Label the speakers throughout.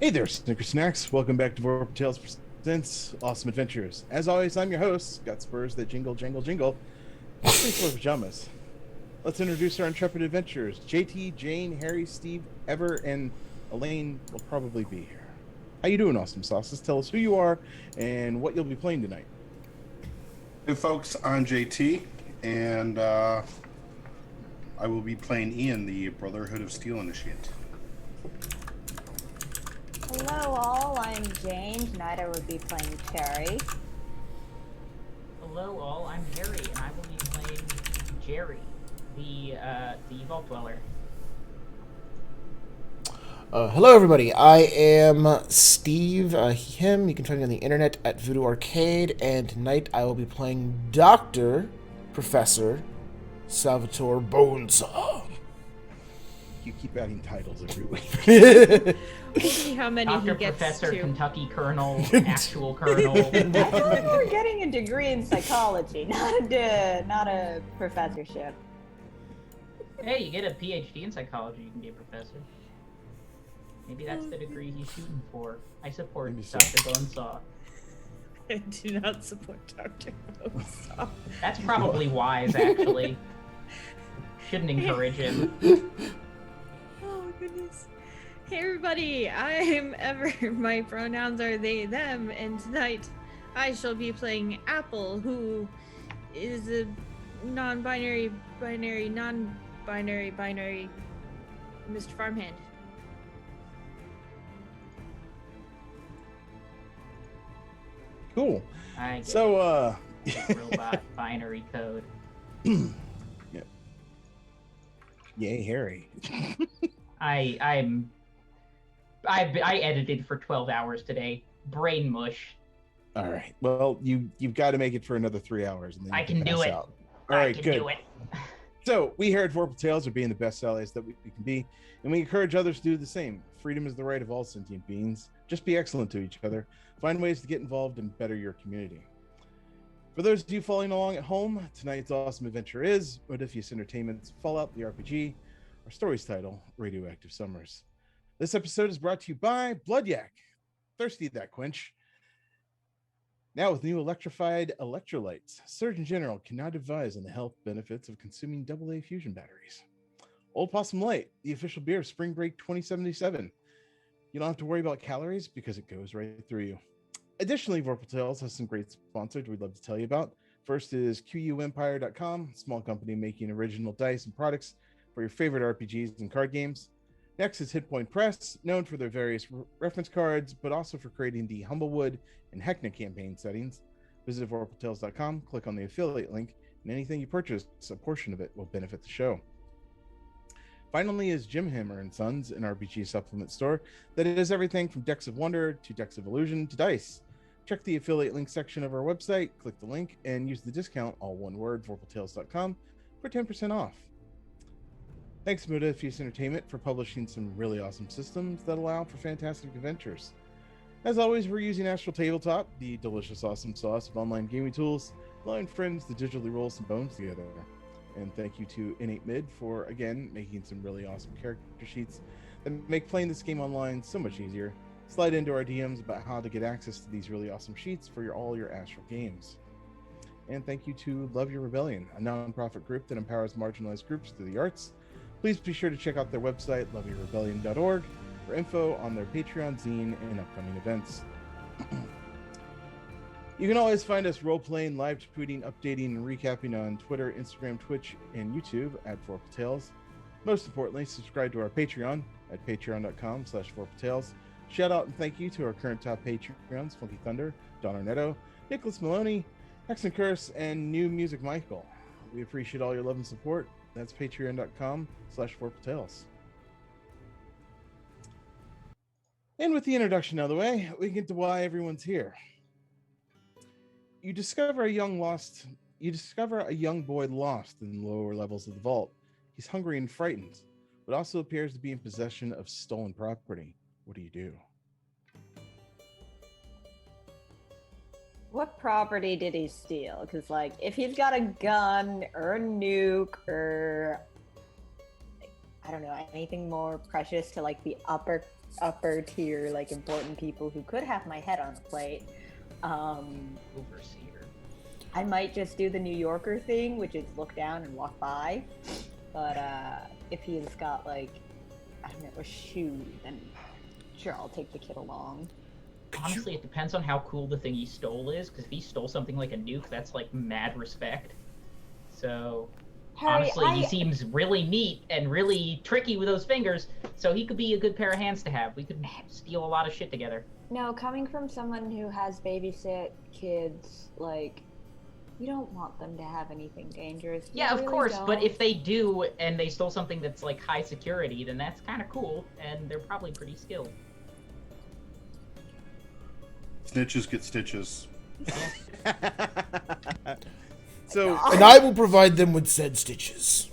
Speaker 1: Hey there, Snicker Snacks. Welcome back to Vorpal Tales Presents Awesome Adventures. As always, I'm your host, got spurs that jingle, jingle, jingle. Please wear pajamas. Let's introduce our intrepid adventurers. JT, Jane, Harry, Steve, Ever, and Elaine will probably be here. How you doing, Awesome Sauces? Tell us who you are and what you'll be playing tonight.
Speaker 2: Hey folks, I'm JT, and I will be playing Ian, the Brotherhood of Steel Initiate.
Speaker 3: Hello all, I'm Jane. Tonight I will be playing Carrie.
Speaker 4: Hello all, I'm Harry, and I will be playing Jerry, the Vault Dweller.
Speaker 5: Hello everybody, I am Steve, him. You can find me on the internet at Voodoo Arcade, and tonight I will be playing Dr. Professor Salvatore Bonesaw.
Speaker 1: You keep adding titles every week.
Speaker 6: We'll see how many
Speaker 4: Dr.
Speaker 6: he gets
Speaker 4: Professor,
Speaker 6: to.
Speaker 4: Kentucky Colonel, Actual Colonel.
Speaker 3: I thought you were getting a degree in psychology, not a professorship.
Speaker 4: Hey, you get a PhD in psychology, you can be a professor. Maybe that's the degree he's shooting for. I support
Speaker 1: Maybe so.
Speaker 4: Dr. Bonesaw.
Speaker 6: I do not support Dr. Bonesaw.
Speaker 4: That's probably wise, actually. Shouldn't encourage him.
Speaker 6: Oh, goodness. Hey, everybody. I'm Ever. My pronouns are they, them, and tonight I shall be playing Apple, who is a non-binary Mr. Farmhand.
Speaker 1: Cool.
Speaker 4: I get
Speaker 1: So,
Speaker 4: robot binary code.
Speaker 1: Yay, Harry.
Speaker 4: I edited for 12 hours today. Brain mush.
Speaker 1: All right. Well, you've got to make it for another 3 hours, and then
Speaker 4: I can do
Speaker 1: pass
Speaker 4: it.
Speaker 1: out. All right,
Speaker 4: I can
Speaker 1: good.
Speaker 4: do it.
Speaker 1: So, we here at Vorpal Tales are being the best allies that we can be, and we encourage others to do the same. Freedom is the right of all sentient beings. Just be excellent to each other. Find ways to get involved and better your community. For those of you following along at home, tonight's awesome adventure is Modiphius Entertainment's Fallout the RPG, our story's title, Radioactive Summers. This episode is brought to you by Blood Yak. Thirsty that quench. Now with new electrified electrolytes, Surgeon General can now advise on the health benefits of consuming AA fusion batteries. Old Possum Light, the official beer of Spring Break 2077. You don't have to worry about calories because it goes right through you. Additionally, Vorpal Tales has some great sponsors we'd love to tell you about. First is QUEmpire.com, small company making original dice and products for your favorite RPGs and card games. Next is Hitpoint Press, known for their various reference cards, but also for creating the Humblewood and Heckna campaign settings. Visit vorpaltales.com, click on the affiliate link, and anything you purchase, a portion of it will benefit the show. Finally is Jim Hammer & Sons, an RPG supplement store that is everything from Decks of Wonder to Decks of Illusion to dice. Check the affiliate link section of our website, click the link, and use the discount, all one word, vorpaltales.com for 10% off. Thanks, Modiphius Entertainment, for publishing some really awesome systems that allow for fantastic adventures. As always, we're using Astral Tabletop, the delicious awesome sauce of online gaming tools, allowing friends to digitally roll some bones together. And thank you to Innate Mid for, again, making some really awesome character sheets that make playing this game online so much easier. Slide into our DMs about how to get access to these really awesome sheets for all your Astral games. And thank you to Love Your Rebellion, a nonprofit group that empowers marginalized groups through the arts. Please be sure to check out their website, loveyourrebellion.org, for info on their Patreon, zine, and upcoming events. You can always find us role-playing, live tweeting, updating, and recapping on Twitter, Instagram, Twitch, and YouTube at Vorpal Tales. Most importantly, subscribe to our Patreon at patreon.com/VorpalTales. Shout out and thank you to our current top Patreons, Funky Thunder, Don Arnetto, Nicholas Maloney, Hex and Curse, and New Music Michael. We appreciate all your love and support. That's patreon.com/VorpalTales. And with the introduction out of the way, we get to why everyone's here. You discover a young boy lost in the lower levels of the vault. He's hungry and frightened, but also appears to be in possession of stolen property. What do you do?
Speaker 3: What property did he steal? Because, like, if he's got a gun or a nuke or, I don't know, anything more precious to like the upper tier, like important people who could have my head on a plate.
Speaker 4: Overseer.
Speaker 3: I might just do the New Yorker thing, which is look down and walk by. But if he's got like, I don't know, a shoe, then sure, I'll take the kid along.
Speaker 4: Honestly, it depends on how cool the thing he stole is, because if he stole something like a nuke, that's like mad respect. So,
Speaker 3: Harry,
Speaker 4: honestly, he seems really neat and really tricky with those fingers, so he could be a good pair of hands to have. We could steal a lot of shit together.
Speaker 3: No, coming from someone who has babysit kids, like, you don't want them to have anything dangerous. You
Speaker 4: Yeah, of
Speaker 3: really
Speaker 4: course,
Speaker 3: don't.
Speaker 4: but if they do, and they stole something that's like high security, then that's kind of cool, and they're probably pretty skilled.
Speaker 2: Snitches get stitches.
Speaker 1: So,
Speaker 5: And I will provide them with said stitches.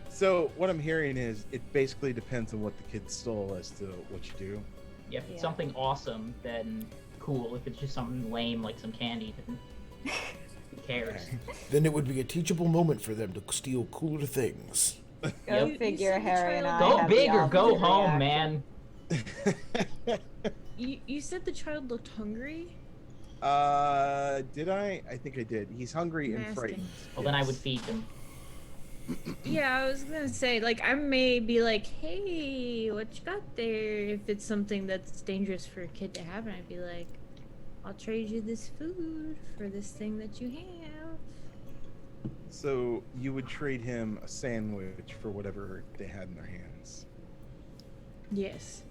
Speaker 1: so what I'm hearing is it basically depends on what the kid stole as to what you do.
Speaker 4: Yeah, if it's
Speaker 3: Yeah.
Speaker 4: something awesome, then cool. If it's just something lame like some candy, then who cares?
Speaker 5: Then it would be a teachable moment for them to steal cooler things.
Speaker 3: Go
Speaker 4: Yep.
Speaker 3: figure,
Speaker 6: said the
Speaker 3: Harry and I
Speaker 6: child-
Speaker 4: Go
Speaker 3: have
Speaker 4: big
Speaker 3: the
Speaker 4: or go
Speaker 3: opposite
Speaker 4: home,
Speaker 3: reaction.
Speaker 4: man.
Speaker 6: You said the child looked hungry?
Speaker 1: Did I? I think I did. He's hungry and
Speaker 6: Nasty.
Speaker 1: frightened.
Speaker 4: Well, then I
Speaker 1: Yes.
Speaker 4: would feed them.
Speaker 6: Yeah, I was gonna say, like, I may be like, hey, what you got there? If it's something that's dangerous for a kid to have, and I'd be like, I'll trade you this food for this thing that you have.
Speaker 1: So you would trade him a sandwich for whatever they had in their hands.
Speaker 6: Yes.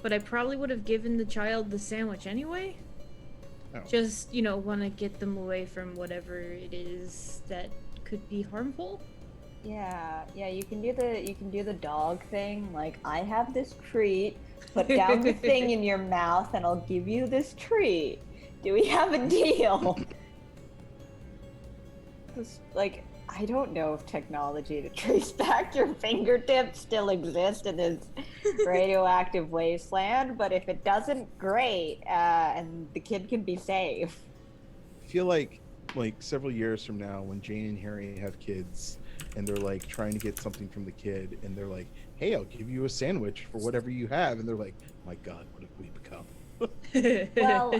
Speaker 6: But I probably would have given the child the sandwich anyway.
Speaker 1: Oh.
Speaker 6: Just, want to get them away from whatever it is that could be harmful.
Speaker 3: Yeah, you can do the dog thing. Like, I have this treat. Put down the thing in your mouth, and I'll give you this treat. Do we have a deal? Like, I don't know if technology to trace back your fingertips still exists in this radioactive wasteland, but if it doesn't, great, and the kid can be safe.
Speaker 1: I feel like several years from now, when Jane and Harry have kids, and they're like trying to get something from the kid, and they're like, "Hey, I'll give you a sandwich for whatever you have," and they're like, "My God, what have we become?"
Speaker 3: Well,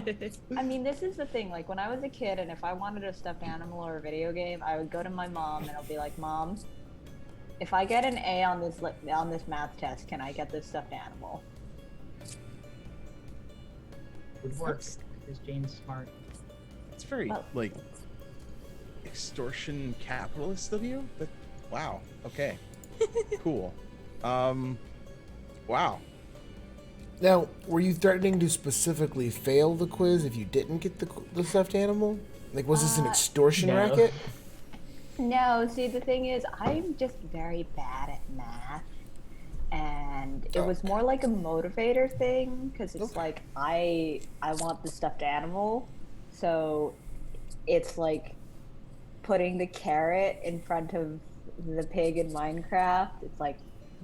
Speaker 3: I mean, this is the thing. Like, when I was a kid, and if I wanted a stuffed animal or a video game, I would go to my mom and I'll be like, "Mom, if I get an A on this math test, can I get this stuffed animal?"
Speaker 4: Would work, because Jane's smart.
Speaker 1: It's very
Speaker 3: Well-
Speaker 1: like extortion capitalist of you. But wow, okay, cool. Wow.
Speaker 5: Now, were you threatening to specifically fail the quiz if you didn't get the stuffed animal? Like, was this an extortion
Speaker 4: no.
Speaker 5: racket?
Speaker 3: No, see, the thing is, I'm just very bad at math. And it was more like a motivator thing, because it's like, I want the stuffed animal. So it's like putting the carrot in front of the pig in Minecraft. It's like,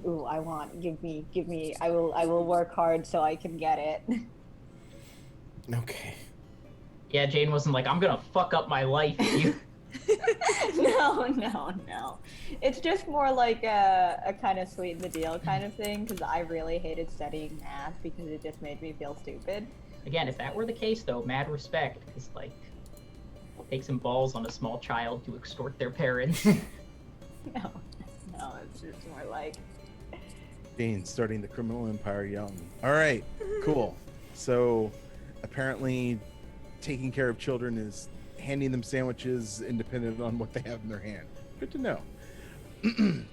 Speaker 3: ooh, give me, I will work hard so I can get it.
Speaker 5: Okay.
Speaker 4: Yeah, Jane wasn't like, I'm gonna fuck up my life. You.
Speaker 3: No. It's just more like a kind of sweeten the deal kind of thing, because I really hated studying math because it just made me feel stupid.
Speaker 4: Again, if that were the case, though, mad respect, because, like, take some balls on a small child to extort their parents.
Speaker 3: No, it's just more like,
Speaker 1: Jane starting the criminal empire young. All right, cool. So apparently taking care of children is handing them sandwiches independent on what they have in their hand. Good to know.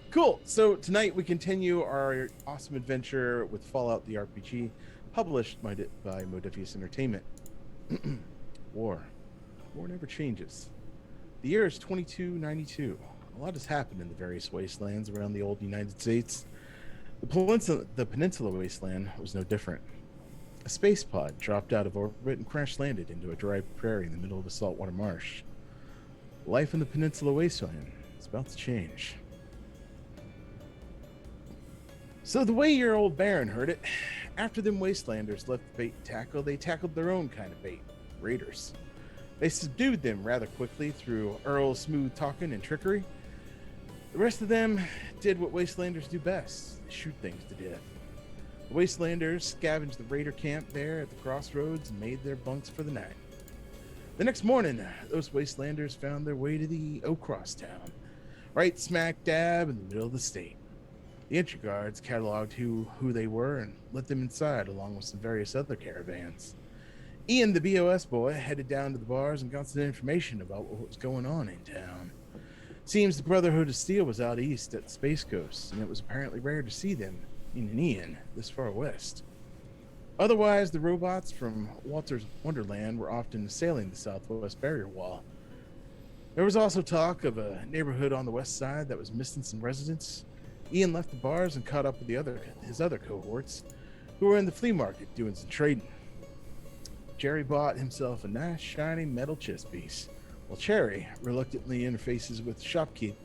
Speaker 1: Cool. So tonight we continue our awesome adventure with Fallout the RPG, published by Modiphius Entertainment. War never changes. The year is 2292. A lot has happened in the various wastelands around the old United States. The Peninsula Wasteland was no different. A space pod dropped out of orbit and crash landed into a dry prairie in the middle of a saltwater marsh. Life in the Peninsula Wasteland is about to change. So the way your old Baron heard it, after them Wastelanders left the bait tackle, they tackled their own kind of bait, raiders. They subdued them rather quickly through Earl's smooth talking and trickery. The rest of them did what Wastelanders do best. They shoot things to death. The Wastelanders scavenged the raider camp there at the crossroads and made their bunks for the night. The next morning, those Wastelanders found their way to the O'Cross town, right smack dab in the middle of the state. The entry guards cataloged who they were and let them inside along with some various other caravans. Ian, the BOS boy, headed down to the bars and got some information about what was going on in town. Seems the Brotherhood of Steel was out east at the Space Coast, and it was apparently rare to see them in an Ian this far west. Otherwise, the robots from Walter's Wonderland were often assailing the southwest barrier wall. There was also talk of a neighborhood on the west side that was missing some residents. Ian left the bars and caught up with his other cohorts, who were in the flea market doing some trading. Jerry bought himself a nice shiny metal chess piece, while Cherry reluctantly interfaces with the shopkeep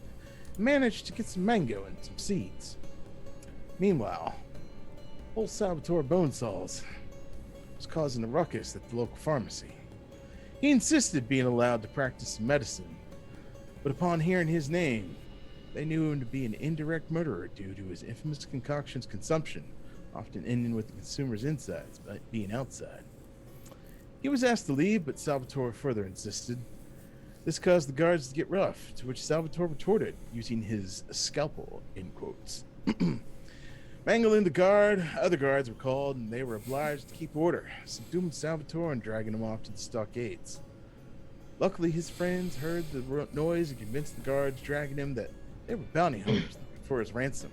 Speaker 1: and managed to get some mango and some seeds. Meanwhile, old Salvatore Bonesaws was causing a ruckus at the local pharmacy. He insisted being allowed to practice some medicine, but upon hearing his name, they knew him to be an indirect murderer due to his infamous concoctions consumption, often ending with the consumer's insides being outside. He was asked to leave, but Salvatore further insisted. This caused the guards to get rough, to which Salvatore retorted, using his scalpel, in quotes. Mangling the guard, other guards were called, and they were obliged to keep order, subduing Salvatore and dragging him off to the stockades. Luckily, his friends heard the noise and convinced the guards dragging him that they were bounty hunters for his ransom.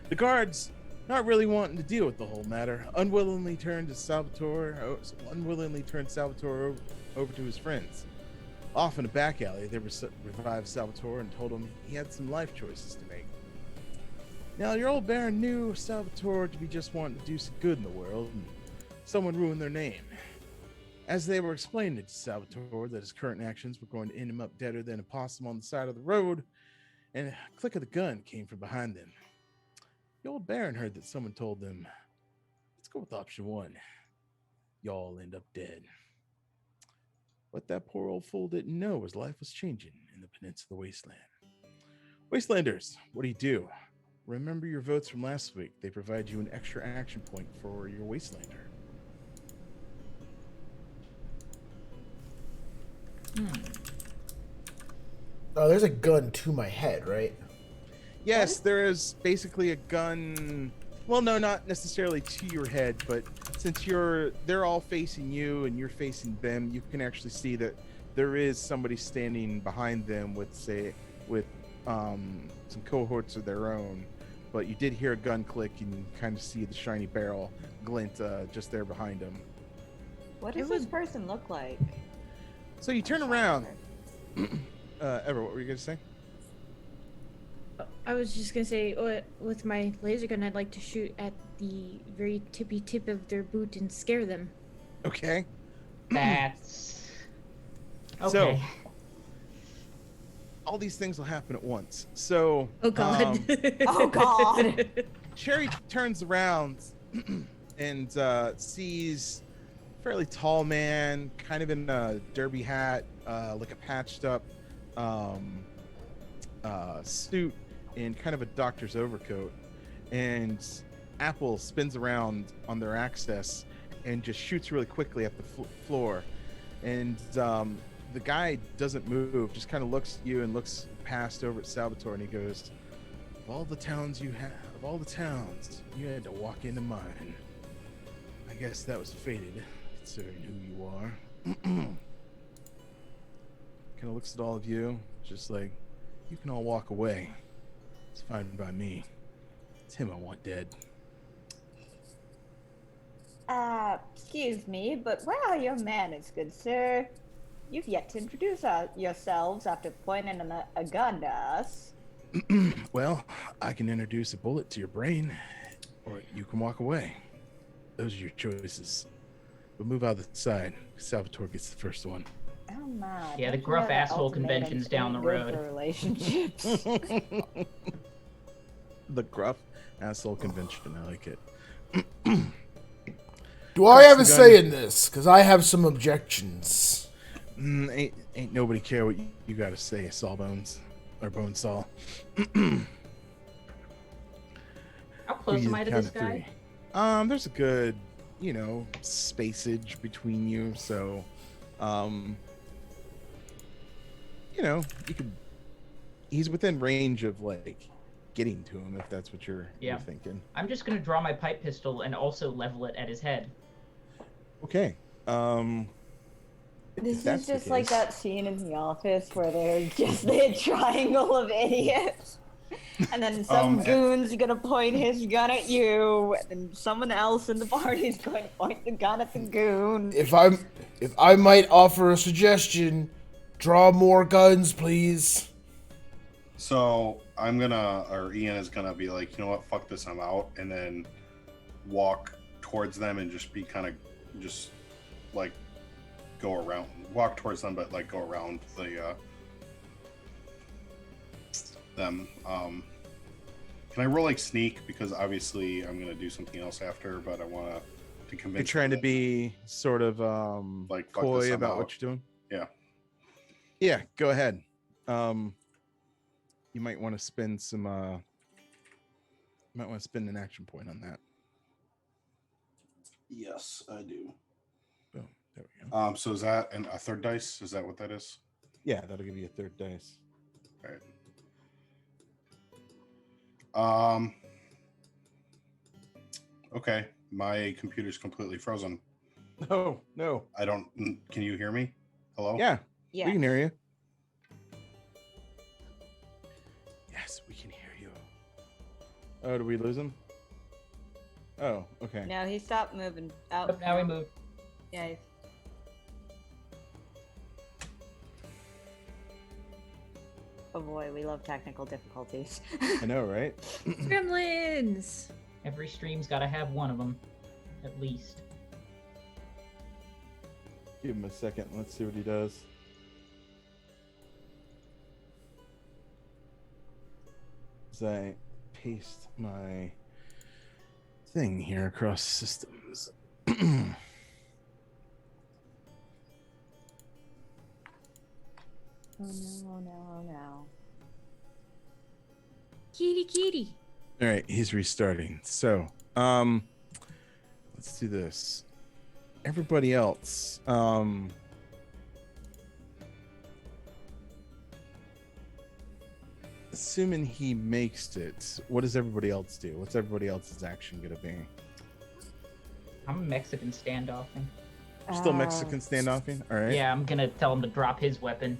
Speaker 1: The guards, not really wanting to deal with the whole matter, unwillingly turned Salvatore over to his friends. Off in a back alley, they revived Salvatore and told him he had some life choices to make. Now, your old baron knew Salvatore to be just wanting to do some good in the world, and someone ruined their name. As they were explaining it to Salvatore that his current actions were going to end him up deader than a possum on the side of the road, and a click of the gun came from behind them. The old baron heard that someone told them, "Let's go with option one. Y'all end up dead." What that poor old fool didn't know was life was changing in the Peninsula Wasteland. Wastelanders, what do? Remember your votes from last week. They provide you an extra action point for your Wastelander.
Speaker 5: Oh, there's a gun to my head, right?
Speaker 1: Yes, there is basically a gun. Well, no, not necessarily to your head, but since they're all facing you and you're facing them, you can actually see that there is somebody standing behind them with some cohorts of their own. But you did hear a gun click and you kind of see the shiny barrel glint just there behind them.
Speaker 3: What does this person look like?
Speaker 1: So you turn around. Ever, what were you going to say?
Speaker 6: I was just gonna say, with my laser gun, I'd like to shoot at the very tippy tip of their boot and scare them.
Speaker 1: Okay.
Speaker 4: That's okay.
Speaker 1: So, all these things will happen at once. So,
Speaker 6: Oh god.
Speaker 3: Oh god.
Speaker 1: Cherry turns around and sees a fairly tall man, kind of in a derby hat, like a patched up suit, in kind of a doctor's overcoat, and Apple spins around on their access and just shoots really quickly at the floor, and the guy doesn't move, just kind of looks at you and looks past over at Salvatore, and he goes, of all the towns you had to walk into mine. I guess that was fated, considering who you are. Kind of looks at all of you, just like, you can all walk away. It's fine by me. It's him I want dead.
Speaker 3: Excuse me, but where are your manners, good sir? You've yet to introduce yourselves after pointing a gun to us.
Speaker 1: Well, I can introduce a bullet to your brain, or you can walk away. Those are your choices. But move out of the side. Salvatore gets the first one.
Speaker 3: Oh my.
Speaker 4: Yeah, the
Speaker 3: don't you
Speaker 4: gruff
Speaker 3: know that
Speaker 4: asshole convention's
Speaker 3: ultimatum's
Speaker 4: down the
Speaker 3: good
Speaker 4: road.
Speaker 3: for relationships.
Speaker 1: The gruff asshole convention. I like it.
Speaker 5: Do I have a say in this? Because I have some objections.
Speaker 1: Ain't nobody care what you got to say, Sawbones. or bone saw.
Speaker 4: How close am I to this guy?
Speaker 1: There's a good, spacage between you, so, you could. He's within range of like getting to him if that's what you're thinking.
Speaker 4: I'm just gonna draw my pipe pistol and also level it at his head.
Speaker 1: Okay.
Speaker 3: This is just like that scene in The Office where there's just the triangle of idiots. And then some goon's gonna point his gun at you, and then someone else in the party's going to point the gun at the goon.
Speaker 5: If I might offer a suggestion, draw more guns, please.
Speaker 2: So Ian is gonna be like, you know what, fuck this, I'm out, and then walk towards them and just be kind of just like walk towards them, but like go around them. Can I roll like sneak, because obviously I'm gonna do something else after, but I want to convince.
Speaker 1: You're trying to be sort of
Speaker 2: like
Speaker 1: coy about what you're doing.
Speaker 2: Yeah,
Speaker 1: go ahead. You might want to spend some an action point on that.
Speaker 2: Yes, I do.
Speaker 1: Boom. There we go.
Speaker 2: So is that a third dice? Is that what that is?
Speaker 1: Yeah, that'll give you a third dice.
Speaker 2: All right. Okay, my computer's completely frozen.
Speaker 1: No.
Speaker 2: Can you hear me? Hello?
Speaker 1: Yeah.
Speaker 3: Yeah.
Speaker 1: We can hear you. Yes, we can hear you. Oh, did we lose him? Oh, okay.
Speaker 3: No, he stopped moving.
Speaker 4: Oh, now we moved.
Speaker 3: Yeah. Oh boy, we love technical difficulties.
Speaker 1: I know, right?
Speaker 6: Gremlins!
Speaker 4: Every stream's gotta have one of them, at least.
Speaker 1: Give him a second. Let's see what he does. As I paste my thing here across systems.
Speaker 3: Oh no.
Speaker 6: Kitty.
Speaker 1: All right, he's restarting. So, let's do this. Everybody else, assuming he makes it, what does everybody else do? What's everybody else's action gonna be?
Speaker 4: I'm Mexican standoffing.
Speaker 1: Still Mexican standoffing? All right.
Speaker 4: Yeah, I'm gonna tell him to drop his weapon.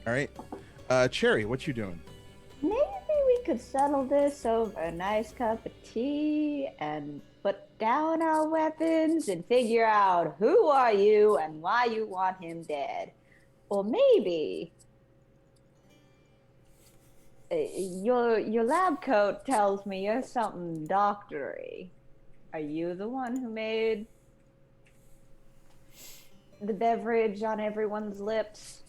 Speaker 1: All right. Cherry, what you doing?
Speaker 3: Maybe we could settle this over a nice cup of tea and put down our weapons and figure out who are you and why you want him dead. Or maybe your lab coat tells me you're something doctory. Are you the one who made the beverage on everyone's lips?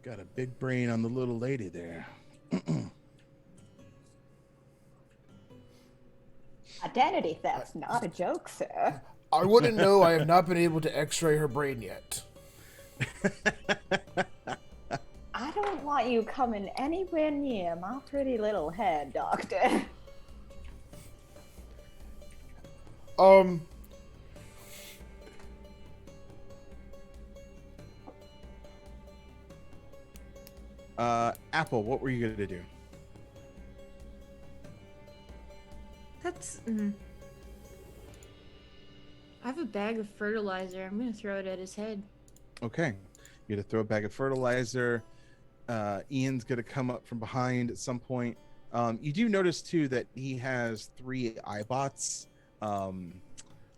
Speaker 1: Got a big brain on the little lady there.
Speaker 3: Identity theft's not a joke, sir.
Speaker 5: I wouldn't know. I have not been able to x-ray her brain yet.
Speaker 3: I don't want you coming anywhere near my pretty little head, Doctor.
Speaker 1: Apple, what were you gonna do?
Speaker 6: That's. I have a bag of fertilizer. I'm gonna throw it at his head.
Speaker 1: Okay. You're gonna throw a bag of fertilizer. Ian's gonna come up from behind at some point. You do notice too that he has 3 iBots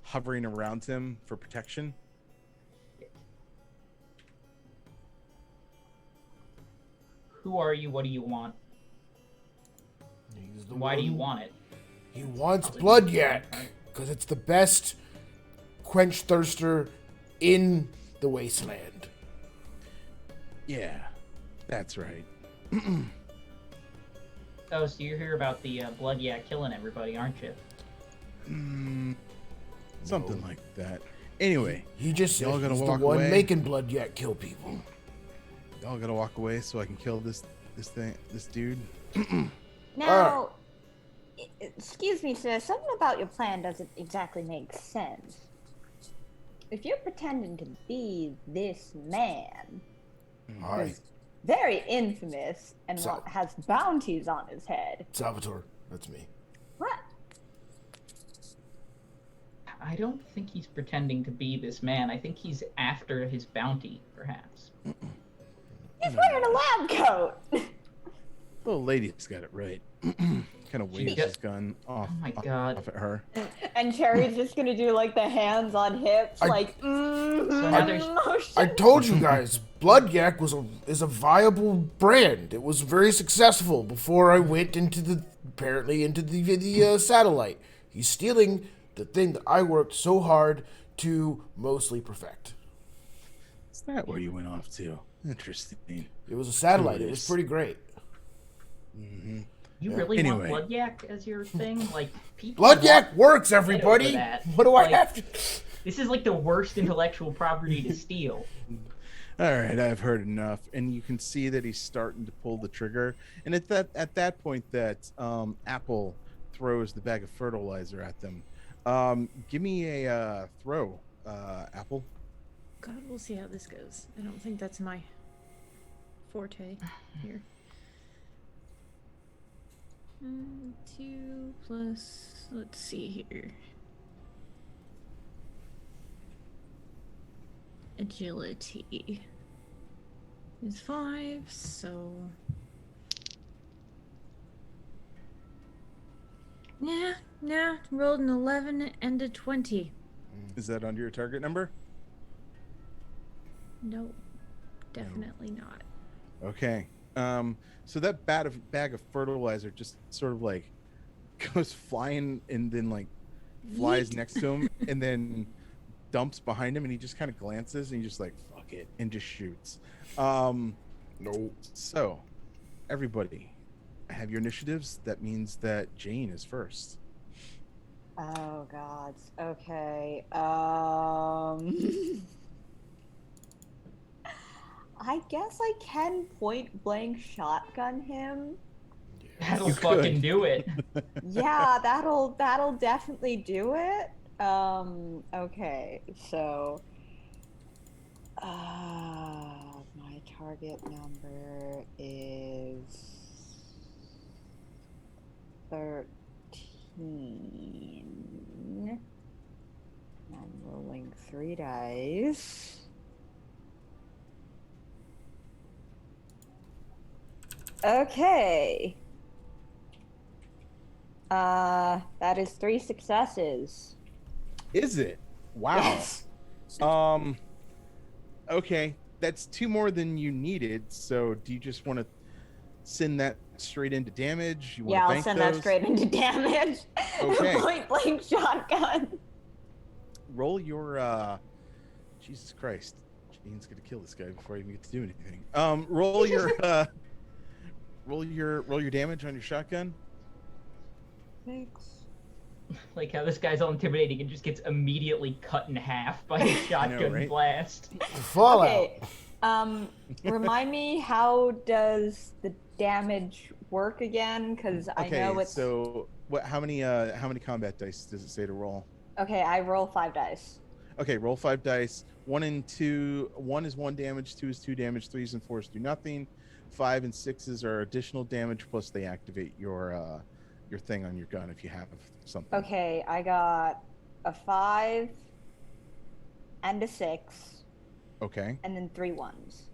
Speaker 1: hovering around him for protection.
Speaker 4: Who are you? What do you want? Why do you want it?
Speaker 5: He wants blood yak, because it's the best quench thirster in the wasteland.
Speaker 1: Yeah, that's right.
Speaker 4: Oh, so you hear about the blood yak killing everybody, aren't you?
Speaker 1: Something like that. Anyway,
Speaker 5: He just
Speaker 1: y'all
Speaker 5: said
Speaker 1: gonna
Speaker 5: he's the
Speaker 1: walk
Speaker 5: one
Speaker 1: away?
Speaker 5: making blood yak kill people.
Speaker 1: y'all gotta walk away so I can kill this dude.
Speaker 3: Now, excuse me, sir. Something about your plan doesn't exactly make sense. If you're pretending to be this man,
Speaker 5: Hi,
Speaker 3: who's very infamous and
Speaker 5: So-
Speaker 3: has bounties on his head,
Speaker 5: Salvatore. That's me.
Speaker 3: what?
Speaker 4: I don't think he's pretending to be this man. I think he's after his bounty, perhaps.
Speaker 3: He's wearing a lab coat.
Speaker 1: Little lady's got it right. Kind of waves
Speaker 4: does-
Speaker 1: his gun off,
Speaker 4: Oh my God.
Speaker 1: off at her.
Speaker 3: And Cherry's just gonna do like the hands on hips,
Speaker 5: I-
Speaker 3: like
Speaker 4: So now there's-
Speaker 3: motion.
Speaker 5: I told you guys, blood yak is a viable brand. It was very successful before I went into the satellite. He's stealing the thing that I worked so hard to mostly perfect.
Speaker 1: Is that where you went off to? Interesting.
Speaker 5: It was a satellite. It was
Speaker 1: Curious.
Speaker 5: pretty great.
Speaker 4: You really want
Speaker 1: Anyway.
Speaker 4: blood yak as your thing? Like, people
Speaker 5: Blood
Speaker 4: want
Speaker 5: yak works,
Speaker 4: credit
Speaker 5: everybody.
Speaker 4: for that.
Speaker 5: What do I
Speaker 4: Like,
Speaker 5: have to?
Speaker 4: This is like the worst intellectual property to steal.
Speaker 1: All right, I've heard enough, and you can see that he's starting to pull the trigger. And at that point, that Apple throws the bag of fertilizer at them. Give me a throw, Apple.
Speaker 6: God, we'll see how this goes. I don't think that's my forte here. 2 plus, let's see here. Agility is 5, so. Nah, rolled an 11 and a 20.
Speaker 1: Is that under your target number?
Speaker 6: Nope, definitely not.
Speaker 1: Okay. So that bag of fertilizer just sort of like goes flying and then like flies
Speaker 6: Yeet.
Speaker 1: next to him and then dumps behind him, and he just kind of glances and he just like fuck it and just shoots.
Speaker 5: No.
Speaker 1: So everybody have your initiatives. That means that Jane is first.
Speaker 3: Oh God. Okay. I guess I can point blank shotgun him.
Speaker 4: That'll
Speaker 1: You
Speaker 4: fucking
Speaker 1: could.
Speaker 4: do it.
Speaker 3: Yeah, that'll definitely do it. Okay, so my target number is 13. I'm rolling 3 dice. Okay. That is 3 successes.
Speaker 1: Is it? Wow.
Speaker 3: Yes.
Speaker 1: Okay, that's 2 more than you needed. So do you just want to send that straight into damage? You want
Speaker 3: Yeah,
Speaker 1: to
Speaker 3: I'll
Speaker 1: bank
Speaker 3: send
Speaker 1: those?
Speaker 3: that straight into damage.
Speaker 1: Okay.
Speaker 3: Point blank shotgun.
Speaker 1: Roll your Jesus Christ. Jane's gonna kill this guy before I even get to do anything. Roll your roll your damage on your shotgun.
Speaker 3: Thanks.
Speaker 4: Like how this guy's all intimidating and just gets immediately cut in half by a shotgun
Speaker 1: right?
Speaker 4: blast.
Speaker 5: Fallout.
Speaker 3: Okay. Remind me, how does the damage work again? Because I
Speaker 1: Okay,
Speaker 3: know it's.
Speaker 1: so what? How many combat dice does it say to roll?
Speaker 3: Okay, I roll 5 dice.
Speaker 1: Okay, roll 5 dice. 1 and 2. 1 is 1 damage. 2 is 2 damage. 3s and 4s do nothing. 5 and 6s are additional damage. Plus, they activate your thing on your gun if you have something.
Speaker 3: Okay, I got a 5 and a 6,
Speaker 1: Okay.
Speaker 3: and then 3 ones.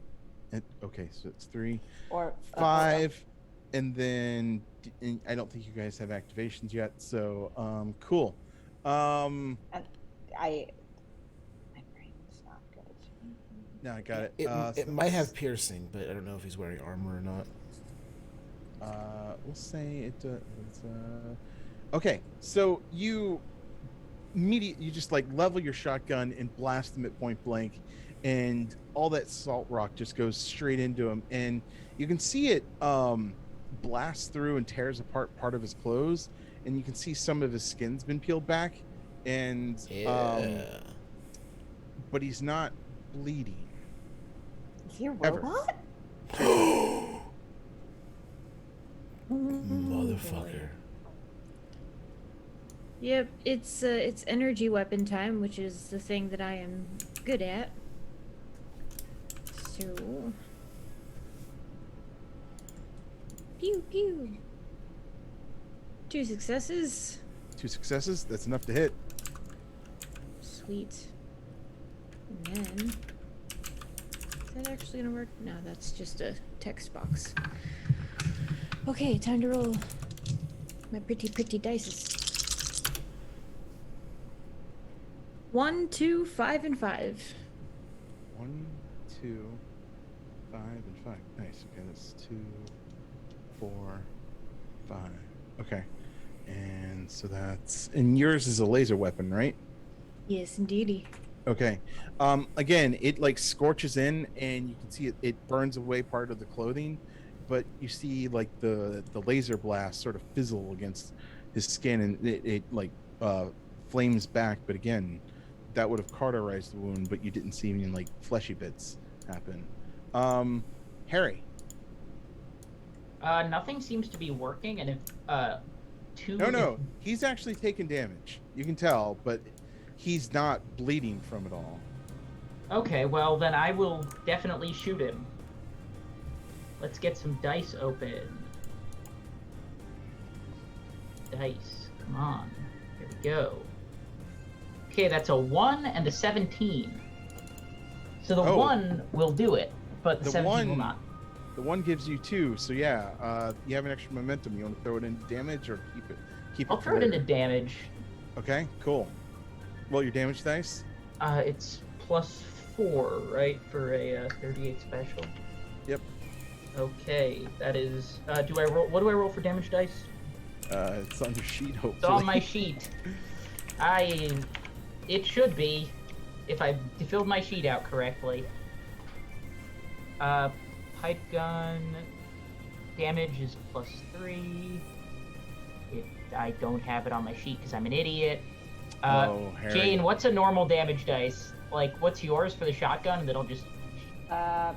Speaker 1: Okay, so it's 3,
Speaker 3: Or
Speaker 1: 5, and then and I don't think you guys have activations yet. So cool.
Speaker 3: And my brain's not good.
Speaker 1: No, I got it.
Speaker 5: It,
Speaker 1: So
Speaker 5: it might have piercing, but I don't know if he's wearing armor or not.
Speaker 1: We'll say it's okay. So you just like level your shotgun and blast him at point blank, and all that salt rock just goes straight into him, and you can see it blasts through and tears apart part of his clothes, and you can see some of his skin's been peeled back, and but he's not bleeding.
Speaker 3: Is he a
Speaker 1: Ever.
Speaker 3: robot?
Speaker 5: Motherfucker.
Speaker 6: Yep, it's energy weapon time, which is the thing that I am good at. So, pew pew. 2 successes.
Speaker 1: 2 successes. That's enough to hit.
Speaker 6: Sweet. And then, is that actually gonna work? No, that's just a text box. Okay, time to roll my pretty dices. 1, 2, 5, and 5.
Speaker 1: 1, 2, 5, and 5. Nice. Okay, that's 2, 4, 5. Okay. And so that's... And yours is a laser weapon, right?
Speaker 6: Yes, indeedy.
Speaker 1: Okay. Again, it like scorches in, and you can see it burns away part of the clothing, but you see like the laser blast sort of fizzle against his skin, and it like flames back. But again, that would have cauterized the wound, but you didn't see any like fleshy bits happen. Harry.
Speaker 4: Nothing seems to be working, and if
Speaker 1: No, he's actually taking damage. You can tell, but he's not bleeding from it all.
Speaker 4: Okay, well then I will definitely shoot him. Let's get some dice open. Dice, come on. Here we go. Okay, that's a 1 and a 17. So the 1 will do it, but the 17 will not.
Speaker 1: The 1 gives you 2, so yeah, you have an extra momentum. You want to throw it into damage or keep it?
Speaker 4: I'll throw it into damage.
Speaker 1: Okay, cool. Roll your damage dice.
Speaker 4: It's +4, right, for a 38 special.
Speaker 1: Yep.
Speaker 4: Okay, that is. Do I roll? What do I roll for damage dice?
Speaker 1: It's on your sheet, hopefully.
Speaker 4: It's on my sheet. It should be, if I filled my sheet out correctly. Pipe gun damage is +3. I don't have it on my sheet because I'm an idiot.
Speaker 1: Harry.
Speaker 4: Jane, what's a normal damage dice? Like, what's yours for the shotgun? And then I'll just...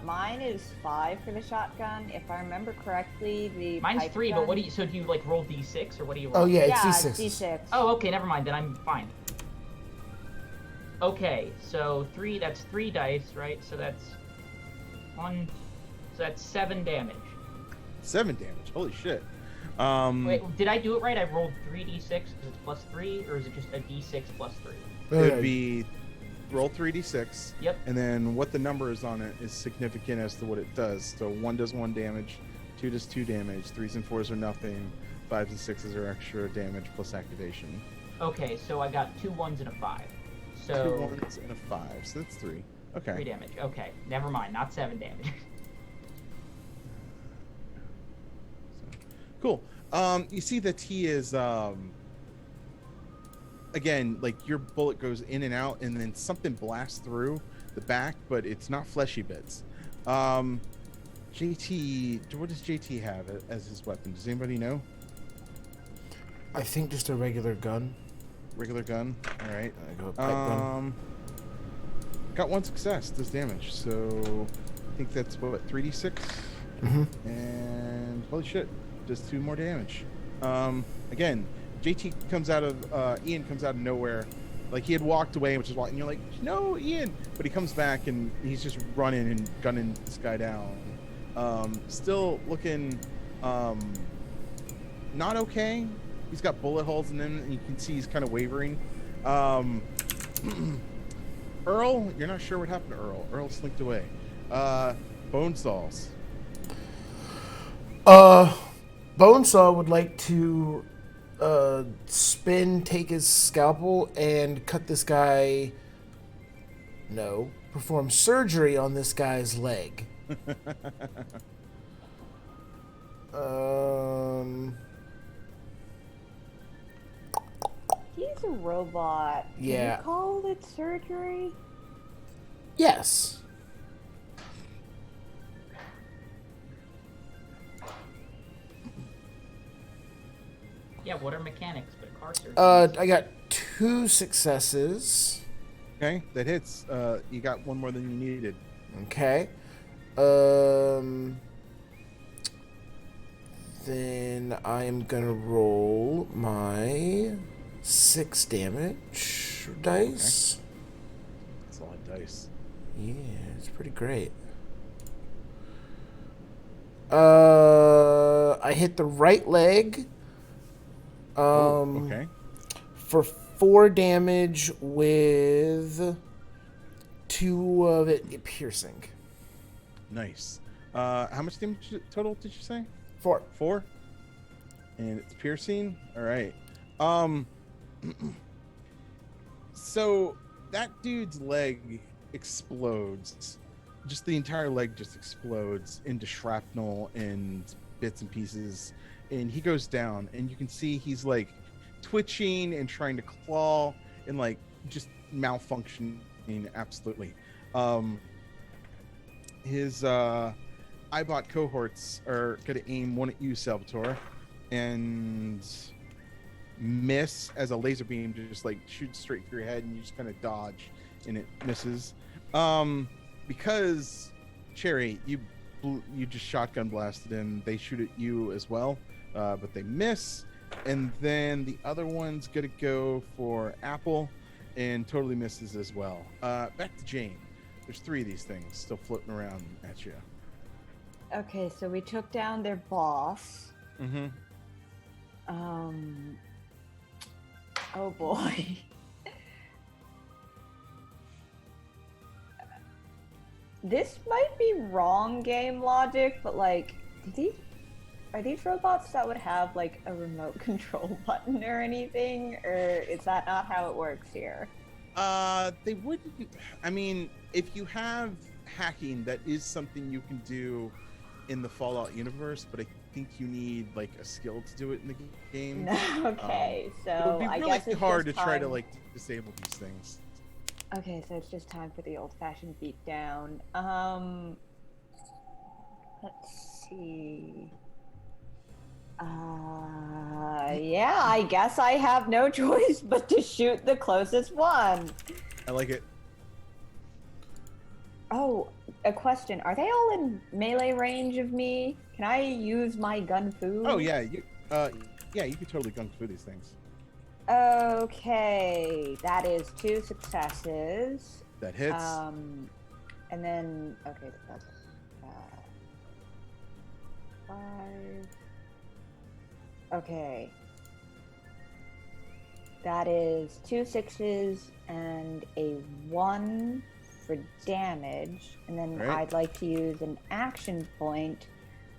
Speaker 3: Mine is 5 for the shotgun. If I remember correctly, the
Speaker 4: Mine's
Speaker 3: pipe
Speaker 4: 3,
Speaker 3: gun...
Speaker 4: but what do you... So do you, like, roll D6, or what do you roll?
Speaker 5: Oh, yeah, it's
Speaker 3: Yeah,
Speaker 5: D6.
Speaker 3: D6.
Speaker 4: Oh, okay, never mind. Then I'm fine. Okay, so 3, that's 3 dice, right? So that's 1... So that's 7 damage.
Speaker 1: 7 damage. Holy shit.
Speaker 4: Wait, did I do it right? I rolled 3d6 because it's +3, or is it just a d6 +3?
Speaker 1: It would be roll 3d6.
Speaker 4: Yep.
Speaker 1: And then what the number is on it is significant as to what it does. So 1 does 1 damage, 2 does 2 damage, 3s and 4s are nothing, 5s and 6s are extra damage plus activation.
Speaker 4: Okay, so I got 2 1s and a 5.
Speaker 1: 2
Speaker 4: So
Speaker 1: 1s and a 5, so that's 3. Okay.
Speaker 4: 3 damage. Okay, never mind. Not 7 damage.
Speaker 1: Cool. You see that he is again, like your bullet goes in and out, and then something blasts through the back, but it's not fleshy bits. JT, what does JT have as his weapon? Does anybody know?
Speaker 5: I think just a regular gun.
Speaker 1: Regular gun. All right.
Speaker 5: I go pipe gun.
Speaker 1: Got 1 success. Does damage. So I think that's what 3d6.
Speaker 5: Mm-hmm.
Speaker 1: And holy shit, does 2 more damage. Again, JT comes out of Ian comes out of nowhere. Like he had walked away, which is why, and you're like, no, Ian, but he comes back and he's just running and gunning this guy down. Still looking not okay. He's got bullet holes in him, and you can see he's kind of wavering. Earl, you're not sure what happened to Earl. Earl slinked away. Bonesaws.
Speaker 5: Bonesaw would like to take his scalpel and cut this guy. No, perform surgery on this guy's leg.
Speaker 3: He's a robot.
Speaker 5: Yeah.
Speaker 3: You called it surgery?
Speaker 5: Yes.
Speaker 4: Yeah, what are mechanics but car surgery?
Speaker 5: I got 2 successes.
Speaker 1: Okay, that hits. You got one more than you needed.
Speaker 5: Okay. Then I am gonna roll my 6 damage dice.
Speaker 1: That's a lot of dice.
Speaker 5: Yeah, it's pretty great. I hit the right leg.
Speaker 1: Okay.
Speaker 5: For 4 damage with 2 of it piercing.
Speaker 1: Nice. How much damage total did you say?
Speaker 5: 4.
Speaker 1: 4. And it's piercing. All right. So that dude's leg explodes. Just the entire leg just explodes into shrapnel and bits and pieces, and he goes down, and you can see he's like twitching and trying to claw and like just malfunctioning absolutely. His Ibot cohorts are gonna aim one at you, Salvatore, and miss as a laser beam just like shoots straight through your head, and you just kind of dodge and it misses. Because Cherry, you just shotgun blasted and they shoot at you as well, but they miss. And then the other one's gonna go for Apple and totally misses as well. Back to Jane. There's 3 of these things still floating around at you.
Speaker 3: Okay, so we took down their boss.
Speaker 1: Mm-hmm.
Speaker 3: Oh boy. This might be wrong game logic, but like, are these robots that would have like a remote control button or anything, or is that not how it works here?
Speaker 1: They wouldn't. I mean, if you have hacking, that is something you can do in the Fallout universe, but I think you need like a skill to do it in the game.
Speaker 3: Okay,
Speaker 1: It
Speaker 3: so
Speaker 1: would be
Speaker 3: I
Speaker 1: really
Speaker 3: guess it's
Speaker 1: hard to
Speaker 3: just
Speaker 1: try to
Speaker 3: time-
Speaker 1: like disable these things.
Speaker 3: Okay, so it's just time for the old-fashioned beatdown. Let's see. Yeah, I guess I have no choice but to shoot the closest one.
Speaker 1: I like it.
Speaker 3: Oh, a question. Are they all in melee range of me? Can I use my gun fu?
Speaker 1: Oh yeah, you could totally gung fu these things.
Speaker 3: Okay, that is 2 successes.
Speaker 1: That hits.
Speaker 3: And then okay, that's 5. Okay. That is 2 6s and a 1 for damage, and then
Speaker 1: Right.
Speaker 3: I'd like to use an action point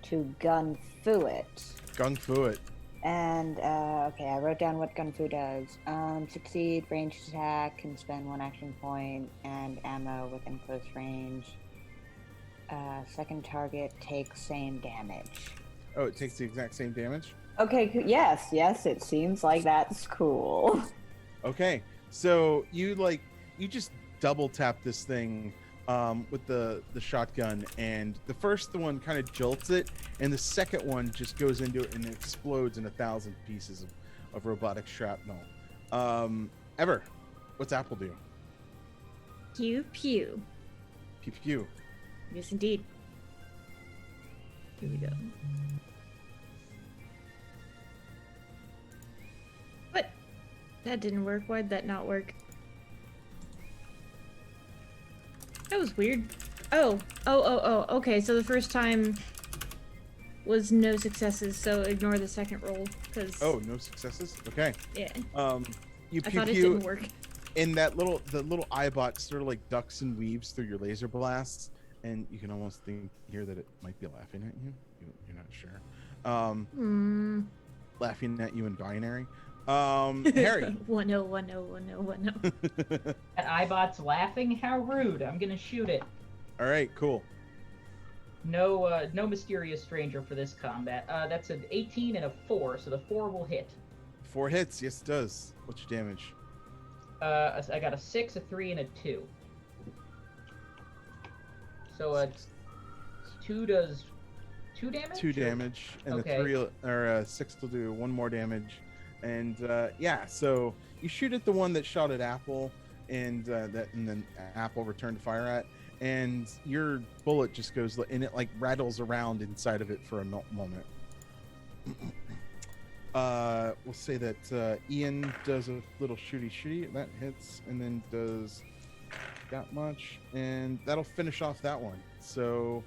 Speaker 3: to gun fu it.
Speaker 1: Gung fu it.
Speaker 3: And okay, I wrote down what gun fu does. Succeed, ranged attack, can spend 1 action point, and ammo within close range. Second target takes same damage.
Speaker 1: Oh, it takes the exact same damage?
Speaker 3: Okay, yes, it seems like that's cool.
Speaker 1: Okay. So you just double tap this thing with the shotgun, and the first one kind of jolts it, and the second one just goes into it and it explodes in 1,000 pieces of robotic shrapnel. Ever, what's Apple do?
Speaker 6: Pew pew.
Speaker 1: Pew pew.
Speaker 6: Yes, indeed. Here we go. What? That didn't work. Why'd that not work? That was weird. Oh. Okay, so the first time was no successes, so ignore the second roll, because...
Speaker 1: Oh, no successes? Okay.
Speaker 6: Yeah.
Speaker 1: You
Speaker 6: I
Speaker 1: pew
Speaker 6: thought it
Speaker 1: pew,
Speaker 6: didn't work.
Speaker 1: and the little eyebot sort of like ducks and weaves through your laser blasts, and you can almost hear that it might be laughing at you. You're not sure. Laughing at you in binary. Harry.
Speaker 6: 1-0.
Speaker 4: That Ibot's laughing? How rude. I'm gonna shoot it.
Speaker 1: All right, cool.
Speaker 4: No mysterious stranger for this combat. That's an 18 and a 4, so the 4 will hit.
Speaker 1: 4 hits. Yes, it does. What's your damage?
Speaker 4: I got a 6, a 3, and a 2. So 2 does 2 damage?
Speaker 1: 2 damage, and
Speaker 4: Okay.
Speaker 1: the 6 will do 1 more damage. And yeah, so you shoot at the one that shot at Apple, and then Apple returned to fire at, and your bullet just goes and it like rattles around inside of it for a moment. We'll say that Ian does a little shooty that hits, and then does that much, and that'll finish off that one. So,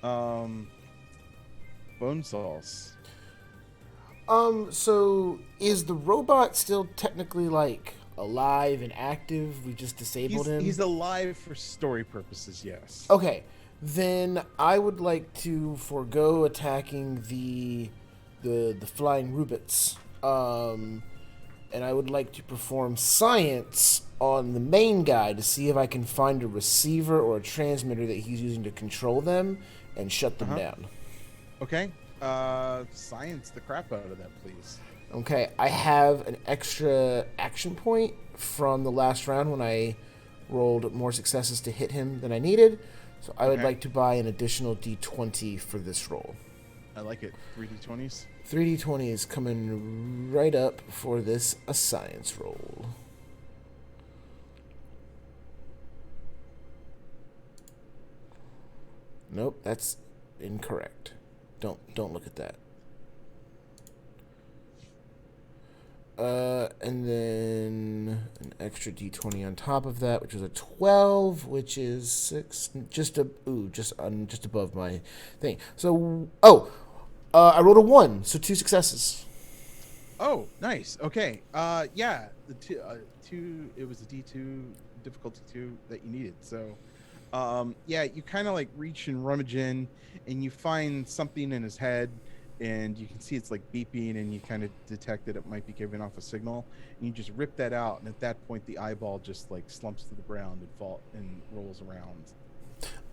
Speaker 1: Bone Sauce.
Speaker 5: So is the robot still technically like alive and active? We just disabled him.
Speaker 1: He's alive for story purposes, yes.
Speaker 5: Okay, then I would like to forego attacking the flying Rubits, and I would like to perform science on the main guy to see if I can find a receiver or a transmitter that he's using to control them and shut them down.
Speaker 1: Okay. Science the crap out of that, please.
Speaker 5: Okay, I have an extra action point from the last round when I rolled more successes to hit him than I needed, so I would like to buy an additional D20 for this roll.
Speaker 1: I like it. 3 D20s?
Speaker 5: 3 D20s coming right up for this a science roll. Nope, that's incorrect. Don't look at that. And then an extra D20 on top of that, which is a 12, which is 6, just above my thing. So, I rolled a 1, so 2 successes.
Speaker 1: Oh, nice. Okay. Yeah, the two. It was a D2 difficulty 2 that you needed. So, yeah, you kind of like reach and rummage in, and you find something in his head, and you can see it's like beeping, and you kind of detect that it might be giving off a signal, and you just rip that out, and at that point, the eyeball just like slumps to the ground and rolls around.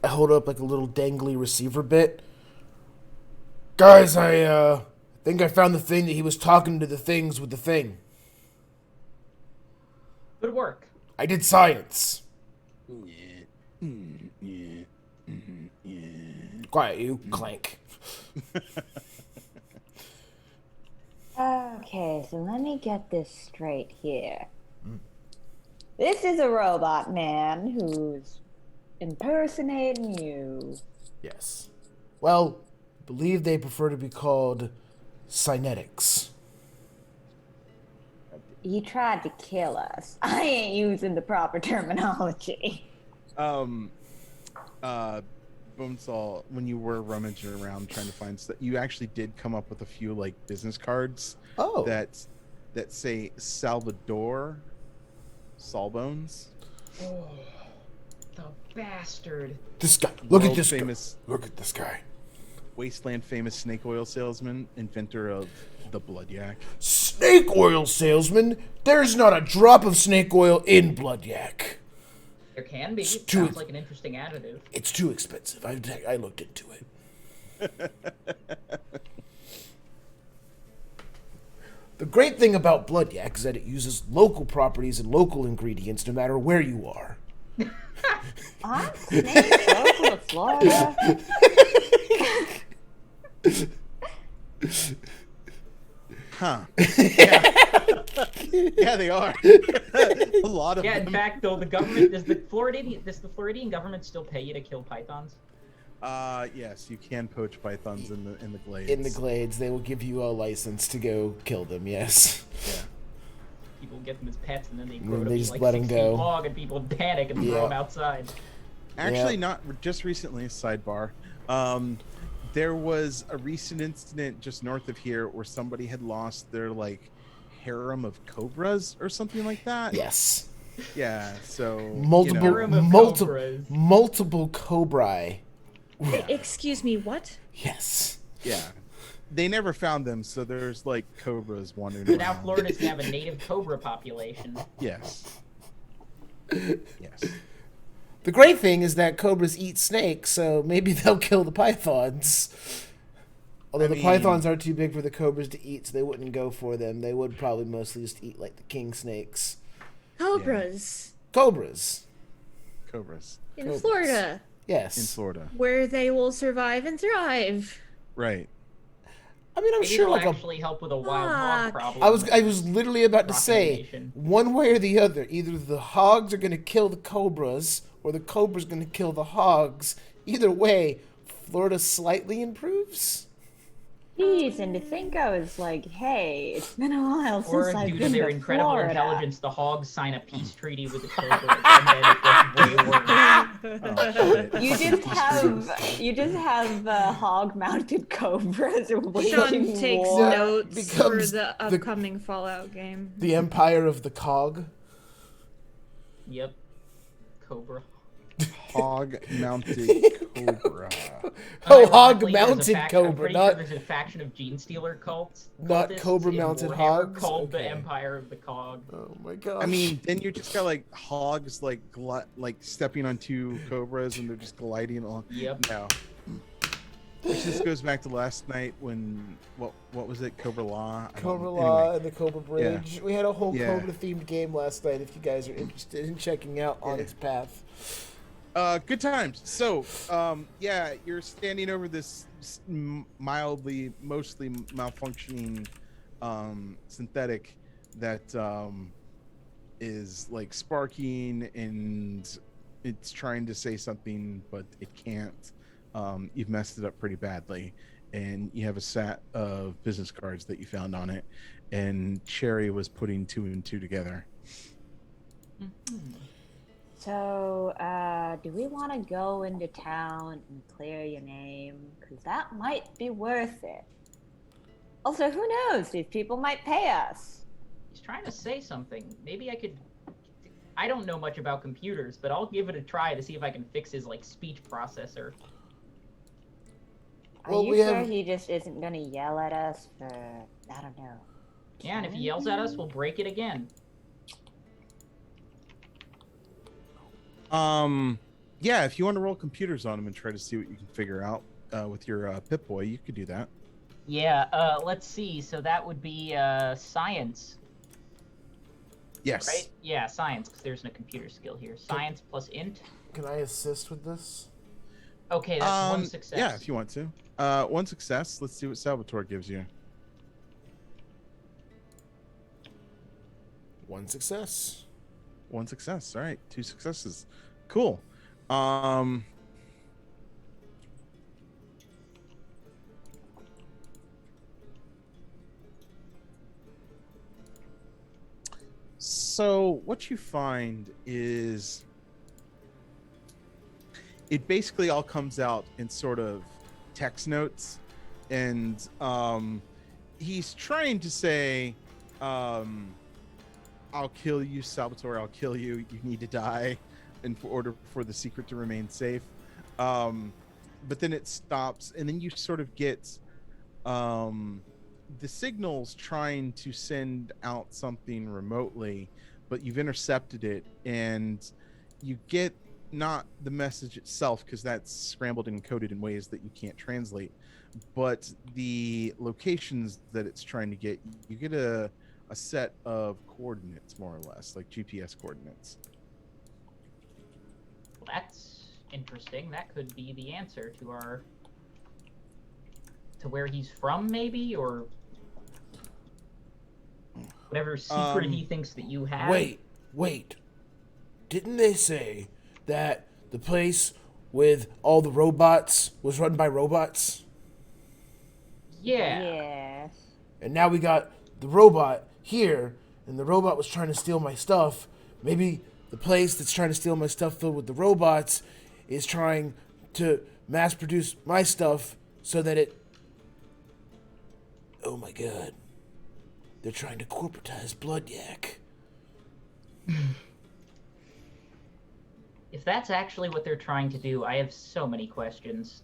Speaker 5: I hold up like a little dangly receiver bit. Guys, I think I found the thing that he was talking to the things with the thing.
Speaker 4: Good work.
Speaker 5: I did science. Quiet, you. Clank.
Speaker 3: Okay, so let me get this straight here. This is a robot man who's impersonating you.
Speaker 5: Yes. Well, I believe they prefer to be called cynetics.
Speaker 3: He tried to kill us. I ain't using the proper terminology.
Speaker 1: Bonesaw, when you were rummaging around trying to find stuff, you actually did come up with a few like business cards that say Salvador Sawbones.
Speaker 4: Oh, the bastard.
Speaker 5: This guy. Look
Speaker 1: World
Speaker 5: at this
Speaker 1: famous,
Speaker 5: guy. Look at this guy.
Speaker 1: Wasteland famous snake oil salesman, inventor of the Blood Yak.
Speaker 5: Snake oil salesman? There's not a drop of snake oil in Blood Yak.
Speaker 4: There can be. It sounds like an interesting additive.
Speaker 5: It's too expensive. I looked into it. The great thing about Blood Yak is that it uses local properties and local ingredients no matter where you are.
Speaker 3: I'm snake local to Florida.
Speaker 1: Huh. Yeah. Yeah, they are. A lot of
Speaker 4: Yeah,
Speaker 1: them.
Speaker 4: in fact, though, the government does the Floridian government still pay you to kill pythons?
Speaker 1: Yes, you can poach pythons in the glades.
Speaker 5: In the glades, they will give you a license to go kill them. Yes.
Speaker 1: Yeah.
Speaker 4: People get them as pets, and then they grow to
Speaker 5: they
Speaker 4: be
Speaker 5: just
Speaker 4: like
Speaker 5: let
Speaker 4: 6
Speaker 5: them
Speaker 4: feet
Speaker 5: go.
Speaker 4: long, and people panic and throw them outside.
Speaker 1: Actually,
Speaker 5: Yeah.
Speaker 1: not just recently. Sidebar. There was a recent incident just north of here where somebody had lost their like harem of cobras or something like that.
Speaker 5: Yes.
Speaker 1: Yeah. So
Speaker 5: Multiple,
Speaker 4: Harem of
Speaker 5: multiple,
Speaker 4: cobras.
Speaker 5: multiple cobra.
Speaker 6: Excuse me, what?
Speaker 5: Yes.
Speaker 1: Yeah. They never found them, so there's like cobras wandering
Speaker 4: So now
Speaker 1: around.
Speaker 4: Florida's gonna have a native cobra population.
Speaker 1: Yes. Yes.
Speaker 5: The great thing is that cobras eat snakes, so maybe they'll kill the pythons. Although the pythons are too big for the cobras to eat, so they wouldn't go for them. They would probably mostly just eat like the king snakes.
Speaker 6: Cobras.
Speaker 5: Cobras.
Speaker 1: Cobras.
Speaker 6: In
Speaker 5: Cobras.
Speaker 6: Florida,
Speaker 5: Yes.
Speaker 1: In Florida.
Speaker 6: where they will survive and thrive.
Speaker 1: Right.
Speaker 5: I mean, I'm
Speaker 4: Maybe
Speaker 5: sure
Speaker 4: it'll
Speaker 5: like
Speaker 4: actually help with a wild hog
Speaker 6: Fuck.
Speaker 4: problem.
Speaker 5: I was literally about to
Speaker 4: Rocket
Speaker 5: say
Speaker 4: Nation.
Speaker 5: one way or the other. Either the hogs are gonna kill the cobras, or the cobras gonna kill the hogs. Either way, Florida slightly improves.
Speaker 3: Jeez, and to think I was like, hey, it's been a while
Speaker 4: Or
Speaker 3: since I've
Speaker 4: due to
Speaker 3: been
Speaker 4: their
Speaker 3: to
Speaker 4: incredible
Speaker 3: Florida.
Speaker 4: intelligence, the hogs sign a peace treaty with the cobras, and then it gets way worse.
Speaker 1: Oh, shit.
Speaker 3: You just have hog-mounted cobras waging
Speaker 6: Sean takes
Speaker 3: war.
Speaker 6: notes for
Speaker 5: becomes
Speaker 6: the upcoming Fallout game.
Speaker 5: The Empire of the Cog.
Speaker 4: Yep. Cobra.
Speaker 1: Hog-mounted cobra.
Speaker 5: Oh,
Speaker 4: Ironically, there's a
Speaker 5: hog-mounted
Speaker 4: I'm
Speaker 5: cobra,
Speaker 4: pretty
Speaker 5: not
Speaker 4: sure there's a faction of Gene Stealer
Speaker 5: not
Speaker 4: cultists
Speaker 5: cobra-mounted
Speaker 4: in Warhammer
Speaker 5: hogs?
Speaker 4: called the
Speaker 5: Okay.
Speaker 4: Empire of the Cog.
Speaker 5: Oh my gosh.
Speaker 1: I mean, then you just got like hogs like stepping on two cobras and they're just gliding along.
Speaker 4: Yep.
Speaker 1: No. Which this goes back to last night when what was it? Cobra Law. I don't
Speaker 5: Cobra
Speaker 1: know.
Speaker 5: Law
Speaker 1: Anyway,
Speaker 5: and the Cobra Bridge. We had a whole
Speaker 1: Yeah.
Speaker 5: Cobra-themed game last night. If you guys are interested in checking out On Its Path.
Speaker 1: good times. So, yeah, you're standing over this mostly malfunctioning synthetic that is like sparking and it's trying to say something, but it can't. You've messed it up pretty badly, and you have a set of business cards that you found on it, and Cherry was putting 2 and 2 together.
Speaker 3: So, do we want to go into town and clear your name? Because that might be worth it. Also, who knows? These people might pay us.
Speaker 4: He's trying to say something. Maybe I could. I don't know much about computers, but I'll give it a try to see if I can fix his like speech processor.
Speaker 3: Are
Speaker 5: Well,
Speaker 3: you
Speaker 5: we
Speaker 3: sure
Speaker 5: have-
Speaker 3: he just isn't going to yell at us for, I don't know.
Speaker 4: Yeah, and if he yells at us, we'll break it again.
Speaker 1: Yeah, if you want to roll computers on him and try to see what you can figure out with your Pip-Boy, you could do that.
Speaker 4: Yeah, let's see. So that would be science,
Speaker 1: Yes.
Speaker 4: right? Yeah, science, because there's no computer skill here. Science plus int.
Speaker 5: Can I assist with this?
Speaker 4: Okay, that's one success.
Speaker 1: Yeah, if you want to. 1 success. Let's see what Salvatore gives you.
Speaker 5: 1 success.
Speaker 1: 1 success. All right, 2 successes. Cool. So what you find is it basically all comes out in sort of text notes, and he's trying to say, I'll kill you, Salvatore, I'll kill you, you need to die in order for the secret to remain safe. But then it stops, and then you sort of get the signals trying to send out something remotely, but you've intercepted it, and you get not the message itself, because that's scrambled and encoded in ways that you can't translate, but the locations that it's trying to get. You get a set of coordinates, more or less, like GPS coordinates.
Speaker 4: Well, that's interesting. That could be the answer to our... to where he's from, maybe? Or whatever secret he thinks that you have.
Speaker 5: Wait. Didn't they say that the place with all the robots was run by robots?
Speaker 4: Yeah.
Speaker 3: Yes.
Speaker 5: And now we got the robot here, and the robot was trying to steal my stuff. Maybe the place that's trying to steal my stuff filled with the robots is trying to mass produce my stuff so that it... Oh my god. They're trying to corporatize Blood Yak.
Speaker 4: If that's actually what they're trying to do, I have so many questions.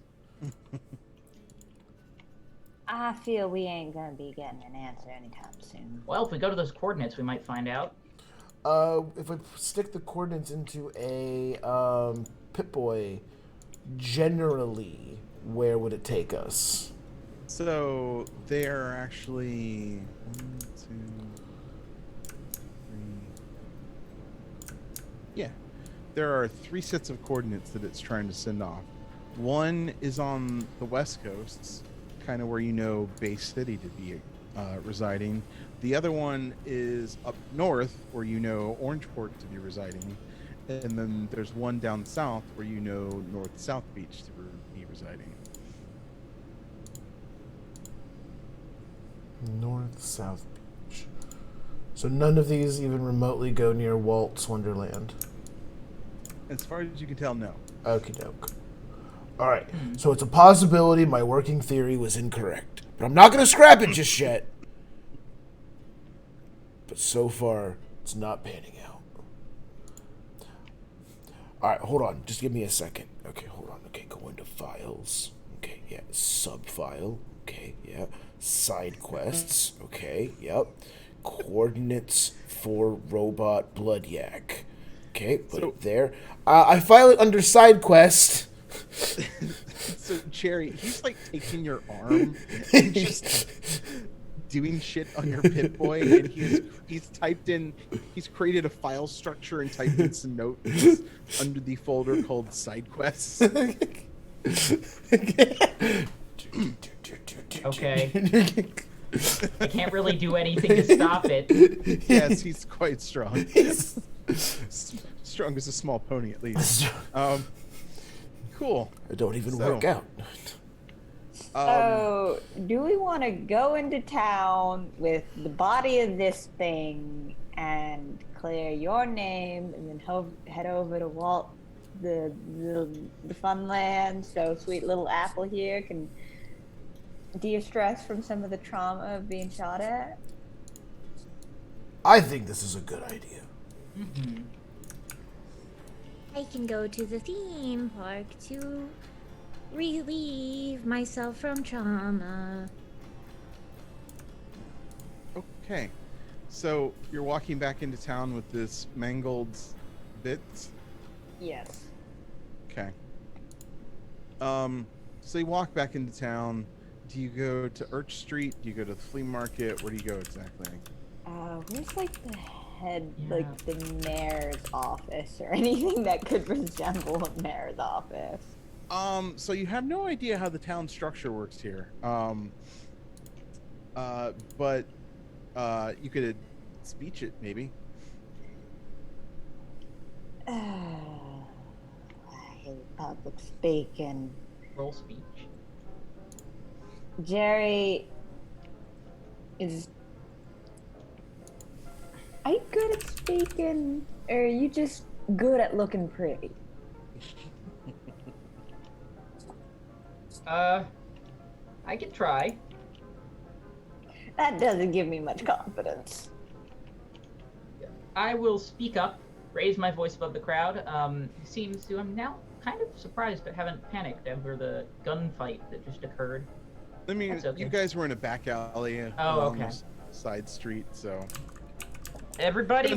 Speaker 3: I feel we ain't gonna be getting an answer anytime soon.
Speaker 4: Well, if we go to those coordinates, we might find out.
Speaker 5: If we stick the coordinates into a Pip-Boy, generally, where would it take us?
Speaker 1: So they are actually 1, 2, 3. Yeah, there are 3 sets of coordinates that it's trying to send off. One is on the west coast, kind of where you know Bay City to be residing. The other one is up north, where you know Orangeport to be residing. And then there's one down south where you know North-South Beach to be residing.
Speaker 5: North-South Beach. So none of these even remotely go near Walt's Wonderland.
Speaker 1: As far as you can tell, no.
Speaker 5: Okie doke. Alright, so it's a possibility my working theory was incorrect. But I'm not going to scrap it just yet. But so far, it's not panning out. Alright, hold on. Just give me a second. Okay, hold on. Okay, go into files. Okay, yeah. Subfile. Okay, yeah. Side quests. Okay, yep. Coordinates for robot blood yak. Okay, put it there. I file it under side quest.
Speaker 1: So Cherry, he's like taking your arm and just doing shit on your Pip-Boy, and he's created a file structure and typed in some notes under the folder called side quests.
Speaker 4: Okay. I can't really do anything to stop it.
Speaker 1: Yes, he's quite strong. Strong as a small pony, at least. Cool.
Speaker 5: I don't even work out.
Speaker 3: So, do we want to go into town with the body of this thing and clear your name, and then head over to Walt, the fun land, so sweet little Apple here can de-stress from some of the trauma of being shot at?
Speaker 5: I think this is a good idea.
Speaker 4: Mm-hmm.
Speaker 6: I can go to the theme park to relieve myself from trauma.
Speaker 1: Okay. So you're walking back into town with this mangled bit?
Speaker 3: Yes.
Speaker 1: Okay. So you walk back into town. Do you go to Urch Street? Do you go to the flea market? Where do you go exactly?
Speaker 3: Where's like the head, like the mayor's office or anything that could resemble a mayor's office?
Speaker 1: So you have no idea how the town structure works here. But you could speech it maybe.
Speaker 3: I hate public speaking.
Speaker 4: Roll speech.
Speaker 3: Jerry is. Are you good at speaking, or are you just good at looking pretty?
Speaker 4: I could try.
Speaker 3: That doesn't give me much confidence.
Speaker 4: I will speak up, raise my voice above the crowd. I'm now kind of surprised but haven't panicked over the gunfight that just occurred.
Speaker 1: I mean,
Speaker 4: okay.
Speaker 1: You guys were in a back alley along this side street, so
Speaker 4: everybody,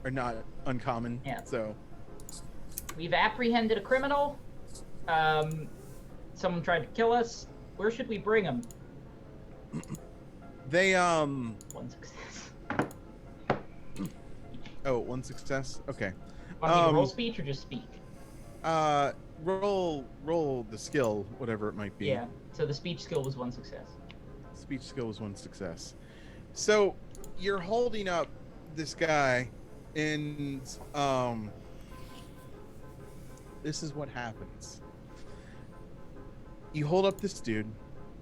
Speaker 1: are not uncommon.
Speaker 4: Yeah.
Speaker 1: So
Speaker 4: we've apprehended a criminal. Someone tried to kill us. Where should we bring him?
Speaker 1: They
Speaker 4: One success.
Speaker 1: Oh, one success. Okay.
Speaker 4: Want me to roll speech or just speak?
Speaker 1: Roll the skill, whatever it might be.
Speaker 4: Yeah. So the speech skill was one success.
Speaker 1: Speech skill was one success. So you're holding up this guy, and this is what happens. You hold up this dude.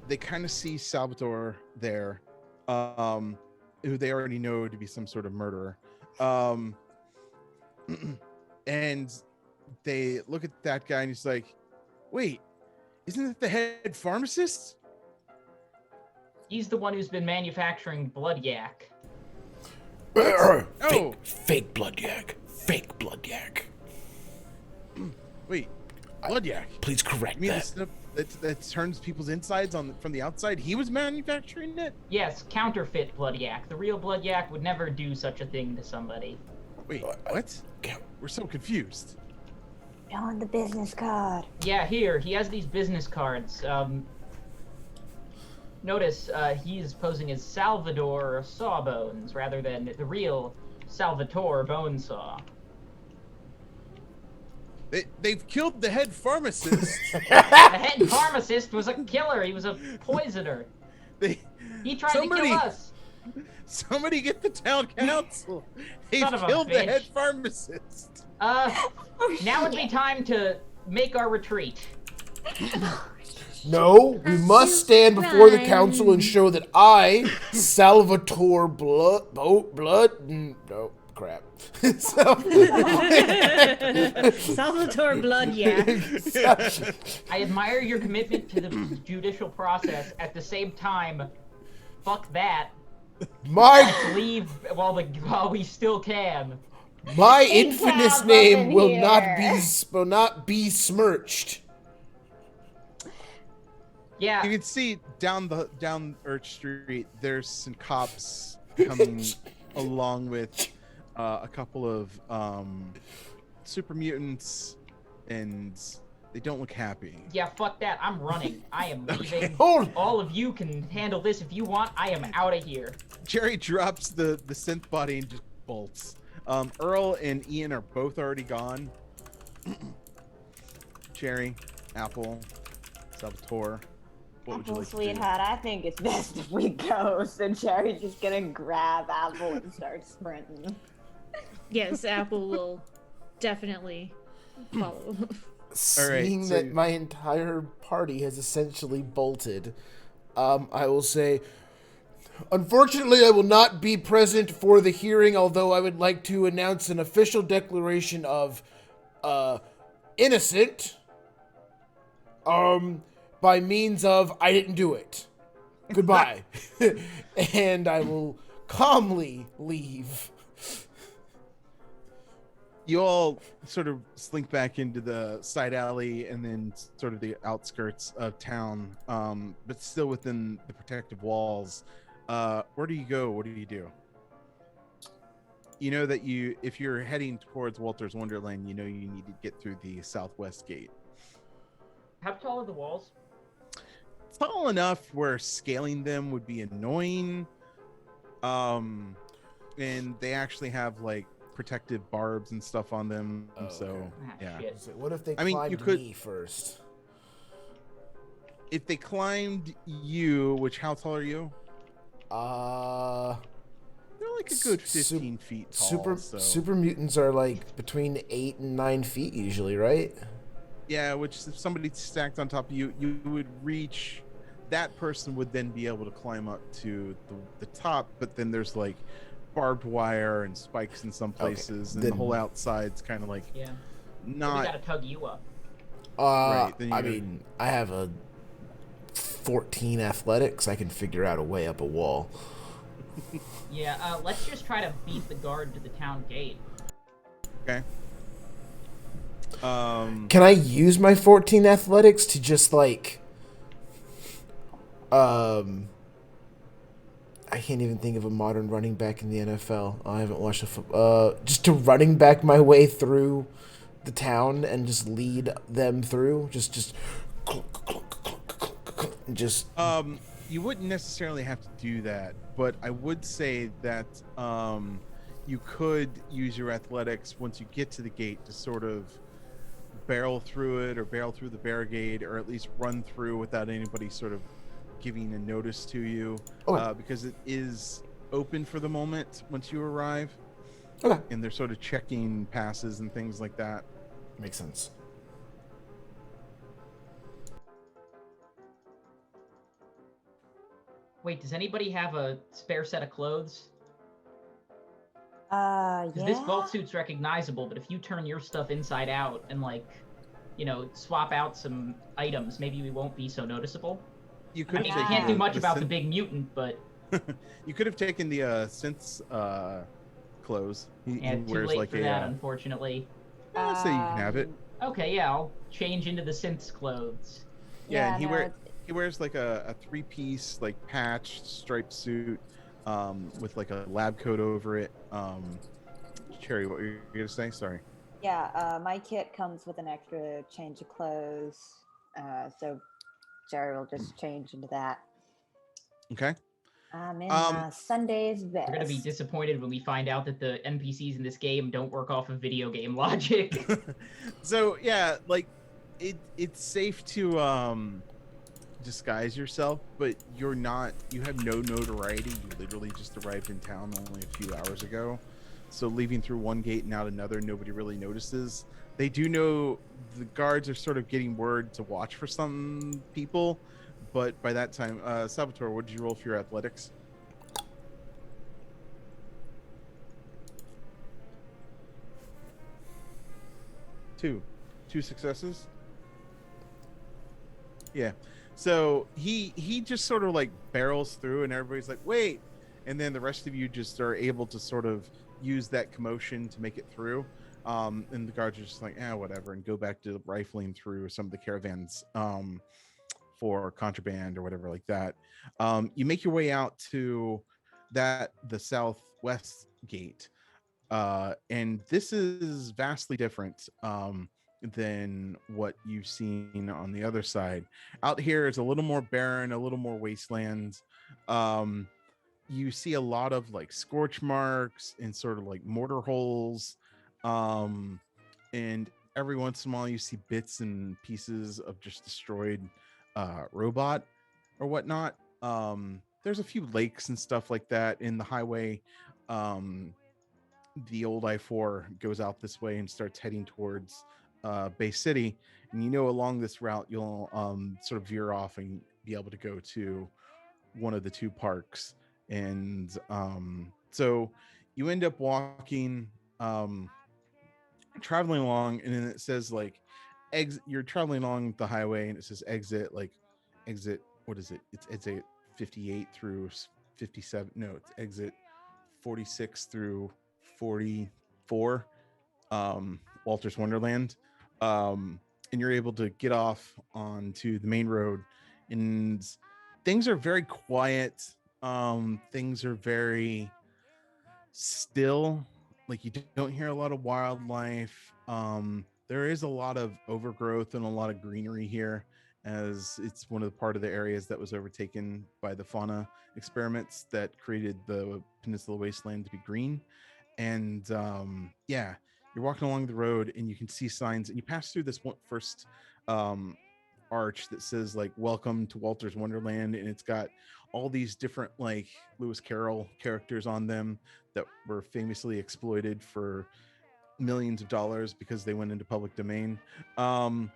Speaker 1: They kind of see Salvatore there, who they already know to be some sort of murderer. And they look at that guy, and he's like, "Wait, isn't that the head pharmacist?"
Speaker 4: He's the one who's been manufacturing blood yak.
Speaker 5: Fake blood yak. Fake blood yak.
Speaker 1: Wait, blood yak?
Speaker 5: Please correct
Speaker 1: You mean
Speaker 5: that.
Speaker 1: the stuff that turns people's insides from the outside? He was manufacturing it?
Speaker 4: Yes, counterfeit blood yak. The real blood yak would never do such a thing to somebody.
Speaker 1: Wait, what? We're so confused.
Speaker 3: On the business card.
Speaker 4: Yeah, here, he has these business cards. Notice, he's posing as Salvador Sawbones rather than the real Salvatore Bonesaw.
Speaker 1: They've killed the head pharmacist.
Speaker 4: The head pharmacist was a killer. He was a poisoner. He tried to kill us.
Speaker 1: Somebody get the town council. They've
Speaker 4: Son of a
Speaker 1: killed the
Speaker 4: bitch.
Speaker 1: head pharmacist.
Speaker 4: Now would be time to make our retreat.
Speaker 5: No, we must stand before the
Speaker 6: Run.
Speaker 5: council and show that I, Salvatore Blood, no, crap.
Speaker 6: Salvatore Blood, yeah.
Speaker 4: I admire your commitment to the judicial process. At the same time, fuck that. Let's leave while we still can.
Speaker 5: My
Speaker 3: Hey,
Speaker 5: infamous
Speaker 3: Cab,
Speaker 5: name
Speaker 3: up in
Speaker 5: will
Speaker 3: here.
Speaker 5: not be smirched.
Speaker 4: Yeah.
Speaker 1: You can see down Urch Street. There's some cops coming along with a couple of super mutants, and they don't look happy.
Speaker 4: Yeah, fuck that. I'm running. I am leaving.
Speaker 5: Hold.
Speaker 4: All of you can handle this if you want. I am out of here.
Speaker 1: Jerry drops the synth body and just bolts. Earl and Ian are both already gone. Jerry, Apple, Salvatore. What would you
Speaker 3: Apple,
Speaker 1: like to do?
Speaker 3: sweetheart, I think it's best if we go. So Jerry's just gonna grab Apple and start sprinting.
Speaker 6: Yes, Apple will definitely follow.
Speaker 5: Seeing
Speaker 1: so-
Speaker 5: that my entire party has essentially bolted, I will say, unfortunately, I will not be present for the hearing, although I would like to announce an official declaration of innocent by means of I didn't do it. Goodbye. And I will calmly leave.
Speaker 1: You all sort of slink back into the side alley and then sort of the outskirts of town, but still within the protective walls. Where do you go? What do you do? You know that if you're heading towards Walter's Wonderland, you know you need to get through the southwest gate.
Speaker 4: How tall are the walls?
Speaker 1: It's tall enough where scaling them would be annoying. And they actually have like protective barbs and stuff on them.
Speaker 5: Oh,
Speaker 1: so
Speaker 5: okay.
Speaker 1: yeah.
Speaker 4: Shit.
Speaker 5: So what if they
Speaker 1: I mean,
Speaker 5: climbed
Speaker 1: you could-
Speaker 5: me first?
Speaker 1: If they climbed you, which how tall are you? They're like a good 15 feet tall.
Speaker 5: Super mutants are like between 8 and 9 feet usually, right?
Speaker 1: Yeah, which if somebody stacked on top of you, you would reach. That person would then be able to climb up to the top, but then there's like barbed wire and spikes in some places, and
Speaker 5: then-
Speaker 1: the whole outside's kind of like
Speaker 4: Yeah. We
Speaker 1: not.
Speaker 4: gotta tug you up.
Speaker 1: Right, then
Speaker 5: I
Speaker 1: you're-
Speaker 5: mean, I have a 14 athletics. I can figure out a way up a wall.
Speaker 4: Yeah, let's just try to beat the guard to the town gate.
Speaker 1: Okay.
Speaker 5: Can I use my 14 athletics to just like I can't even think of a modern running back in the NFL. I haven't watched just to running back my way through the town and just lead them through. Just
Speaker 1: You wouldn't necessarily have to do that, but I would say that you could use your athletics once you get to the gate to sort of barrel through it or barrel through the barricade, or at least run through without anybody sort of giving a notice to you,
Speaker 5: Okay.
Speaker 1: because it is open for the moment once you arrive.
Speaker 5: Okay.
Speaker 1: And they're sort of checking passes and things like that.
Speaker 5: Makes sense.
Speaker 4: Wait, does anybody have a spare set of clothes?
Speaker 3: Yeah.
Speaker 4: Because this vault suit's recognizable, but if you turn your stuff inside out and like, swap out some items, maybe we won't be so noticeable.
Speaker 1: You
Speaker 4: I
Speaker 1: could
Speaker 4: mean,
Speaker 1: have
Speaker 4: we
Speaker 1: taken
Speaker 4: can't do much
Speaker 1: the
Speaker 4: about the
Speaker 1: synth-
Speaker 4: big mutant, but
Speaker 1: You could have taken the synth's clothes. He
Speaker 4: yeah, too
Speaker 1: wears
Speaker 4: late
Speaker 1: like
Speaker 4: for
Speaker 1: a.
Speaker 4: that, unfortunately.
Speaker 1: I'll say you can have it.
Speaker 4: Okay, yeah, I'll change into the synth's clothes.
Speaker 1: Yeah, and
Speaker 3: no,
Speaker 1: he wears like a 3-piece like patched striped suit, with like a lab coat over it. Cherry, what were you gonna say? Sorry.
Speaker 3: Yeah, my kit comes with an extra change of clothes, so Jerry will just change into that.
Speaker 1: Okay.
Speaker 3: I'm in
Speaker 1: Um,
Speaker 3: Sunday's best.
Speaker 4: We're gonna be disappointed when we find out that the NPCs in this game don't work off of video game logic.
Speaker 1: So yeah, like it's safe to disguise yourself, but you have no notoriety. You literally just arrived in town only a few hours ago. So leaving through one gate and out another, nobody really notices. They do know the guards are sort of getting word to watch for some people, but by that time, Salvatore, what did you roll for your athletics? 2 successes. Yeah. So he just sort of like barrels through, and everybody's like, wait, and then the rest of you just are able to sort of use that commotion to make it through. And the guards are just like, whatever, and go back to rifling through some of the caravans for contraband or whatever like that. You make your way out to the southwest gate. And this is vastly different than what you've seen on the other side. Out here is a little more barren, a little more wasteland. You see a lot of like scorch marks and sort of like mortar holes. And every once in a while you see bits and pieces of just destroyed robot or whatnot. There's a few lakes and stuff like that in the highway. The old I-4 goes out this way and starts heading towards Bay City, and along this route you'll sort of veer off and be able to go to one of the two parks. And so you end up walking, traveling along, and then it says like you're traveling along the highway, and it says exit what is it, it's exit 58 through 57, no, it's exit 46 through 44, Walter's Wonderland. And you're able to get off onto the main road, and things are very quiet. Things are very still. Like, you don't hear a lot of wildlife. There is a lot of overgrowth and a lot of greenery here, as it's one of the part of the areas that was overtaken by the fauna experiments that created the Peninsula Wasteland to be green. And you're walking along the road, and you can see signs, and you pass through this first arch that says like welcome to Walter's Wonderland, and it's got all these different like Lewis Carroll characters on them that were famously exploited for millions of dollars because they went into public domain. And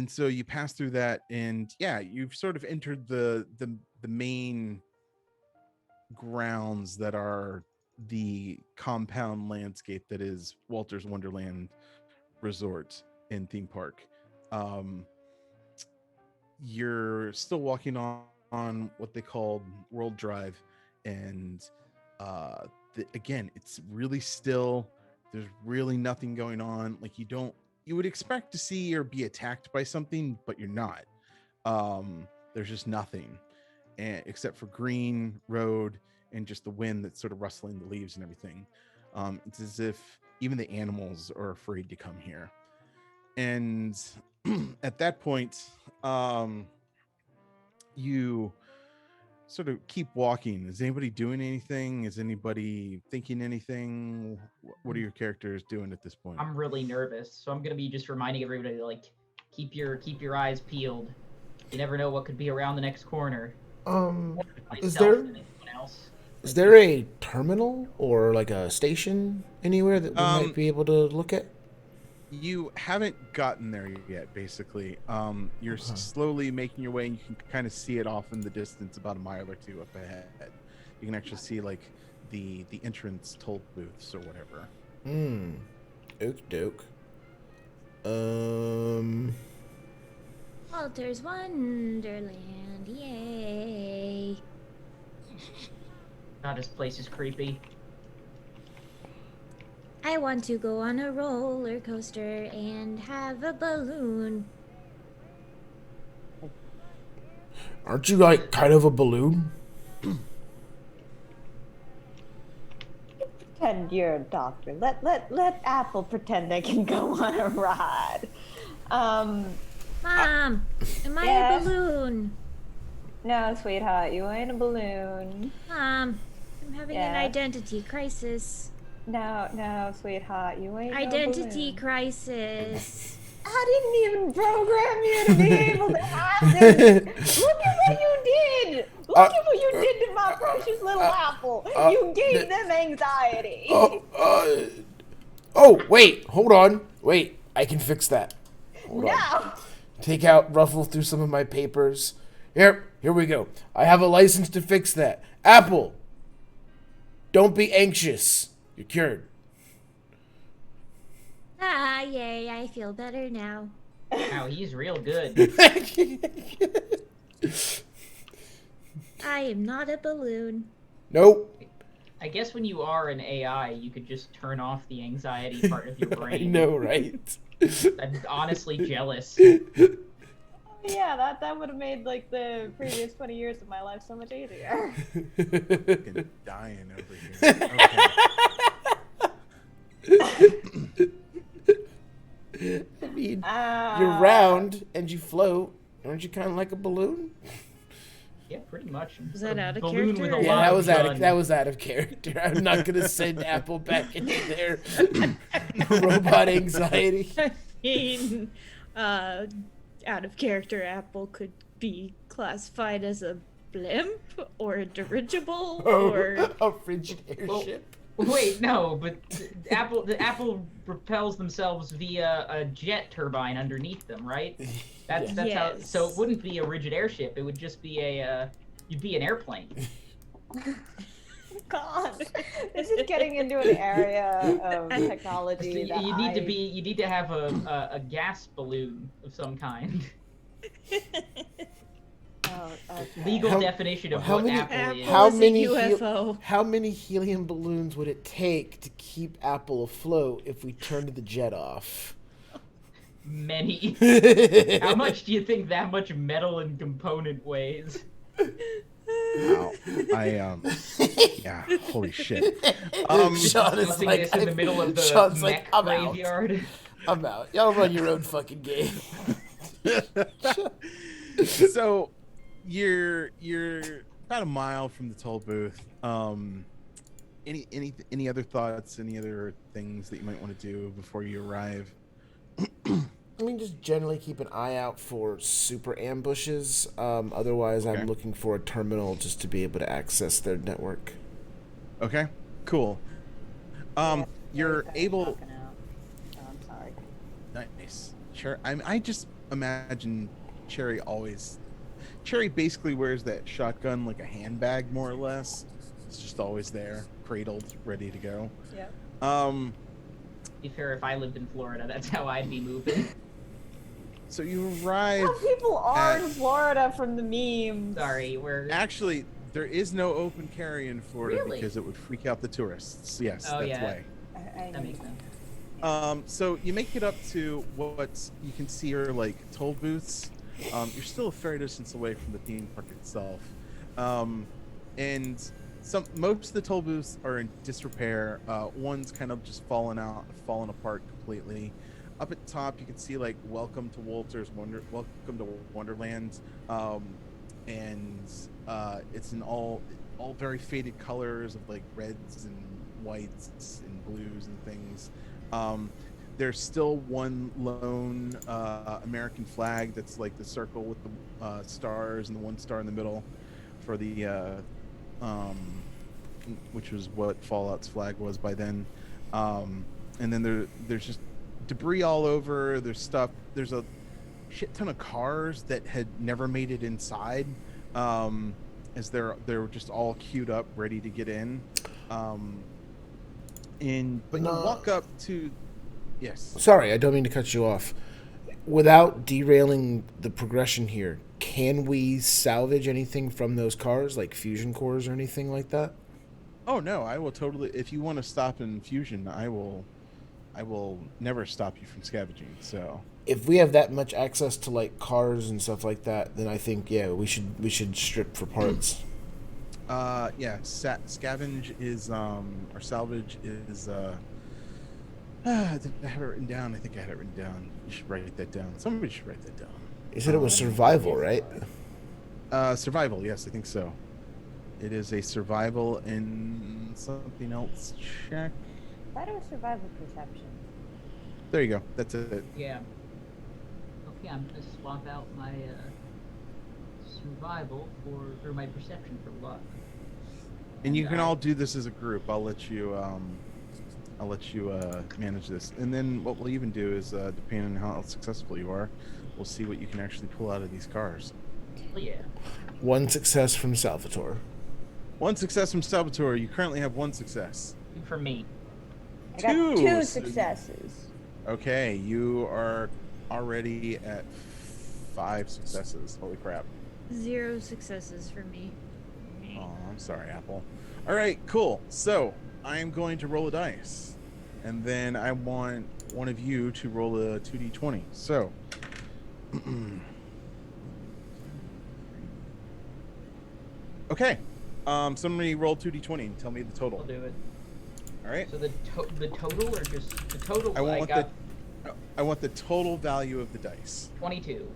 Speaker 1: so you pass through that, and you've sort of entered the main grounds that are the compound landscape that is Walter's Wonderland Resort and theme park. You're still walking on what they called World Drive, and again, it's really still. There's really nothing going on. Like, you would expect to see or be attacked by something, but you're not. There's just nothing, except for green road and just the wind that's sort of rustling the leaves and everything. It's as if even the animals are afraid to come here. And at that point, you sort of keep walking. Is anybody doing anything? Is anybody thinking anything? What are your characters doing at this point?
Speaker 4: I'm really nervous, so I'm gonna be just reminding everybody to like keep your eyes peeled. You never know what could be around the next corner.
Speaker 5: Is there a terminal or like a station anywhere that we might be able to look at?
Speaker 1: You haven't gotten there yet, basically. You're slowly making your way, and you can kind of see it off in the distance about a mile or two up ahead. You can actually see like the entrance toll booths or whatever.
Speaker 5: Okie doke.
Speaker 6: Walter's Wonderland, yay.
Speaker 4: God, this place is creepy.
Speaker 6: I want to go on a roller coaster and have a balloon.
Speaker 5: Aren't you like kind of a balloon?
Speaker 3: Pretend you're a doctor. Let Apple pretend they can go on a ride.
Speaker 6: Mom, am I a balloon?
Speaker 3: No, sweetheart, you ain't a balloon.
Speaker 6: I'm having an
Speaker 3: Yeah.
Speaker 6: identity crisis.
Speaker 3: No, sweetheart, you ain't
Speaker 6: Identity
Speaker 3: no balloon.
Speaker 6: crisis.
Speaker 3: I didn't even program you to be able to have this. Look at what you did. Look at what you did to my precious little apple. You gave them anxiety.
Speaker 5: Oh, wait, hold on. Wait, I can fix that. Hold on.
Speaker 3: No.
Speaker 5: Ruffle through some of my papers. Here we go. I have a license to fix that. Apple, don't be anxious. You're cured.
Speaker 6: Ah, yay, I feel better now.
Speaker 4: Wow, he's real good.
Speaker 6: I am not a balloon.
Speaker 5: Nope.
Speaker 4: I guess when you are an AI, you could just turn off the anxiety part of your brain.
Speaker 5: I know, right?
Speaker 4: I'm honestly jealous.
Speaker 3: Yeah, that would have made like the previous 20 years of my life so much easier.
Speaker 1: Fucking dying over here. Okay.
Speaker 5: I mean, you're round and you float. Aren't you kind of like a balloon?
Speaker 4: Yeah, pretty much.
Speaker 6: Was that out of
Speaker 4: balloon
Speaker 6: character?
Speaker 4: with a
Speaker 6: Yeah,
Speaker 4: lot
Speaker 5: that
Speaker 4: of
Speaker 5: was
Speaker 4: gun.
Speaker 5: that was out of character. I'm not gonna send Apple back into their robot anxiety.
Speaker 6: I mean, out of character, Apple could be classified as a blimp or a dirigible or
Speaker 5: A frigid airship.
Speaker 4: Wait, no, but the Apple propels themselves via a jet turbine underneath them, right? That's how.
Speaker 6: Yes.
Speaker 4: So it wouldn't be a rigid airship. It would just be you'd be an airplane.
Speaker 3: God, this is getting into an area of technology that
Speaker 4: You need to have a gas balloon of some kind.
Speaker 3: Oh, okay.
Speaker 4: Legal definition of what Apple
Speaker 6: Apple
Speaker 4: is.
Speaker 5: How
Speaker 6: is
Speaker 5: many
Speaker 6: a UFO.
Speaker 5: How many helium balloons would it take to keep Apple afloat if we turned the jet off?
Speaker 4: Many. How much do you think that much metal and component weighs?
Speaker 1: Wow. Yeah, holy shit.
Speaker 5: Sean is
Speaker 4: Something
Speaker 5: like,
Speaker 4: this in the middle of the
Speaker 5: Sean's
Speaker 4: mech
Speaker 5: like, I'm out.
Speaker 4: graveyard.
Speaker 5: I'm out. Y'all run your own fucking game.
Speaker 1: So you're about a mile from the toll booth. Any other thoughts, any other things that you might want to do before you arrive?
Speaker 5: I mean, just generally keep an eye out for super ambushes. Otherwise,
Speaker 1: Okay.
Speaker 5: I'm looking for a terminal just to be able to access their network.
Speaker 1: Okay, cool. You're able.
Speaker 3: Oh, I'm sorry.
Speaker 1: Nice. Sure. I just imagine Cherry basically wears that shotgun like a handbag, more or less. It's just always there, cradled, ready to go.
Speaker 3: Yep.
Speaker 4: To be fair, if I lived in Florida, that's how I'd be moving.
Speaker 1: So you arrive.
Speaker 3: How people are in Florida from the memes.
Speaker 4: Sorry, we're.
Speaker 1: Actually, there is no open carry in Florida
Speaker 4: Really?
Speaker 1: because it would freak out the tourists. Yes,
Speaker 4: Oh,
Speaker 1: that's
Speaker 4: yeah.
Speaker 1: why.
Speaker 4: That makes sense.
Speaker 1: So you make it up to what you can see are like toll booths. You're still a fair distance away from the theme park itself, and most of the toll booths are in disrepair. One's kind of just fallen apart completely. Up at top, you can see like "Welcome to Walter's Welcome to Wonderland," and it's in all very faded colors of like reds and whites and blues and things. There's still one lone American flag that's like the circle with the stars and the one star in the middle for the which was what Fallout's flag was by then. And then there's just debris all over. There's a shit ton of cars that had never made it inside, as they're just all queued up ready to get in. But you walk up to. Yes.
Speaker 5: Sorry, I don't mean to cut you off. Without derailing the progression here, can we salvage anything from those cars, like fusion cores or anything like that?
Speaker 1: Oh no, I will totally. If you want to stop in fusion, I will never stop you from scavenging. So
Speaker 5: If we have that much access to like cars and stuff like that, then I think we should strip for parts.
Speaker 1: scavenge is or salvage is I have it written down. I think I had it written down. You should write that down. Somebody should write that down.
Speaker 5: You said it was survival, right?
Speaker 1: Survival. Yes, I think so. It is a survival and something else check.
Speaker 3: I thought it was survival perception.
Speaker 1: There you go. That's it.
Speaker 4: Yeah. Okay, I'm gonna swap out my survival or my perception for luck.
Speaker 1: And you can all do this as a group. I'll let you manage this. And then what we'll even do is, depending on how successful you are, we'll see what you can actually pull out of these cars.
Speaker 4: Oh, yeah.
Speaker 5: One success from Salvatore.
Speaker 1: One success from Salvatore. You currently have one success.
Speaker 4: Good for me.
Speaker 3: I got
Speaker 1: Two.
Speaker 3: two successes.
Speaker 1: Okay, you are already at 5 successes. Holy crap.
Speaker 6: 0 successes for me.
Speaker 1: Oh, I'm sorry, Apple. All right, cool. So I'm going to roll a dice, and then I want one of you to roll a 2d20. So, okay. Somebody roll 2d20 and tell me the total.
Speaker 4: I'll do it.
Speaker 1: All right.
Speaker 4: So the total, or just the total?
Speaker 1: I
Speaker 4: got
Speaker 1: want the total value of the dice.
Speaker 4: 22.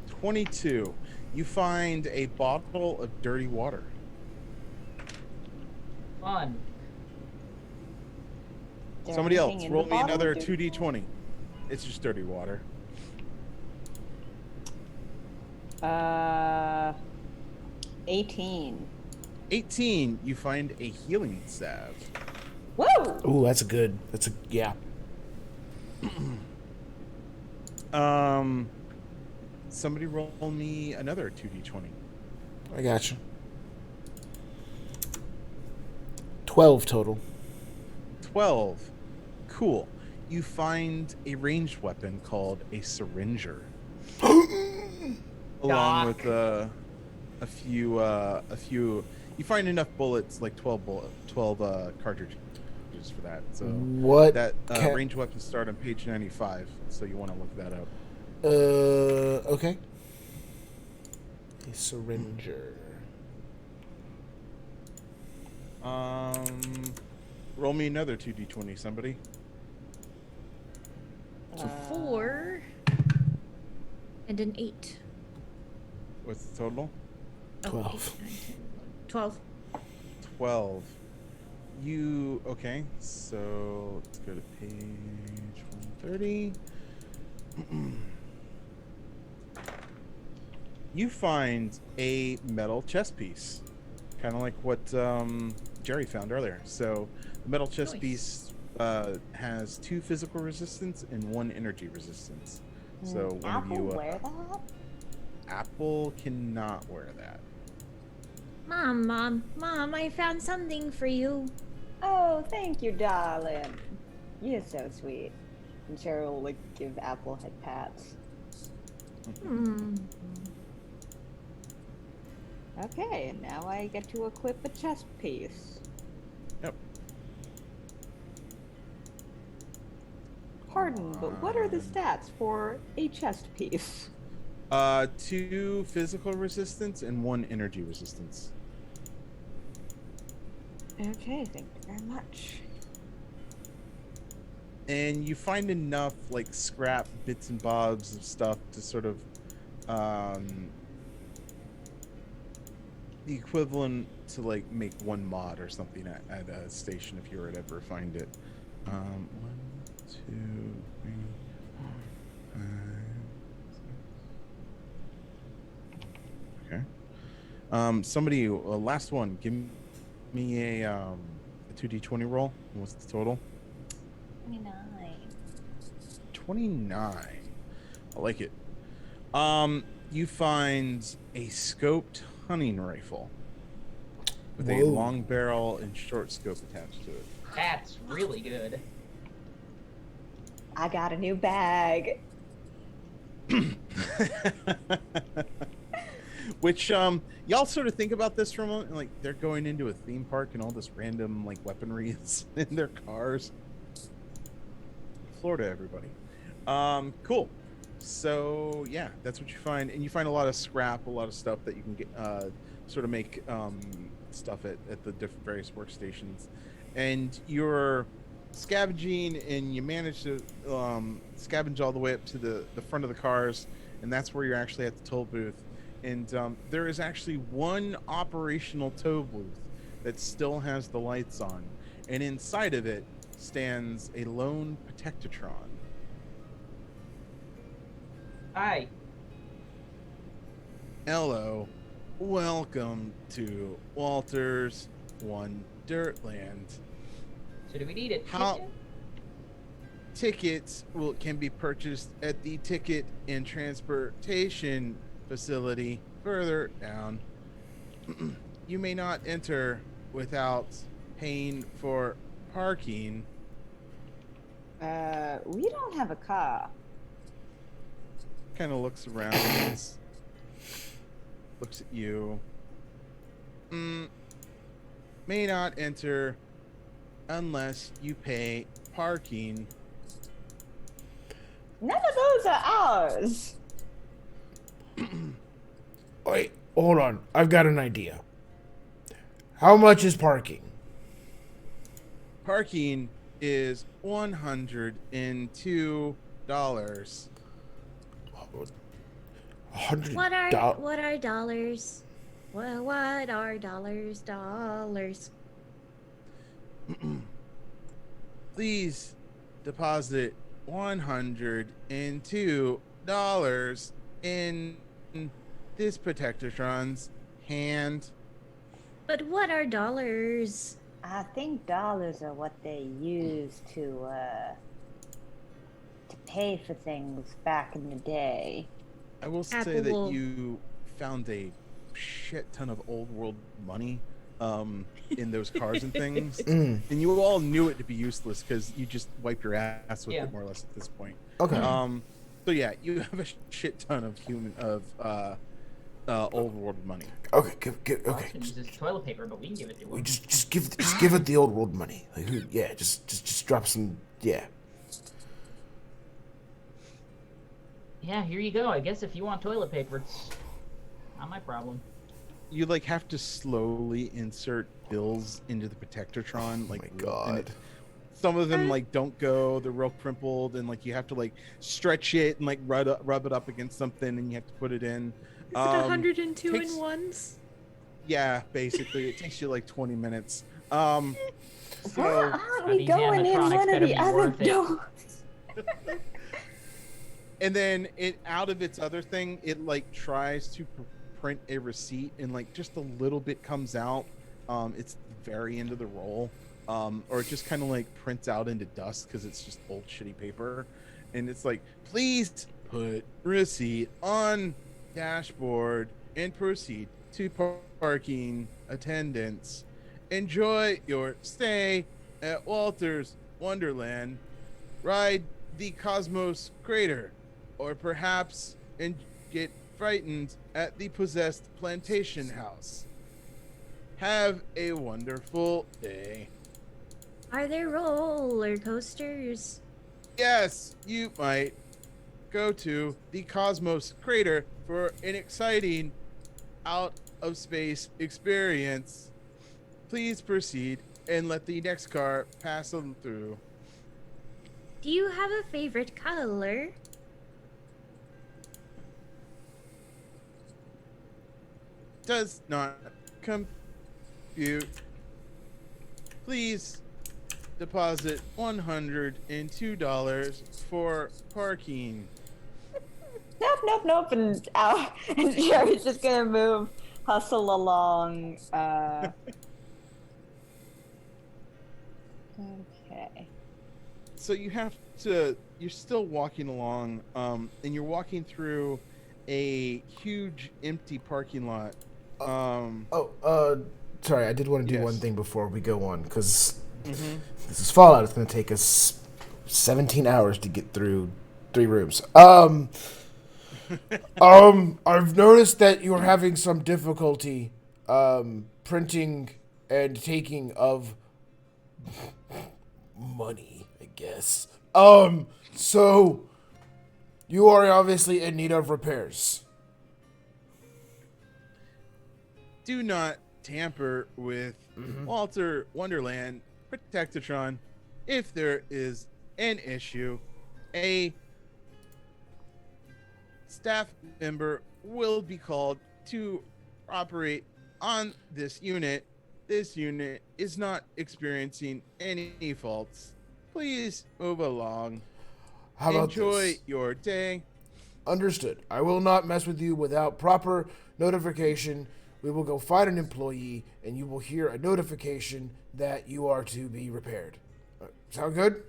Speaker 1: 22. You find a bottle of dirty water.
Speaker 4: Fun.
Speaker 3: Is there
Speaker 1: Somebody
Speaker 3: anything
Speaker 1: else,
Speaker 3: in
Speaker 1: roll
Speaker 3: the
Speaker 1: me
Speaker 3: bottle
Speaker 1: another
Speaker 3: of dirty
Speaker 1: 2d20. It's just dirty water.
Speaker 3: 18.
Speaker 1: 18. You find a healing salve.
Speaker 3: Whoa!
Speaker 5: Ooh, that's a good. That's a yeah.
Speaker 1: Somebody roll me another 2d20.
Speaker 5: I got you. 12 total.
Speaker 1: 12. Cool. You find a ranged weapon called a Syringer. Along with a few. You find enough bullets, like 12 cartridges for that. So
Speaker 5: What?
Speaker 1: that ranged weapons start on page 95. So you want to look that up.
Speaker 5: Okay. A Syringer.
Speaker 1: Roll me another 2d20, somebody.
Speaker 6: 4 and an 8.
Speaker 1: What's the total?
Speaker 5: 12.
Speaker 6: 12.
Speaker 1: 12. Okay, so let's go to page 130. You find a metal chess piece, kind of like what Jerry found earlier. So the metal chess piece has 2 physical resistance and 1 energy resistance. So one
Speaker 3: Apple
Speaker 1: of you,
Speaker 3: wear that?
Speaker 1: Apple cannot wear that.
Speaker 6: Mom, I found something for you.
Speaker 3: Oh, thank you, darling. You're so sweet. And Cheryl will like give Apple head pats. Okay, and now I get to equip a chest piece.
Speaker 1: Yep.
Speaker 3: Pardon, but what are the stats for a chest piece?
Speaker 1: 2 physical resistance and 1 energy resistance.
Speaker 3: Okay, thank you very much.
Speaker 1: And you find enough like scrap bits and bobs of stuff to sort of the equivalent to like make 1 mod or something at a station if you were to ever find it. 1, 2, 3, 4, 5, 6. Okay. Somebody, last one. Give me a 2d20 roll. What's the total?
Speaker 3: 29.
Speaker 1: 29. I like it. You find a scoped hunting rifle with a long barrel and short scope attached to it.
Speaker 4: That's really good.
Speaker 3: I got a new bag.
Speaker 1: Which y'all sort of think about this for a moment, like they're going into a theme park and all this random like weaponry is in their cars. Florida, everybody. Cool. So yeah, that's what you find, and you find a lot of scrap, a lot of stuff that you can get, sort of make stuff at the different various workstations, and you're scavenging, and you manage to scavenge all the way up to the front of the cars, and that's where you're actually at the toll booth. And there is actually one operational tow booth that still has the lights on, and inside of it stands a lone Protectatron.
Speaker 4: Hi.
Speaker 1: Hello, welcome to Walter's Wonderland.
Speaker 4: So do we need a
Speaker 1: How-
Speaker 4: ticket?
Speaker 1: Tickets can be purchased at the ticket and transportation facility further down. You may not enter without paying for parking.
Speaker 3: We don't have a car.
Speaker 1: Kind of looks around, looks at you. May not enter unless you pay parking.
Speaker 3: None of those are ours.
Speaker 5: Wait, hold on. I've got an idea. How much is parking?
Speaker 1: Parking is $102.
Speaker 5: $100.
Speaker 6: What are dollars? Well, what are dollars? Dollars.
Speaker 1: Please deposit $102 in this Protectatron's hand.
Speaker 6: But what are dollars?
Speaker 3: I think dollars are what they use to pay for things back in the day.
Speaker 1: I will say
Speaker 6: Apple
Speaker 1: that
Speaker 6: will-
Speaker 1: you found a shit ton of old world money in those cars and things,
Speaker 5: Mm,
Speaker 1: and you all knew it to be useless because you just wiped your ass with
Speaker 4: Yeah.
Speaker 1: it more or less at this point.
Speaker 5: okay.
Speaker 1: So yeah, you have a shit ton of old world money.
Speaker 5: Okay. Okay.
Speaker 4: Austin uses toilet paper, but we can give it to
Speaker 5: We
Speaker 4: him.
Speaker 5: just give it the old world money. Like, yeah, just drop some. Yeah.
Speaker 4: Yeah, here you go. I guess if you want toilet paper, it's not my problem.
Speaker 1: You like have to slowly insert bills into the Protectatron. Like,
Speaker 5: my
Speaker 1: and
Speaker 5: God.
Speaker 1: some of them like don't go. They're real crimpled, and like you have to like stretch it and like rub it up against something, and you have to put it in.
Speaker 6: Is it 102
Speaker 1: takes-
Speaker 6: in ones?
Speaker 1: Yeah, basically, it takes you like 20 minutes.
Speaker 3: Why
Speaker 1: So
Speaker 3: aren't we
Speaker 4: these
Speaker 3: going in
Speaker 4: animatronics
Speaker 3: one of
Speaker 4: better
Speaker 3: the
Speaker 4: be
Speaker 3: other
Speaker 4: worth it.
Speaker 3: doors?
Speaker 1: and then it out of its other thing, it like tries to print a receipt, and like just a little bit comes out. It's the very end of the roll, or it just kind of like prints out into dust because it's just old shitty paper, and it's like, please put receipt on dashboard and proceed to parking attendants. Enjoy your stay at Walter's Wonderland. Ride the Cosmos Crater, or perhaps get frightened at the possessed plantation house. Have a wonderful day.
Speaker 6: Are there roller coasters?
Speaker 1: Yes, you might go to the Cosmos Crater for an exciting out of space experience. Please proceed and let the next car pass them through.
Speaker 6: Do you have a favorite color?
Speaker 1: Does not compute. Please deposit $102 for parking.
Speaker 3: Nope. And out. And Sherry's just gonna hustle along. Okay.
Speaker 1: So you're still walking along, and you're walking through a huge empty parking lot.
Speaker 5: Sorry, I did want to do
Speaker 1: Yes.
Speaker 5: one thing before we go on, because
Speaker 1: Mhm.
Speaker 5: this is Fallout. It's going to take us 17 hours to get through 3 rooms. I've noticed that you're having some difficulty, printing and taking of money, I guess. So you are obviously in need of repairs.
Speaker 1: Do not tamper with Walter Wonderland Protectatron. If there is an issue, a staff member will be called to operate on this unit. This unit is not experiencing any faults. Please move along.
Speaker 5: How about
Speaker 1: Enjoy
Speaker 5: this?
Speaker 1: your day.
Speaker 5: Understood. I will not mess with you without proper notification. We will go find an employee, and you will hear a notification that you are to be repaired. Sound good?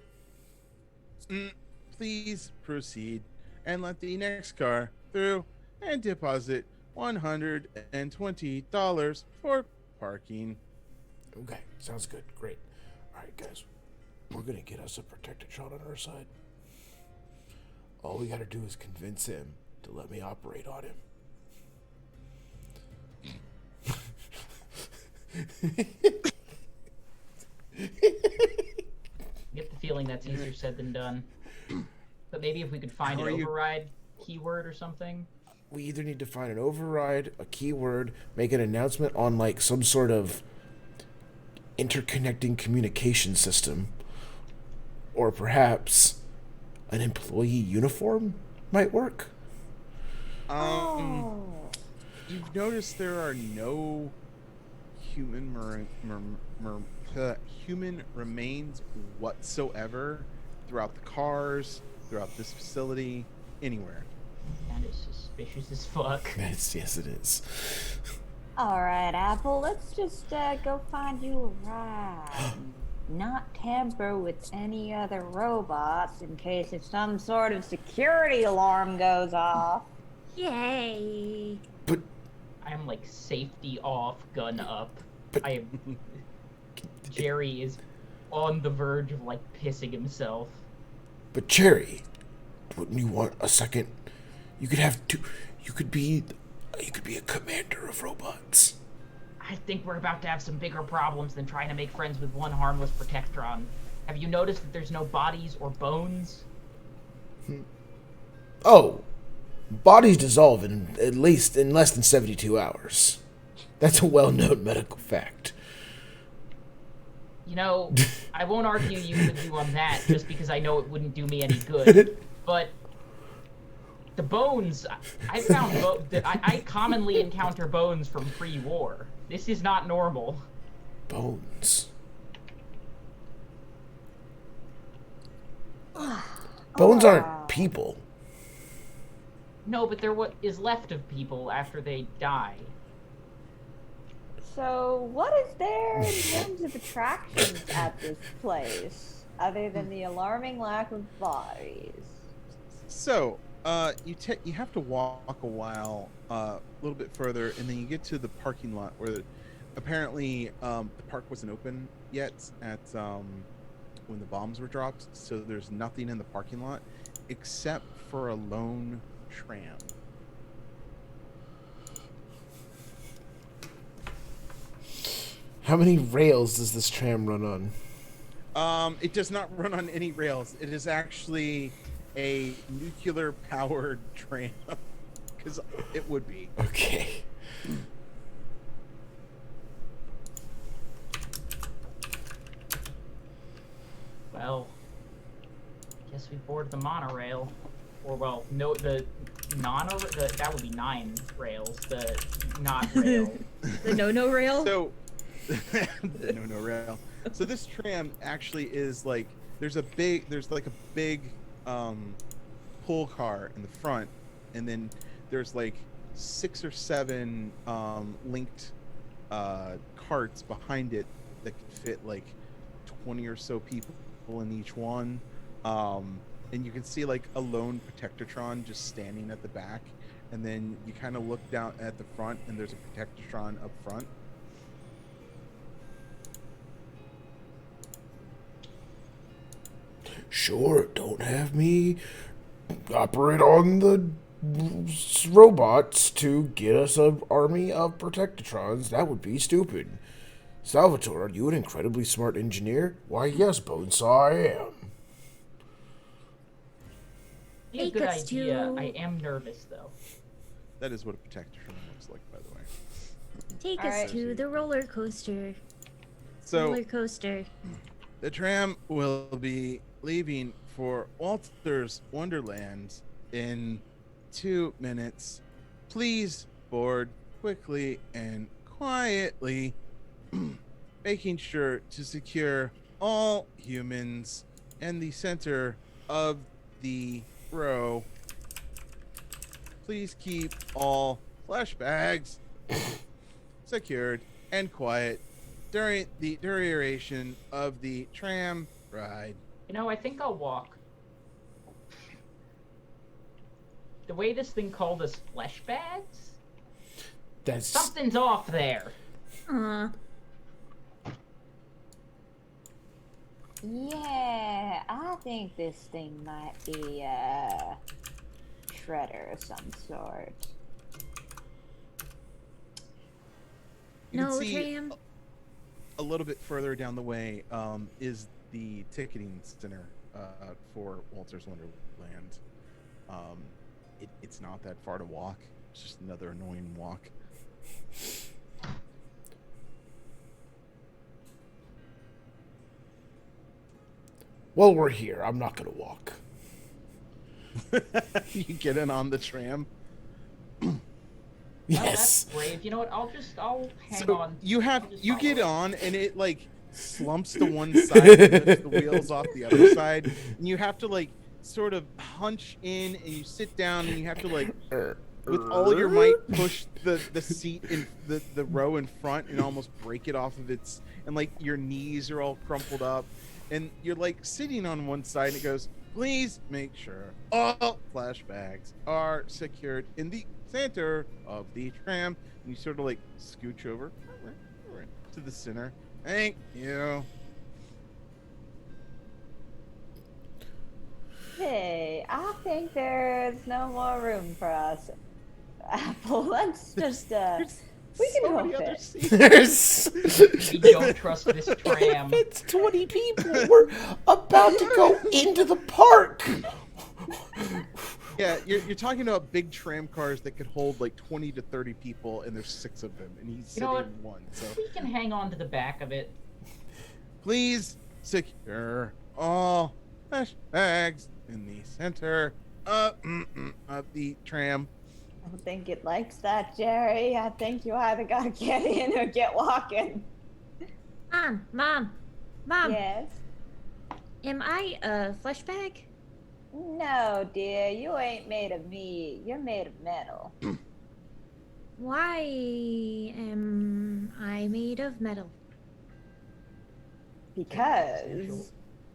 Speaker 1: Please proceed and let the next car through and deposit $120 for parking.
Speaker 5: Okay, sounds good. Great. All right, guys. We're going to get us a Protectotron on our side. All we got to do is convince him to let me operate on him.
Speaker 4: I get the feeling that's easier said than done. But maybe if we could find an override keyword or something.
Speaker 5: We either need to find an override, a keyword, make an announcement on like some sort of interconnecting communication system, or perhaps an employee uniform might work.
Speaker 1: You've noticed there are no human human remains whatsoever throughout the cars, throughout this facility, anywhere.
Speaker 4: That is suspicious as fuck.
Speaker 5: Yes, it is.
Speaker 3: All right, Apple. Let's just go find you a ride. Not tamper with any other robots in case if some sort of security alarm goes off.
Speaker 6: Yay!
Speaker 5: But
Speaker 4: I am like safety off, gun up.
Speaker 5: But-
Speaker 4: I am. Jerry is on the verge of like pissing himself.
Speaker 5: But Cherry, wouldn't you want a second? You could have two. You could be a commander of robots.
Speaker 4: I think we're about to have some bigger problems than trying to make friends with one harmless Protectron. Have you noticed that there's no bodies or bones?
Speaker 5: Oh, bodies dissolve in less than 72 hours. That's a well-known medical fact.
Speaker 4: You know, I won't argue you with you on that just because I know it wouldn't do me any good. But the bones, I found I commonly encounter bones from pre-war. This is not normal.
Speaker 5: Bones. Bones aren't people.
Speaker 4: No, but they're what is left of people after they die.
Speaker 3: So, what is there in terms of attractions at this place, other than the alarming lack of bodies?
Speaker 1: So, you have to walk a while, a little bit further, and then you get to the parking lot where apparently the park wasn't open yet at when the bombs were dropped. So there's nothing in the parking lot except for a lone tram.
Speaker 5: How many rails does this tram run on?
Speaker 1: It does not run on any rails. It is actually a nuclear-powered tram, because it would be.
Speaker 5: Okay.
Speaker 4: Well, guess we board the monorail. Or, well, no, that would be 9 rails. The not rail.
Speaker 6: The no rail?
Speaker 1: So, no rail. So this tram actually is like, there's like a big pull car in the front, and then there's like 6 or 7 linked carts behind it that could fit like 20 or so people in each one. And you can see like a lone Protectotron just standing at the back, and then you kind of look down at the front and there's a Protectotron up front.
Speaker 5: Sure, don't have me operate on the robots to get us an army of Protectotrons. That would be stupid. Salvatore, are you an incredibly smart engineer? Why, yes, Bonesaw, I am.
Speaker 4: Be a
Speaker 6: Take
Speaker 4: good
Speaker 6: us
Speaker 4: idea.
Speaker 6: to-
Speaker 4: I am nervous though.
Speaker 1: That is what a Protectotron looks like, by the way.
Speaker 6: Take us
Speaker 3: Alright.
Speaker 6: to the roller coaster.
Speaker 1: So
Speaker 6: Roller coaster.
Speaker 1: the tram will be leaving for Walter's Wonderland in 2 minutes. Please board quickly and quietly, making sure to secure all humans and the center of the row. Please keep all flesh bags secured and quiet during the duration of the tram ride.
Speaker 4: I think I'll walk. The way this thing called us flesh bags?
Speaker 5: That's
Speaker 4: Something's off there.
Speaker 3: Yeah, I think this thing might be a shredder of some sort.
Speaker 1: You can
Speaker 6: No,
Speaker 1: see
Speaker 6: Tram.
Speaker 1: a little bit further down the way is the ticketing center for Walter's Wonderland. It's not that far to walk. It's just another annoying walk.
Speaker 5: Well, we're here. I'm not gonna walk.
Speaker 1: You get in on the tram.
Speaker 5: Yes.
Speaker 4: That's brave. You know what? I'll hang
Speaker 1: So
Speaker 4: on.
Speaker 1: you
Speaker 4: I'll
Speaker 1: get
Speaker 4: follow.
Speaker 1: on, and it like slumps to one side and lifts the wheels off the other side, and you have to like sort of hunch in, and you sit down, and you have to like with all your might push the seat in the row in front and almost break it off of its, and like your knees are all crumpled up, and you're like sitting on one side, and it goes, please make sure all flashbacks are secured in the center of the tram. And you sort of like scooch over to the center. Thank you.
Speaker 3: Hey, I think there's no more room for us. Apple, let's just, we can
Speaker 1: So many
Speaker 3: hope
Speaker 1: other
Speaker 3: it.
Speaker 1: seats.
Speaker 5: There's
Speaker 4: We don't trust this tram.
Speaker 5: it's 20 people. We're about to go into the park.
Speaker 1: Yeah, you're talking about big tram cars that could hold like 20 to 30 people, and there's 6 of them, and he's sitting
Speaker 4: know what?
Speaker 1: in one. So
Speaker 4: We can hang on to the back of it.
Speaker 1: please secure all flash bags in the center of the tram.
Speaker 3: I don't think it likes that, Jerry. I think you either gotta get in or get walking.
Speaker 6: Mom.
Speaker 3: Yes?
Speaker 6: Am I a flesh bag?
Speaker 3: No, dear, you ain't made of meat. You're made of metal.
Speaker 6: Why am I made of metal?
Speaker 3: Because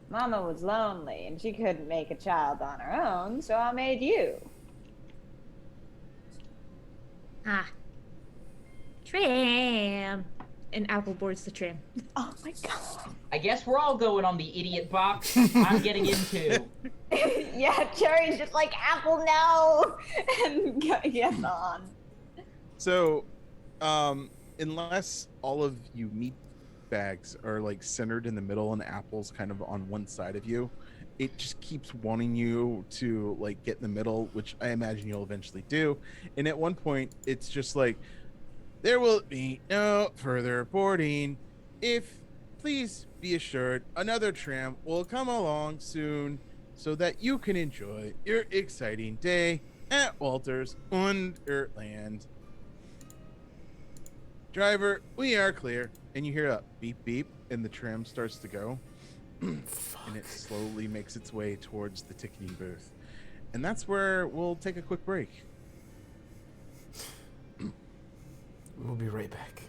Speaker 3: Mama was lonely and she couldn't make a child on her own, so I made you.
Speaker 6: Tram. And Apple boards the tram.
Speaker 3: Oh my god.
Speaker 4: I guess we're all going on the idiot box. I'm getting into.
Speaker 3: Yeah, Jerry's just like, Apple, no! And gets on.
Speaker 1: So, unless all of you meat bags are like centered in the middle and Apple's kind of on one side of you, it just keeps wanting you to like get in the middle, which I imagine you'll eventually do. And at one point, it's just like, there will be no further boarding. Please be assured, another tram will come along soon so that you can enjoy your exciting day at Walter's Wonderland. Driver, we are clear. And you hear a beep beep, and the tram starts to go. And it slowly makes its way towards the ticketing booth. And that's where we'll take a quick break.
Speaker 5: We'll be right back.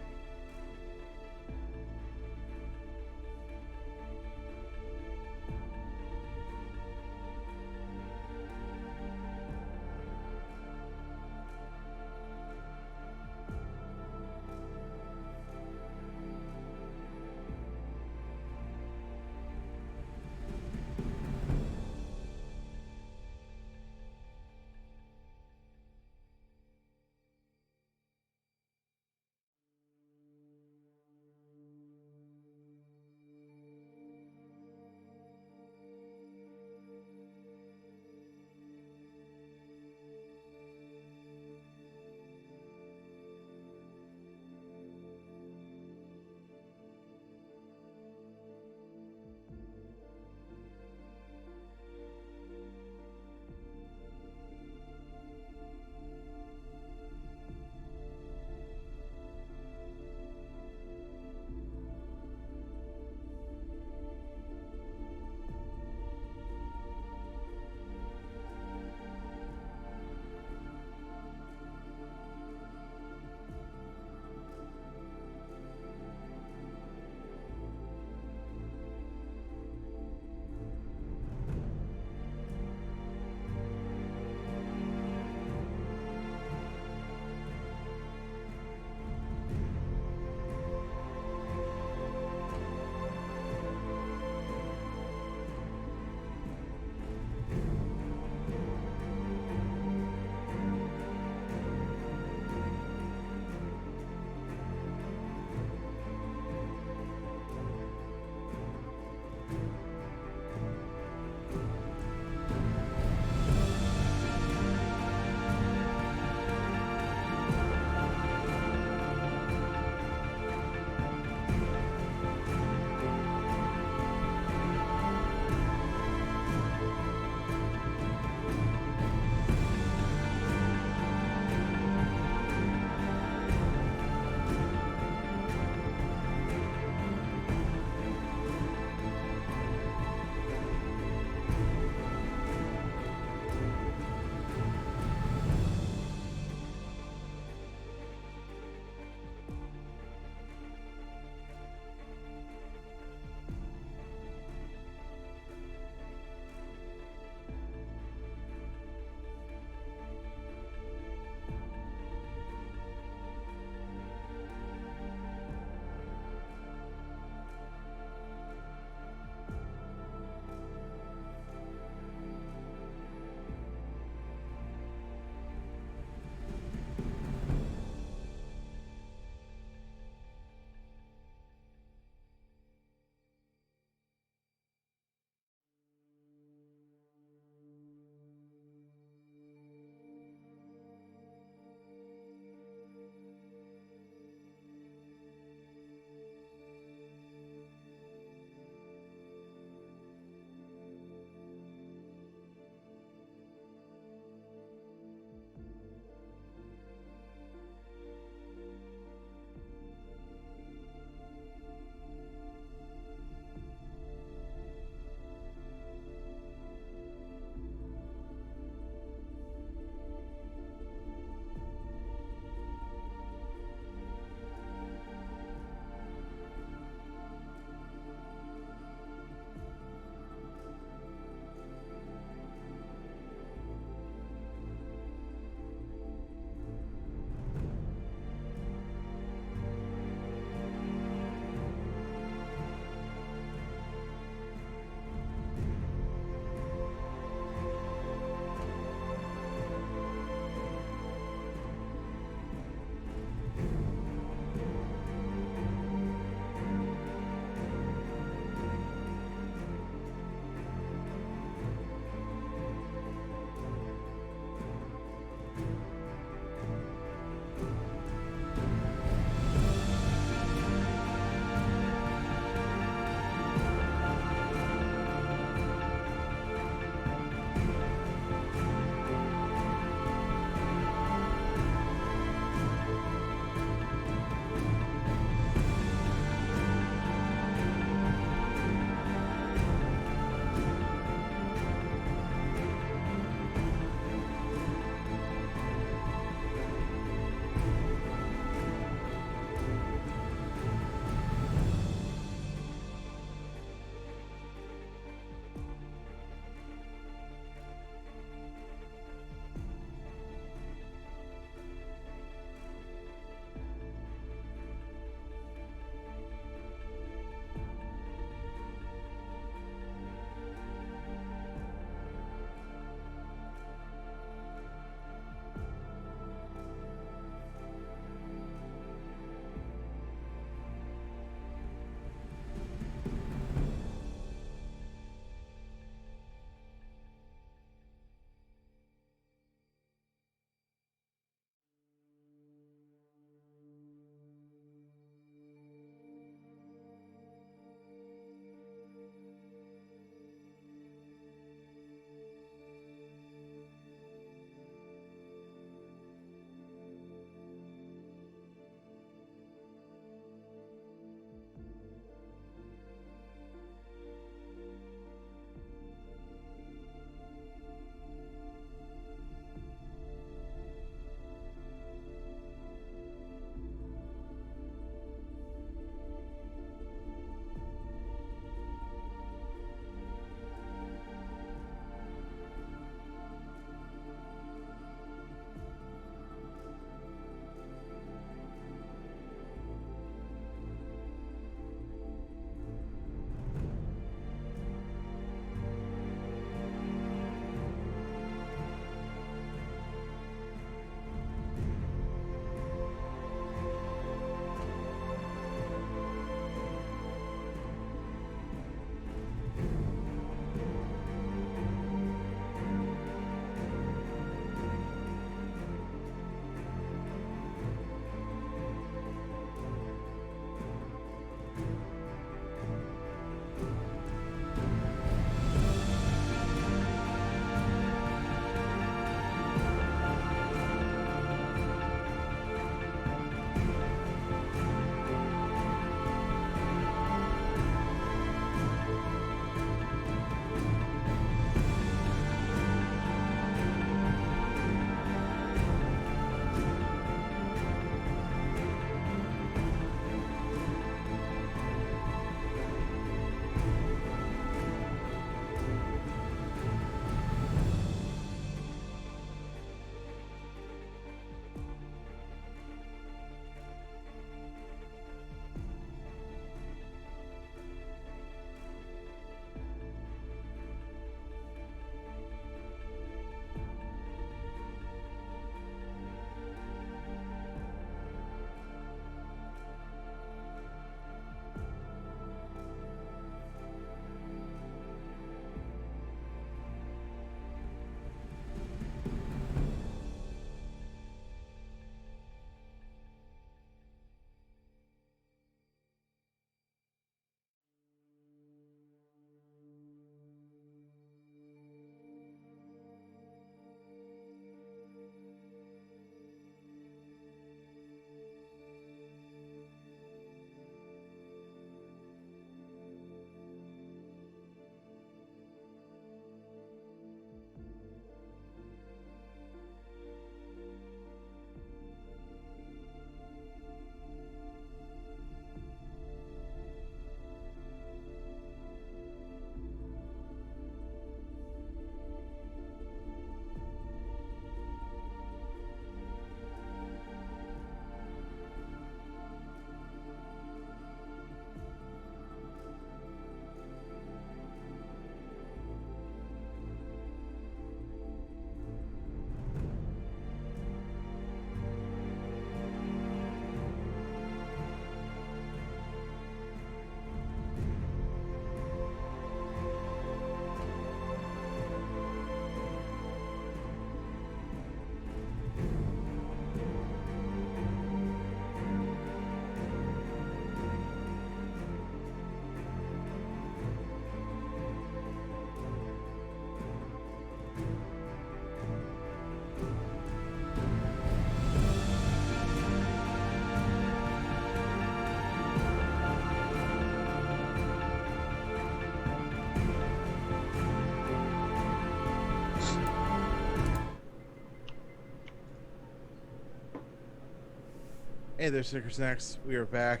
Speaker 1: Hey there, Snicker Snacks. We are back.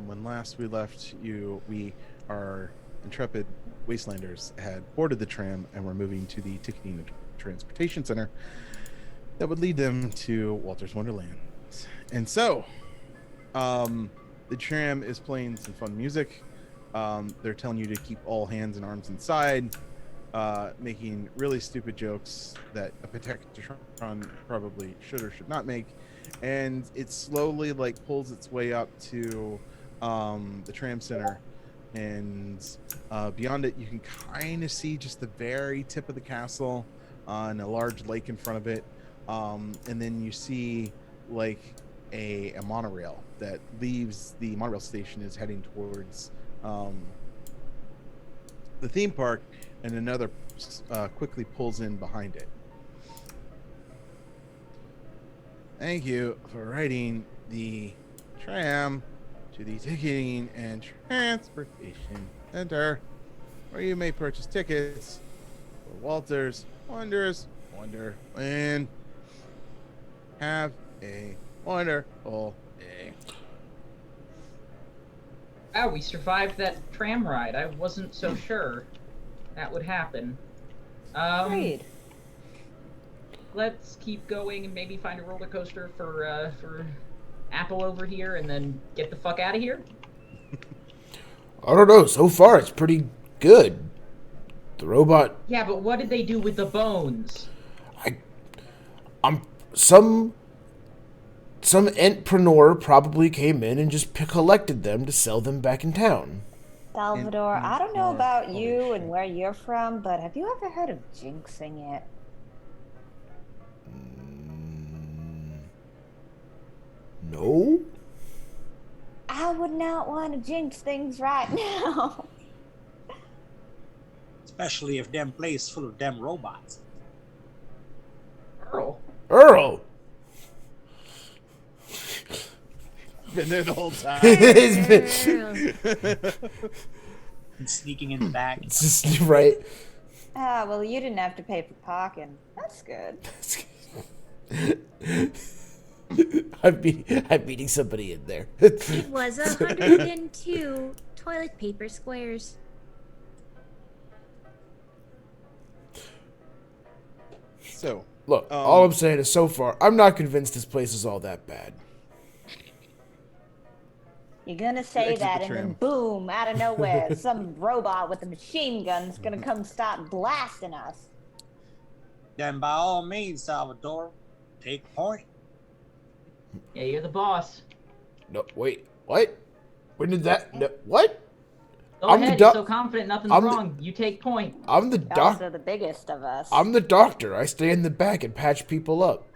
Speaker 1: When last we left you, our intrepid wastelanders, had boarded the tram and were moving to the ticketing and transportation center that would lead them to Walter's Wonderland. And so, the tram is playing some fun music. They're telling you to keep all hands and arms inside, making really stupid jokes that a Protectron probably should or should not make. And it slowly pulls its way up to the tram center, and beyond it you can kind of see just the very tip of the castle and a large lake in front of it, and then you see a monorail that leaves the monorail station, is heading towards the theme park, and another quickly pulls in behind it. Thank you for riding the tram to the ticketing and transportation center, where you may purchase tickets for Walter's Wonderland. Have a wonderful day.
Speaker 4: Wow, we survived that tram ride. I wasn't so sure that would happen.
Speaker 3: Agreed.
Speaker 4: Let's keep going and maybe find a roller coaster for Apple over here, and then get the fuck out of here.
Speaker 5: I don't know. So far, it's pretty good. The robot.
Speaker 4: Yeah, but what did they do with the bones?
Speaker 5: Some entrepreneur probably came in and just collected them to sell them back in town.
Speaker 3: Salvador, I don't know about you and where you're from, but have you ever heard of jinxing it?
Speaker 5: No?
Speaker 3: I would not want to jinx things right now.
Speaker 7: Especially if them place full of them robots.
Speaker 5: Earl!
Speaker 1: Been there the whole time.
Speaker 7: And sneaking in the back.
Speaker 5: It's just right.
Speaker 3: Ah, well, you didn't have to pay for parking. That's good.
Speaker 5: I'm meeting somebody in there.
Speaker 6: It was 102 toilet paper squares.
Speaker 1: So,
Speaker 5: Look, all I'm saying is so far, I'm not convinced this place is all that bad.
Speaker 3: You're gonna say
Speaker 1: Exit
Speaker 3: that,
Speaker 1: the
Speaker 3: and then
Speaker 1: tram.
Speaker 3: boom, out of nowhere, some robot with a machine gun's gonna come start blasting us.
Speaker 7: Then by all means, Salvador, take point.
Speaker 4: Yeah, you're the boss.
Speaker 5: No, wait, what? When did that? No, what?
Speaker 4: Go
Speaker 5: I'm the
Speaker 4: ahead,
Speaker 5: doc-
Speaker 4: you're so confident nothing's
Speaker 5: I'm the-
Speaker 4: wrong. You take point.
Speaker 5: I'm the
Speaker 3: You're
Speaker 5: doc.
Speaker 3: also the biggest of us.
Speaker 5: I'm the doctor. I stay in the back and patch people up.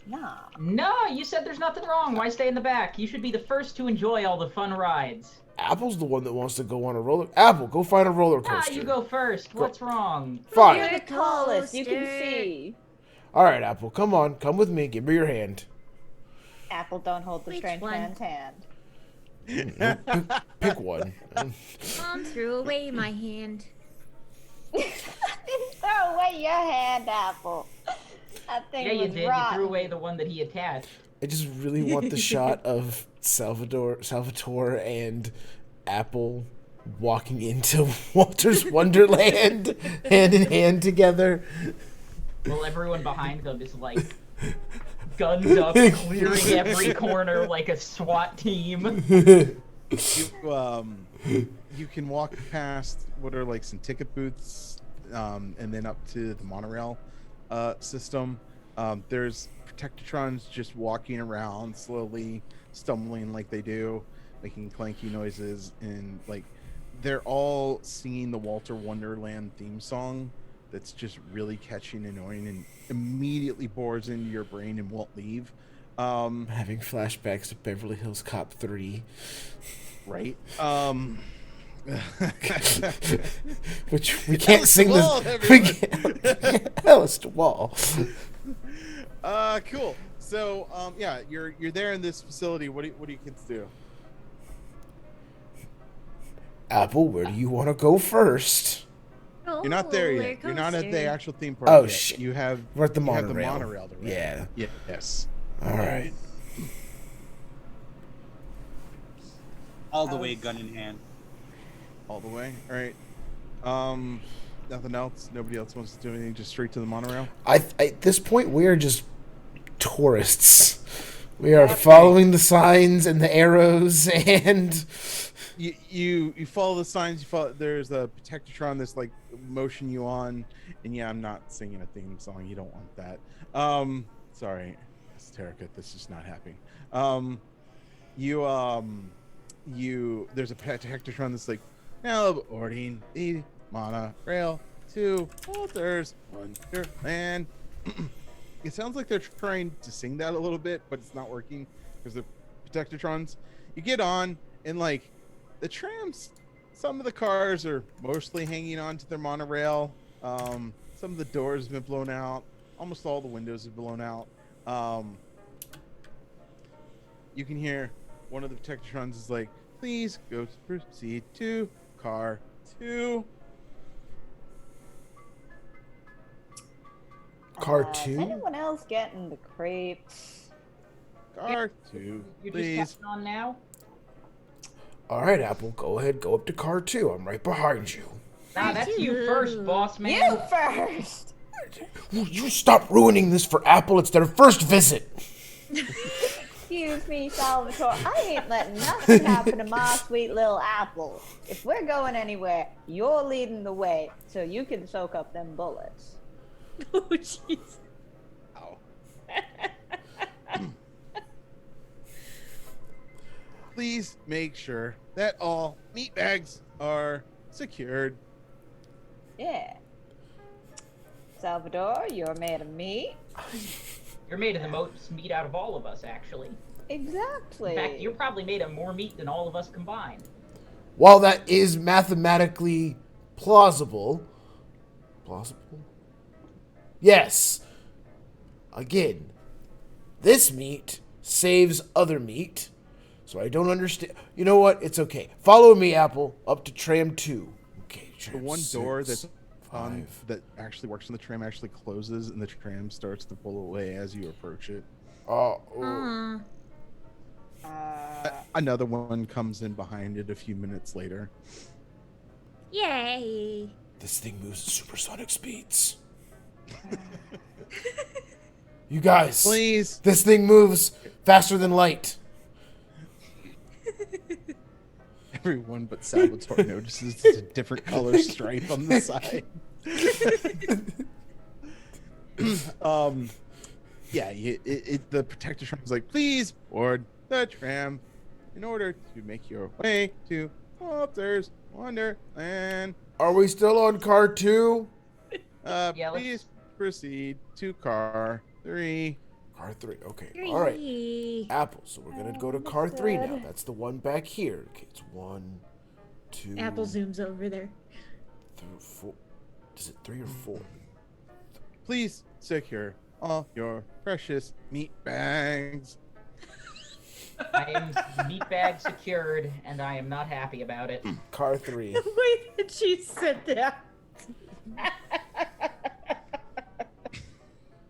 Speaker 3: Nah.
Speaker 4: No, you said there's nothing wrong. Why stay in the back? You should be the first to enjoy all the fun rides.
Speaker 5: Apple's the one that wants to go on a roller. Apple, go find a roller
Speaker 4: Ah,
Speaker 5: coaster.
Speaker 4: you go first. What's wrong?
Speaker 5: Fine.
Speaker 3: You're the tallest, you can
Speaker 6: Toaster.
Speaker 3: see.
Speaker 5: All right, Apple, come on, come with me. Give me your hand.
Speaker 3: Apple, don't hold the
Speaker 6: Which
Speaker 3: strange
Speaker 6: one?
Speaker 3: man's hand.
Speaker 5: Pick one.
Speaker 6: Mom threw away my hand.
Speaker 3: Throw away your hand, Apple. That thing
Speaker 4: Yeah, you
Speaker 3: was
Speaker 4: did.
Speaker 3: rotten.
Speaker 4: You threw away the one that he attached.
Speaker 5: I just really want the shot of Salvatore and Apple walking into Walter's Wonderland hand in hand together.
Speaker 4: Well, everyone behind them is like guns up, clearing every corner like a SWAT team.
Speaker 1: You can walk past what are like some ticket booths, and then up to the monorail system. There's Protectatrons just walking around, slowly stumbling like they do, making clanky noises, and like they're all singing the Walter Wonderland theme song that's just really catchy and annoying and immediately bores into your brain and won't leave.
Speaker 5: I'm having flashbacks to Beverly Hills Cop 3.
Speaker 1: Right?
Speaker 5: Which we can't sing
Speaker 1: Wall,
Speaker 5: this. We can't. Alice to Wall.
Speaker 1: Cool. So, yeah, you're there in this facility. What do you kids do?
Speaker 5: Apple, where do you want to go first?
Speaker 1: You're not there
Speaker 6: Roller
Speaker 1: yet. You're not at the
Speaker 6: coaster.
Speaker 1: actual theme park
Speaker 5: Oh,
Speaker 1: yet.
Speaker 5: shit.
Speaker 1: You have
Speaker 5: We're at the
Speaker 1: you have
Speaker 5: monorail.
Speaker 1: the monorail to ride.
Speaker 5: Yeah.
Speaker 1: Yes.
Speaker 5: All right.
Speaker 7: All the way, gun in hand.
Speaker 1: All the way. All right. Nothing else. Nobody else wants to do anything. Just straight to the monorail.
Speaker 5: At this point, we are just tourists. We are following the signs and the arrows, and
Speaker 1: you follow the signs. You follow. There's a Protectotron that's like motion you on, and yeah, I'm not singing a theme song. You don't want that. Sorry, Terica, this is not happening. There's a Protectotron that's like now boarding the monorail to Walter's Wonderland. It sounds like they're trying to sing that a little bit, but it's not working because the Protectotrons. You get on, and like the trams, some of the cars are mostly hanging on to their monorail. Some of the doors have been blown out. Almost all the windows have blown out. You can hear one of the Protectotrons is like, "Please go proceed to car 2."
Speaker 5: car
Speaker 3: Is
Speaker 5: 2?
Speaker 3: anyone else getting the creeps?
Speaker 1: Car 2,
Speaker 4: You're
Speaker 1: please.
Speaker 4: just catching on now?
Speaker 5: All right, Apple, go ahead, go up to car 2. I'm right behind you.
Speaker 4: Nah, that's you first, boss man.
Speaker 3: You first!
Speaker 5: Will you stop ruining this for Apple? It's their first visit.
Speaker 3: Excuse me, Salvatore. I ain't letting nothing happen to my sweet little Apple. If we're going anywhere, you're leading the way so you can soak up them bullets.
Speaker 6: Oh, jeez.
Speaker 1: Please make sure that all meat bags are secured.
Speaker 3: Yeah. Salvador, you're made of meat.
Speaker 4: You're made of the most meat out of all of us, actually.
Speaker 3: Exactly.
Speaker 4: In fact, you're probably made of more meat than all of us combined.
Speaker 5: While that is mathematically plausible, yes. Again, this meat saves other meat, so I don't understand. You know what? It's okay. Follow me, Apple, up to tram 2. Okay,
Speaker 1: The
Speaker 5: tram
Speaker 1: one door
Speaker 5: 6,
Speaker 1: that's on
Speaker 5: 5.
Speaker 1: that actually works on the tram actually closes, and the tram starts to pull away as you approach it.
Speaker 6: Aw.
Speaker 1: Another one comes in behind it a few minutes later.
Speaker 6: Yay.
Speaker 5: This thing moves at supersonic speeds. You guys,
Speaker 1: Please.
Speaker 5: this thing moves faster than light.
Speaker 1: Everyone but Salvatore notices it's a different color stripe on the side. Yeah, the Protectotron is like, please board the tram in order to make your way to Walter's Wonderland.
Speaker 5: Are we still on car 2?
Speaker 4: Yeah,
Speaker 1: Please proceed to car 3.
Speaker 5: Car 3, okay. All right.
Speaker 6: Yay.
Speaker 5: Apple, so we're going to go to car 3 now. That's the one back here. Okay, it's 1, 2,
Speaker 6: Apple zooms over there.
Speaker 5: 3, 4. Is it 3 or 4?
Speaker 1: Please secure all your precious meat bags.
Speaker 4: I am meat bag secured, and I am not happy about it.
Speaker 5: Car 3.
Speaker 6: The way that she said that.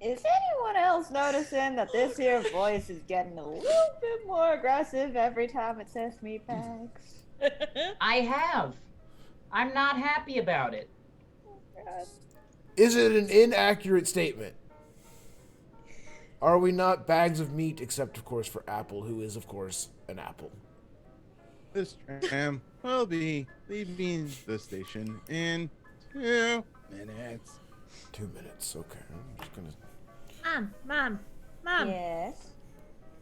Speaker 3: Is anyone else noticing that this here voice is getting a little bit more aggressive every time it says meat bags?
Speaker 4: I have. I'm not happy about it.
Speaker 5: Is it an inaccurate statement? Are we not bags of meat, except, of course, for Apple, who is, of course, an apple?
Speaker 1: This tram will be leaving the station in 2 minutes.
Speaker 5: 2 minutes, okay. I'm just gonna...
Speaker 6: Mom.
Speaker 3: Yes.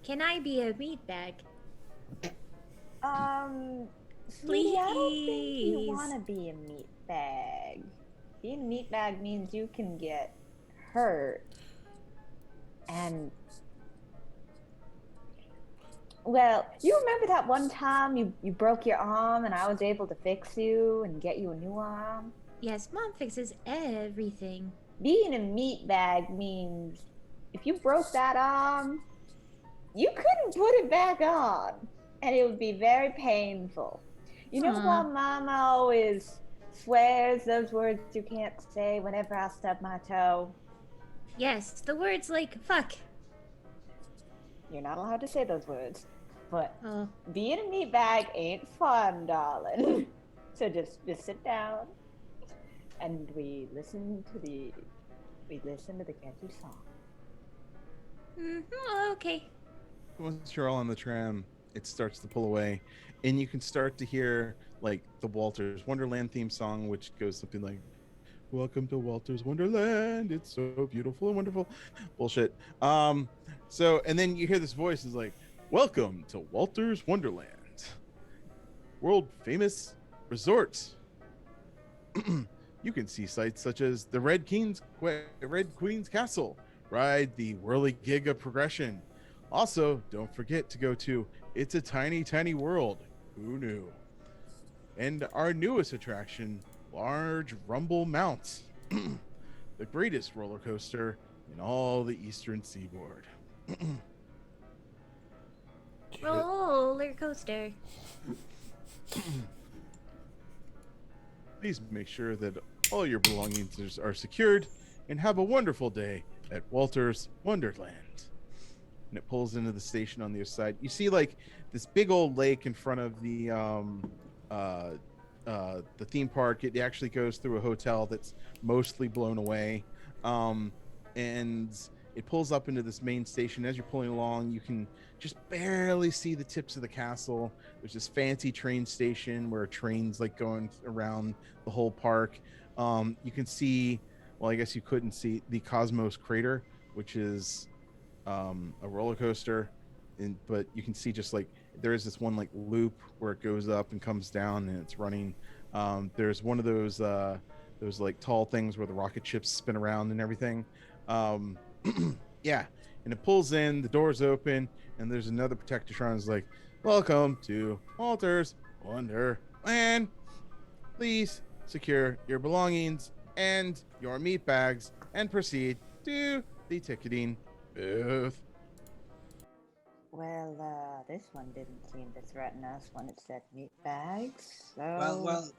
Speaker 6: Can I be a meat bag?
Speaker 3: Sweetie, I don't think you
Speaker 6: Please.
Speaker 3: want to be a meat bag. Being a meat bag means you can get hurt. And, well, you remember that one time you broke your arm and I was able to fix you and get you a new arm?
Speaker 6: Yes, Mom fixes everything.
Speaker 3: Being a meat bag means if you broke that arm, you couldn't put it back on, and it would be very painful. You know why Mama always swears those words you can't say whenever I stub my toe?
Speaker 6: Yes, the words like fuck.
Speaker 3: You're not allowed to say those words. But
Speaker 6: Oh,
Speaker 3: being a meatbag ain't fun, darling. So just sit down, and we listen to the catchy song.
Speaker 6: okay.
Speaker 1: Once you're all on the tram, it starts to pull away, and you can start to hear like the Walter's Wonderland theme song, which goes something like, "Welcome to Walter's Wonderland. It's so beautiful and wonderful." Bullshit. So and then you hear this voice is like, "Welcome to Walter's Wonderland, world famous resorts." You can see sights such as the Red Queen's Castle, ride the Whirly-Giga progression. Also, don't forget to go to It's a Tiny, Tiny World. Who knew? And our newest attraction, Large Rumble Mounts, the greatest roller coaster in all the Eastern Seaboard.
Speaker 6: Roller coaster.
Speaker 1: Please make sure that all your belongings are secured and have a wonderful day at Walter's Wonderland. And it pulls into the station on the other side. You see like this big old lake in front of the theme park. It actually goes through a hotel that's mostly blown away. And it pulls up into this main station. As you're pulling along, you can just barely see the tips of the castle. There's this fancy train station where trains like going around the whole park. You can see, well, I guess you couldn't see the Cosmos Crater, which is a roller coaster, but you can see just like there is this one like loop where it goes up and comes down and it's running. There's one of those like tall things where the rocket ships spin around and everything. Yeah, and it pulls in, the doors open, and there's another Protectron is like, "Welcome to Walter's Wonderland. Please secure your belongings and your meat bags and proceed to the ticketing booth."
Speaker 3: Well, this one didn't seem to threaten us when it said meat bags. So
Speaker 7: Well,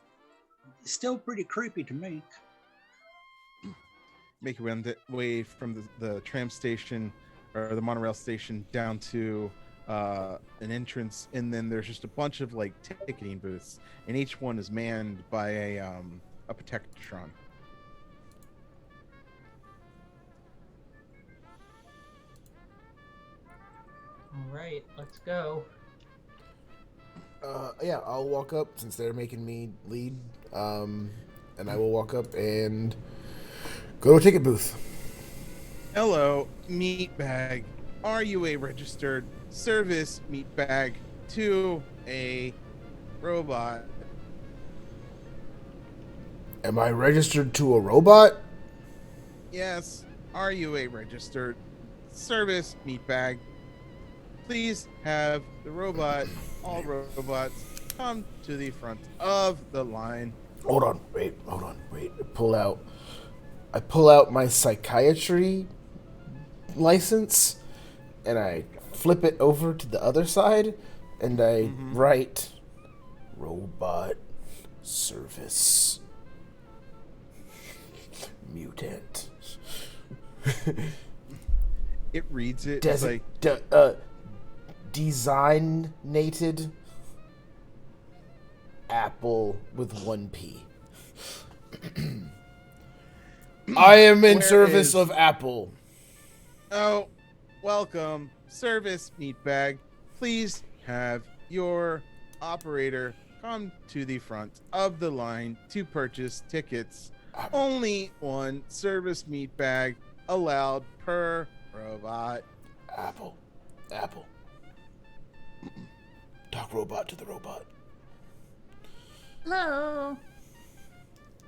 Speaker 7: it's still pretty creepy to me.
Speaker 1: Make your way from the tram station or the monorail station down to an entrance, and then there's just a bunch of like ticketing booths, and each one is manned by a Protectron.
Speaker 4: All right, let's go.
Speaker 5: Yeah, I'll walk up since they're making me lead. And I will walk up and go to a ticket booth.
Speaker 1: Hello, meat bag. Are you a registered service meat bag to a robot?
Speaker 5: Am I registered to a robot?
Speaker 1: Yes. Are you a registered service meat bag? Please have the robot, all robots, come to the front of the line.
Speaker 5: Hold on, wait. I pull out my psychiatry license and I flip it over to the other side and I write robot service mutant.
Speaker 1: It reads it. It's like
Speaker 5: designated Apple with 1 P. I am in service of Apple.
Speaker 1: Oh, welcome, service meat bag. Please have your operator come to the front of the line to purchase tickets. Only one service meat bag allowed per robot.
Speaker 5: Apple. Talk robot to the robot.
Speaker 6: Hello.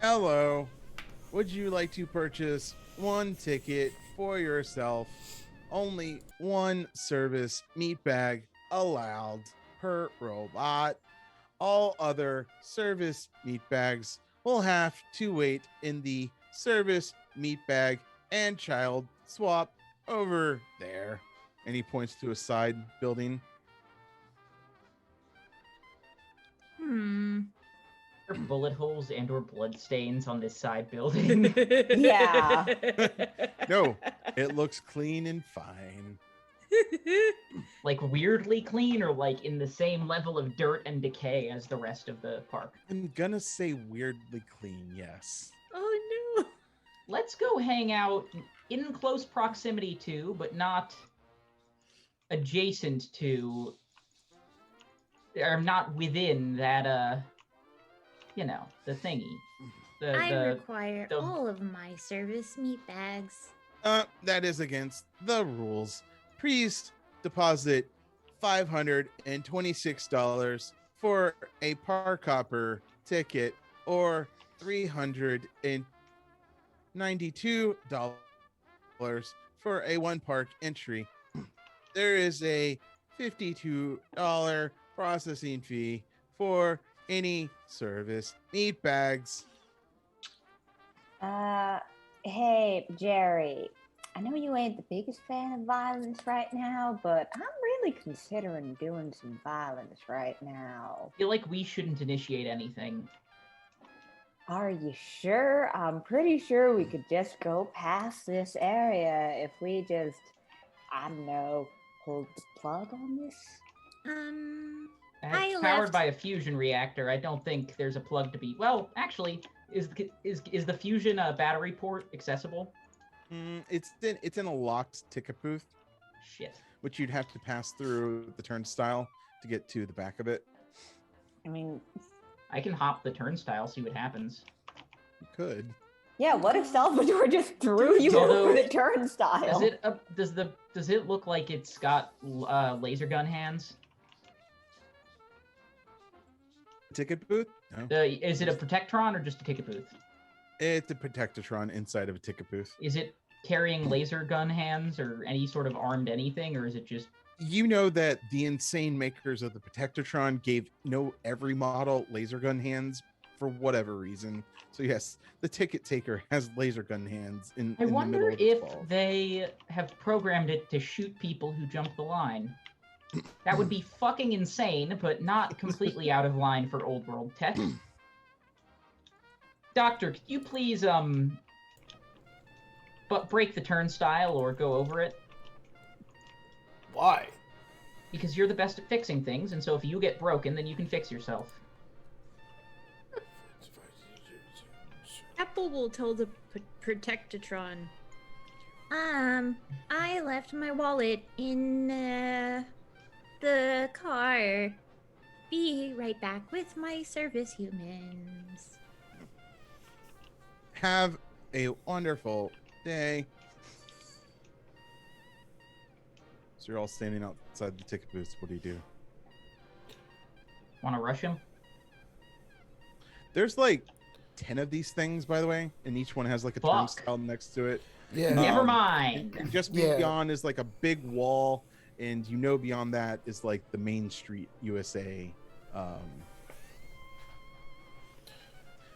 Speaker 1: Hello. Would you like to purchase one ticket for yourself? Only one service meat bag allowed per robot. All other service meat bags will have to wait in the service meat bag and child swap over there. And he points to a side building.
Speaker 4: Are bullet holes and or blood stains on this side building?
Speaker 3: Yeah.
Speaker 1: No, it looks clean and fine.
Speaker 4: Like weirdly clean, or like in the same level of dirt and decay as the rest of the park?
Speaker 1: I'm gonna say weirdly clean, yes.
Speaker 6: Oh no.
Speaker 4: Let's go hang out in close proximity to, but not adjacent to, or not within that, you know, the thingy.
Speaker 6: I require
Speaker 4: the-
Speaker 6: all of my service meat bags.
Speaker 1: That is against the rules. Please deposit $526 for a park hopper ticket, or $392 for a one park entry. There is a $52 processing fee for any service meat bags.
Speaker 3: Hey, Jerry. I know you ain't the biggest fan of violence right now, but I'm really considering doing some violence right now.
Speaker 4: I feel like we shouldn't initiate anything.
Speaker 3: Are you sure? I'm pretty sure we could just go past this area if we just, I don't know, pulled the plug on this.
Speaker 4: It's powered by a fusion reactor. I don't think there's a plug to be. Well, actually, is the fusion battery port accessible?
Speaker 1: It's in a locked ticket booth,
Speaker 4: Shit.
Speaker 1: which you'd have to pass through the turnstile to get to the back of it.
Speaker 3: I mean,
Speaker 4: I can hop the turnstile, see what happens.
Speaker 1: You could.
Speaker 3: yeah, what if Salvador just threw you
Speaker 4: Although-
Speaker 3: over the turnstile?
Speaker 4: Does it look like it's got laser gun hands?
Speaker 1: Ticket booth? No.
Speaker 4: Is it a Protectron or just a ticket booth?
Speaker 1: It's a Protectatron inside of a ticket booth.
Speaker 4: Is it carrying laser gun hands or any sort of armed anything, or is it just...
Speaker 1: You know that the insane makers of the Protectatron gave every model laser gun hands for whatever reason. So yes, the ticket taker has laser gun hands
Speaker 4: I
Speaker 1: in the
Speaker 4: wonder
Speaker 1: middle of the
Speaker 4: if
Speaker 1: fall.
Speaker 4: they have programmed it to shoot people who jump the line. That would be fucking insane, but not completely out of line for old world tech. Doctor, could you please, break the turnstile or go over it?
Speaker 5: Why?
Speaker 4: Because you're the best at fixing things, and so if you get broken, then you can fix yourself.
Speaker 6: Apple will tell the Protectatron. I left my wallet in the car. Be right back with my service humans.
Speaker 1: Have a wonderful day. So you're all standing outside the ticket booth. What do you do?
Speaker 4: Want to rush him?
Speaker 1: There's like 10 of these things, by the way, and each one has like a
Speaker 4: Fuck.
Speaker 1: turnstile next to it.
Speaker 5: Yeah.
Speaker 4: Never
Speaker 1: Um,
Speaker 4: mind.
Speaker 1: And just
Speaker 5: Yeah.
Speaker 1: beyond is like a big wall, and beyond that is like the Main Street USA.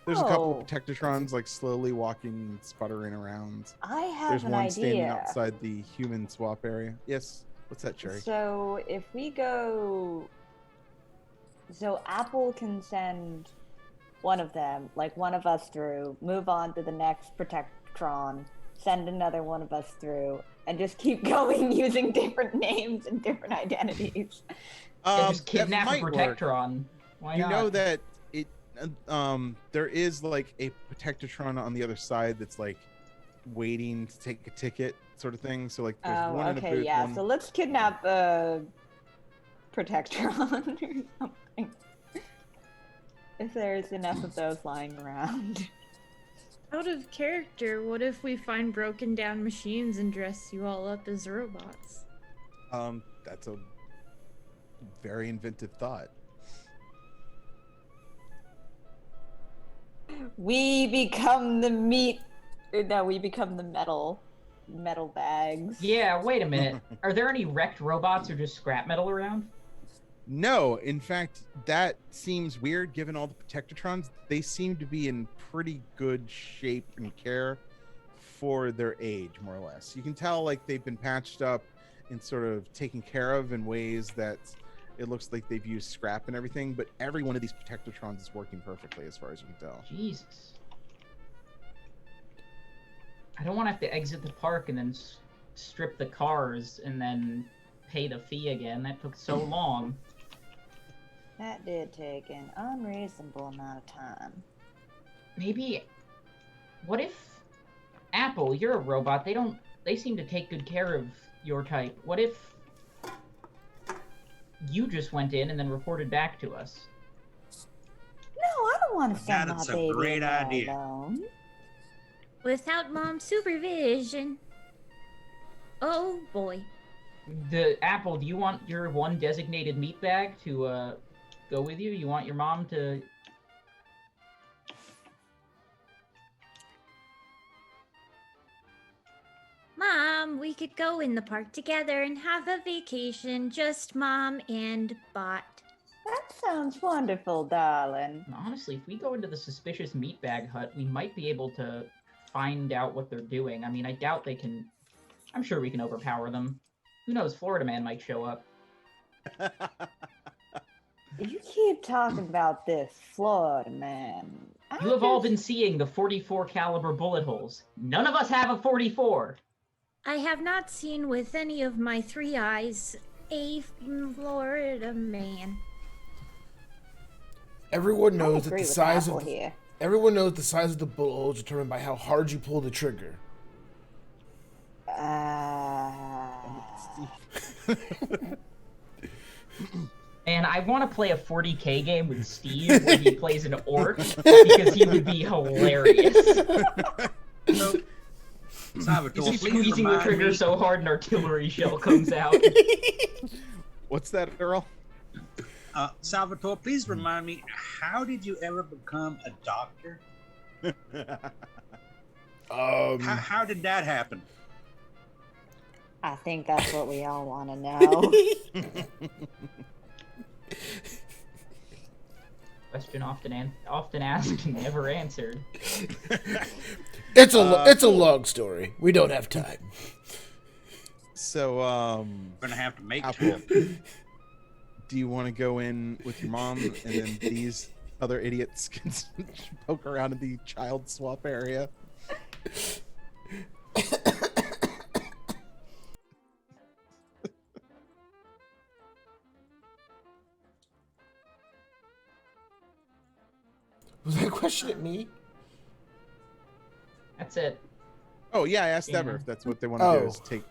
Speaker 1: There's a couple of Protectatrons like slowly walking, sputtering around.
Speaker 3: I have
Speaker 1: There's
Speaker 3: an
Speaker 1: one
Speaker 3: idea.
Speaker 1: standing outside the human swap area. Yes. What's that, Cherry?
Speaker 3: So if we go, so Apple can send one of them, like one of us through, move on to the next Protectron, send another one of us through, and just keep going using different names and different identities.
Speaker 4: Yeah, just
Speaker 1: That
Speaker 4: kidnap a
Speaker 1: might work.
Speaker 4: Protectron. Why
Speaker 1: You
Speaker 4: not?
Speaker 1: know that it there is like a Protectatron on the other side that's like waiting to take a ticket sort of thing. So like there's
Speaker 3: Oh,
Speaker 1: one in a
Speaker 3: okay,
Speaker 1: booth,
Speaker 3: yeah.
Speaker 1: one...
Speaker 3: So let's kidnap a Protectron or something. If there's enough of those lying around.
Speaker 6: Out of character, what if we find broken down machines and dress you all up as robots?
Speaker 1: That's a very inventive thought.
Speaker 3: We become the meat. No, we become the metal bags.
Speaker 4: Yeah, wait a minute. Are there any wrecked robots or just scrap metal around?
Speaker 1: No, in fact, that seems weird given all the Protectatrons. They seem to be in pretty good shape and care for their age, more or less. You can tell like they've been patched up and sort of taken care of in ways that it looks like they've used scrap and everything, but every one of these Protectatrons is working perfectly as far as you can tell.
Speaker 4: Jesus. I don't want to have to exit the park and then strip the cars and then pay the fee again. That took so long.
Speaker 3: That did take an unreasonable amount of time.
Speaker 4: Maybe... What if... Apple, you're a robot. They seem to take good care of your type. What if... you just went in and then reported back to us?
Speaker 3: No, I don't want to send my
Speaker 7: That's a
Speaker 3: baby
Speaker 7: great
Speaker 3: in there
Speaker 7: idea.
Speaker 3: alone.
Speaker 6: Without mom's supervision. Oh boy.
Speaker 4: The Apple, do you want your one designated meat bag to go with you? You want your mom to...
Speaker 6: Mom, we could go in the park together and have a vacation, just mom and Bot.
Speaker 3: That sounds wonderful, darling.
Speaker 4: Honestly, if we go into the suspicious meat bag hut, we might be able to find out what they're doing. I mean, I doubt they can... I'm sure we can overpower them. Who knows, Florida Man might show up.
Speaker 3: You keep talking about this Florida man.
Speaker 4: You have all been seeing the 44 caliber bullet holes. None of us have a 44.
Speaker 6: I have not seen with any of my 3 eyes a Florida man.
Speaker 5: Everyone
Speaker 3: I
Speaker 5: knows that
Speaker 3: agree
Speaker 5: the
Speaker 3: with
Speaker 5: size
Speaker 3: Apple
Speaker 5: of
Speaker 3: here.
Speaker 5: everyone knows the size of the bullet hole is determined by how hard you pull the trigger.
Speaker 4: And I want to play a 40k game with Steve where he plays an orc because he would be hilarious.
Speaker 7: So, Salvatore,
Speaker 4: He's
Speaker 7: please
Speaker 4: squeezing the
Speaker 7: remind
Speaker 4: trigger
Speaker 7: me.
Speaker 4: so hard an artillery shell comes out.
Speaker 1: What's that, Earl?
Speaker 7: Salvatore, please remind me, how did you ever become a doctor? How did that happen?
Speaker 3: I think that's what we all want to know.
Speaker 4: Question often asked and never answered.
Speaker 5: It's a long story. We don't have time.
Speaker 1: So,
Speaker 7: We're gonna have to make
Speaker 1: Apple,
Speaker 7: time.
Speaker 1: do you want to go in with your mom and then these other idiots can poke around in the child swap area?
Speaker 5: Was that a question at me?
Speaker 4: That's it.
Speaker 1: Oh yeah, I asked
Speaker 4: Yeah.
Speaker 1: Ever if that's what they want to do
Speaker 5: Oh.
Speaker 1: is take.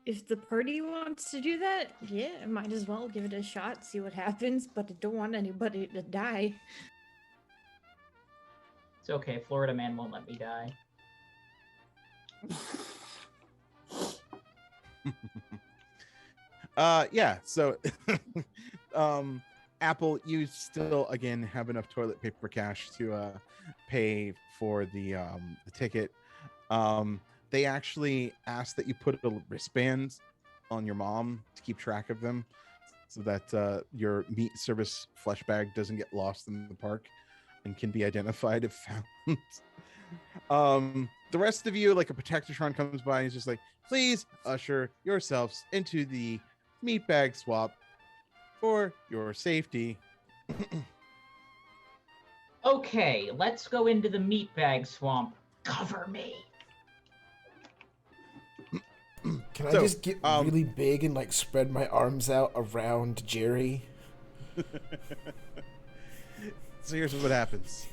Speaker 6: If the party wants to do that, yeah, I might as well give it a shot, see what happens, but I don't want anybody to die.
Speaker 4: It's okay, Florida Man won't let me die.
Speaker 1: Yeah. So, Apple, you still again have enough toilet paper cash to pay for the ticket. They actually asked that you put a wristband on your mom to keep track of them, so that your meat service flesh bag doesn't get lost in the park and can be identified if found. The rest of you, like a Protectotron comes by and he's just like, please usher yourselves into the meat bag swap for your safety.
Speaker 4: Okay, let's go into the meat bag swamp. Cover me.
Speaker 5: Can I
Speaker 1: So,
Speaker 5: just get really big and like spread my arms out around Jerry?
Speaker 1: So here's what happens.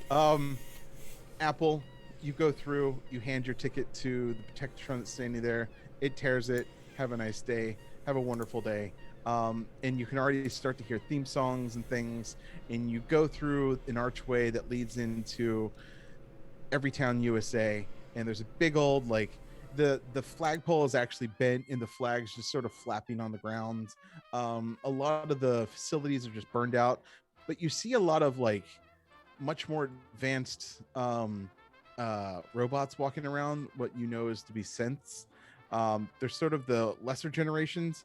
Speaker 1: Apple, you go through, you hand your ticket to the Protectron that's standing there. It tears it. Have a nice day. Have a wonderful day. And you can already start to hear theme songs and things. And you go through an archway that leads into Everytown, USA. And there's a big old, like, the flagpole is actually bent and the flag's just sort of flapping on the ground. A lot of the facilities are just burned out. But you see a lot of, like, much more advanced robots walking around, what you know is to be synths. They're sort of the lesser generations.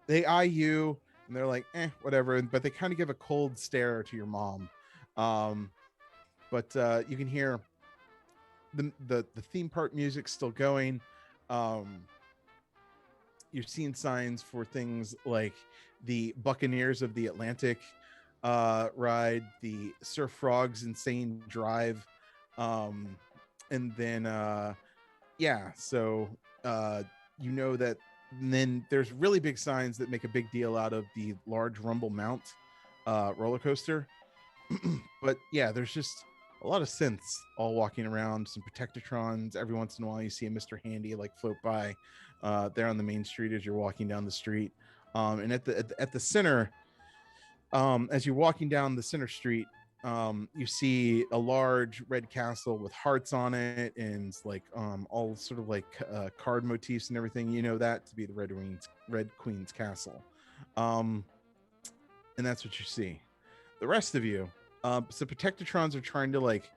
Speaker 1: They eye you and they're like, whatever, but they kind of give a cold stare to your mom. But you can hear the theme park music still going. You're seeing signs for things like the Buccaneers of the Atlantic ride, the Surf Frogs Insane Drive, and then so you know that. And then there's really big signs that make a big deal out of the large Rumble Mount roller coaster. But yeah, there's just a lot of synths all walking around, some Protectatrons. Every once in a while, you see a Mr. Handy like float by there on the main street as you're walking down the street. And at the center, as you're walking down the center street, you see a large red castle with hearts on it and like all sort of like card motifs and everything. You know that to be the Red Queen's castle, and that's what you see. The rest of you, so Protectatrons are trying to like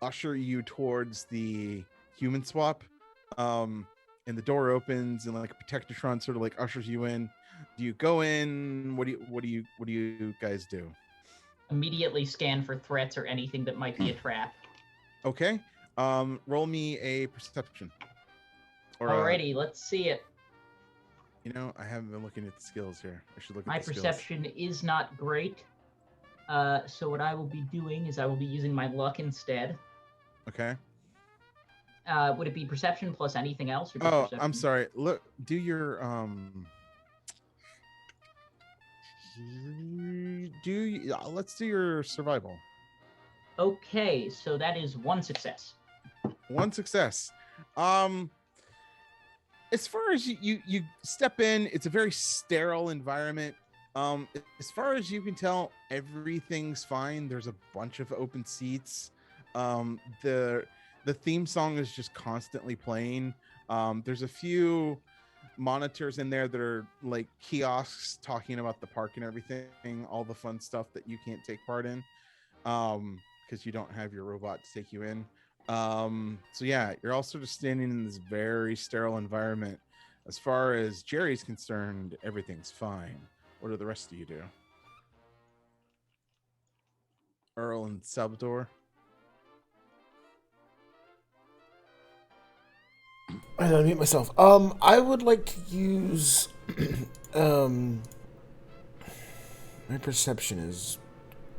Speaker 1: usher you towards the human swap, and the door opens and like a Protectatron sort of like ushers you in. Do you go in? What do you guys do?
Speaker 4: Immediately scan for threats or anything that might be a trap.
Speaker 1: Okay. Roll me a perception. Or
Speaker 4: Alrighty, let's see it.
Speaker 1: You know, I haven't been looking at the skills here. I should look at
Speaker 4: My
Speaker 1: the skills.
Speaker 4: perception is not great. So what I will be doing is I will be using my luck instead.
Speaker 1: Okay.
Speaker 4: Would it be perception plus anything else? Or just
Speaker 1: Oh,
Speaker 4: perception?
Speaker 1: I'm sorry. Look, do your let's do your survival.
Speaker 4: Okay, so that is 1 success.
Speaker 1: 1 success. As far as you step in, it's a very sterile environment. As far as you can tell, everything's fine. There's a bunch of open seats. The theme song is just constantly playing. There's a few monitors in there that are like kiosks talking about the park and everything, all the fun stuff that you can't take part in because you don't have your robot to take you in. So yeah, you're all sort of standing in this very sterile environment. As far as Jerry's concerned, everything's fine. What do the rest of you do? Earl and Salvatore?
Speaker 5: I gotta mute myself. I would like to use my perception is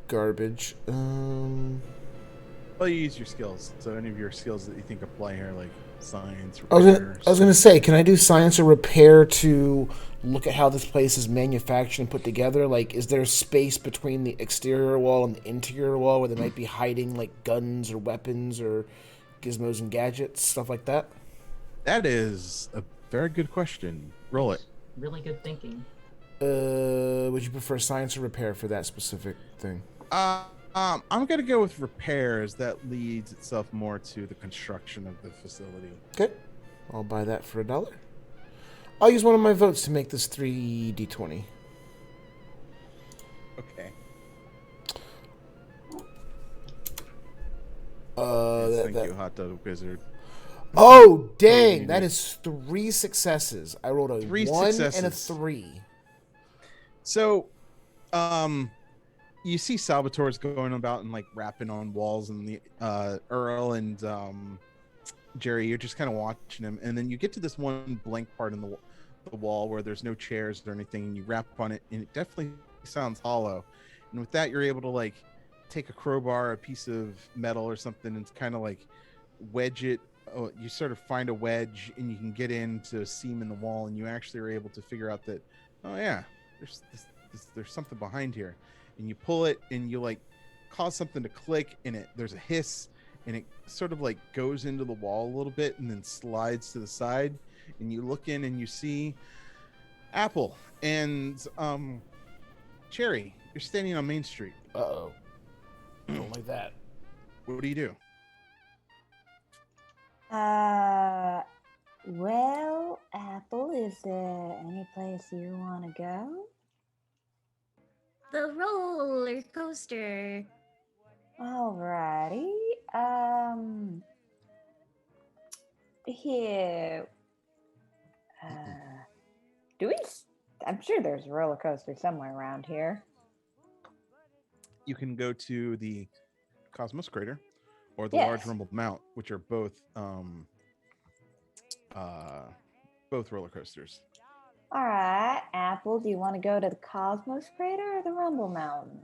Speaker 5: garbage.
Speaker 1: Well, you use your skills. So any of your skills that you think apply here, like science,
Speaker 5: I
Speaker 1: repair,
Speaker 5: was gonna say, can I do science or repair to look at how this place is manufactured and put together? Like, is there space between the exterior wall and the interior wall where they might be hiding like guns or weapons or gizmos and gadgets, stuff like that?
Speaker 1: That is a very good question. Roll it.
Speaker 4: Really good thinking.
Speaker 5: Would you prefer science or repair for that specific thing?
Speaker 1: I'm gonna go with repairs. That leads itself more to the construction of the facility.
Speaker 5: Okay, I'll buy that for $1. I'll use one of my votes to make this 3d20.
Speaker 1: Okay. Thank you, Hot Dog Wizard.
Speaker 5: Oh, dang! That is 3 successes. I rolled a
Speaker 1: 3
Speaker 5: 1
Speaker 1: successes.
Speaker 5: and a 3.
Speaker 1: So, you see Salvatore's going about and like rapping on walls, and the Earl and Jerry, you're just kind of watching him, and then you get to this one blank part in the wall where there's no chairs or anything, and you rap on it, and it definitely sounds hollow. And with that, you're able to like take a crowbar, a piece of metal or something, and kind of like wedge it. Oh, you sort of find a wedge, and you can get into a seam in the wall, and you actually are able to figure out that, oh yeah, there's something behind here. And you pull it, and you like cause something to click, and there's a hiss, and it sort of like goes into the wall a little bit and then slides to the side, and you look in and you see Apple and Cherry. You're standing on Main Street.
Speaker 5: Uh-oh. Don't like that.
Speaker 1: What do you do?
Speaker 3: Well, Apple, is there any place you want to go?
Speaker 6: The roller coaster.
Speaker 3: Alrighty. Here. Do we? I'm sure there's a roller coaster somewhere around here.
Speaker 1: You can go to the Cosmos Crater or the
Speaker 3: Yes.
Speaker 1: Large Rumble Mount, which are both roller coasters.
Speaker 3: All right, Apple, do you want to go to the Cosmos Crater or the Rumble Mountain?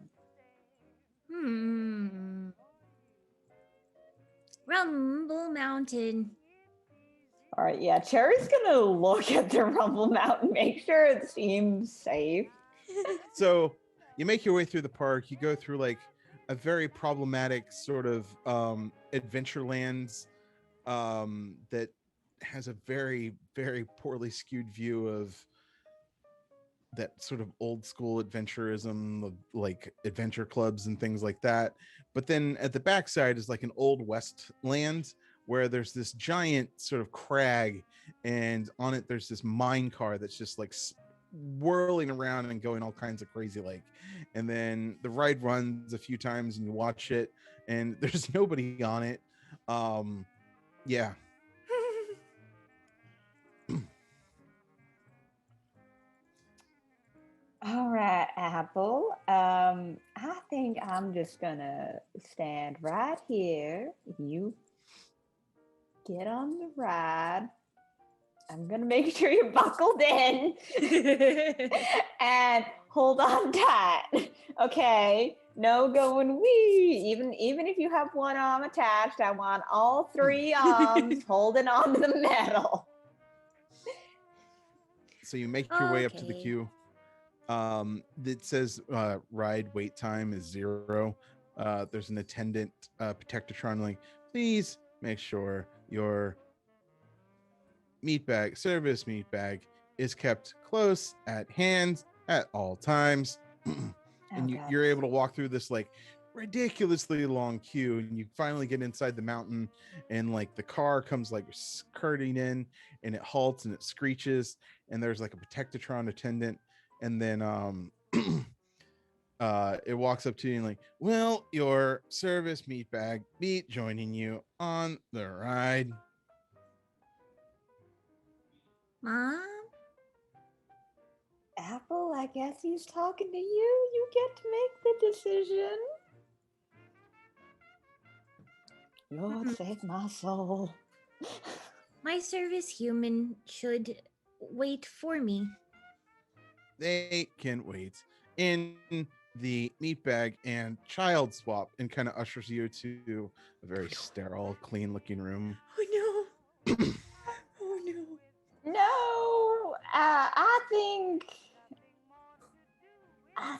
Speaker 6: Rumble Mountain.
Speaker 3: All right, yeah, Cherry's gonna look at the Rumble Mountain, make sure it seems safe.
Speaker 1: So you make your way through the park. You go through like a very problematic sort of Adventurelands that has a very, very poorly skewed view of that sort of old school adventurism, like adventure clubs and things like that. But then at the backside is like an old West land where there's this giant sort of crag, and on it there's this mine car that's just like whirling around and going all kinds of crazy like. And then the ride runs a few times and you watch it and there's nobody on it. Yeah.
Speaker 3: All right, Apple. I think I'm just gonna stand right here. You get on the ride. I'm gonna make sure you're buckled in and hold on tight. Okay, no going wee. Even if you have one arm attached, I want all three arms holding on to the metal.
Speaker 1: So you make your way up to the queue. It says ride wait time is 0. There's an attendant protectron like, please make sure your service meat bag is kept close at hand at all times. And you're able to walk through this like ridiculously long queue, and you finally get inside the mountain, and like the car comes like skirting in, and it halts and it screeches, and there's like a protectron attendant, and then it walks up to you and like, well, your service meat bag meat joining you on the ride.
Speaker 6: Mom?
Speaker 3: Apple, I guess he's talking to you. You get to make the decision. Lord, save my soul.
Speaker 6: My service human should wait for me.
Speaker 1: They can wait in the meat bag and child swap, and kind of ushers you to a very sterile, clean looking room.
Speaker 6: Oh no. Oh no.
Speaker 3: No, I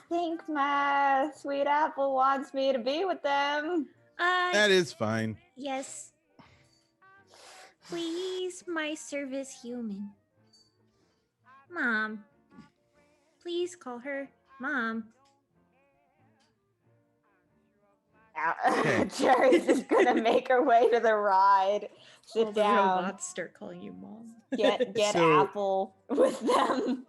Speaker 3: think my sweet Apple wants me to be with them.
Speaker 1: That is fine.
Speaker 6: Yes. Please, my service human. Mom. Please call her Mom.
Speaker 1: Okay.
Speaker 3: Cherry's just gonna make her way to the ride. Sit
Speaker 6: All the
Speaker 3: down.
Speaker 6: robots start calling you Mom.
Speaker 3: Get
Speaker 1: So-
Speaker 3: Apple with them.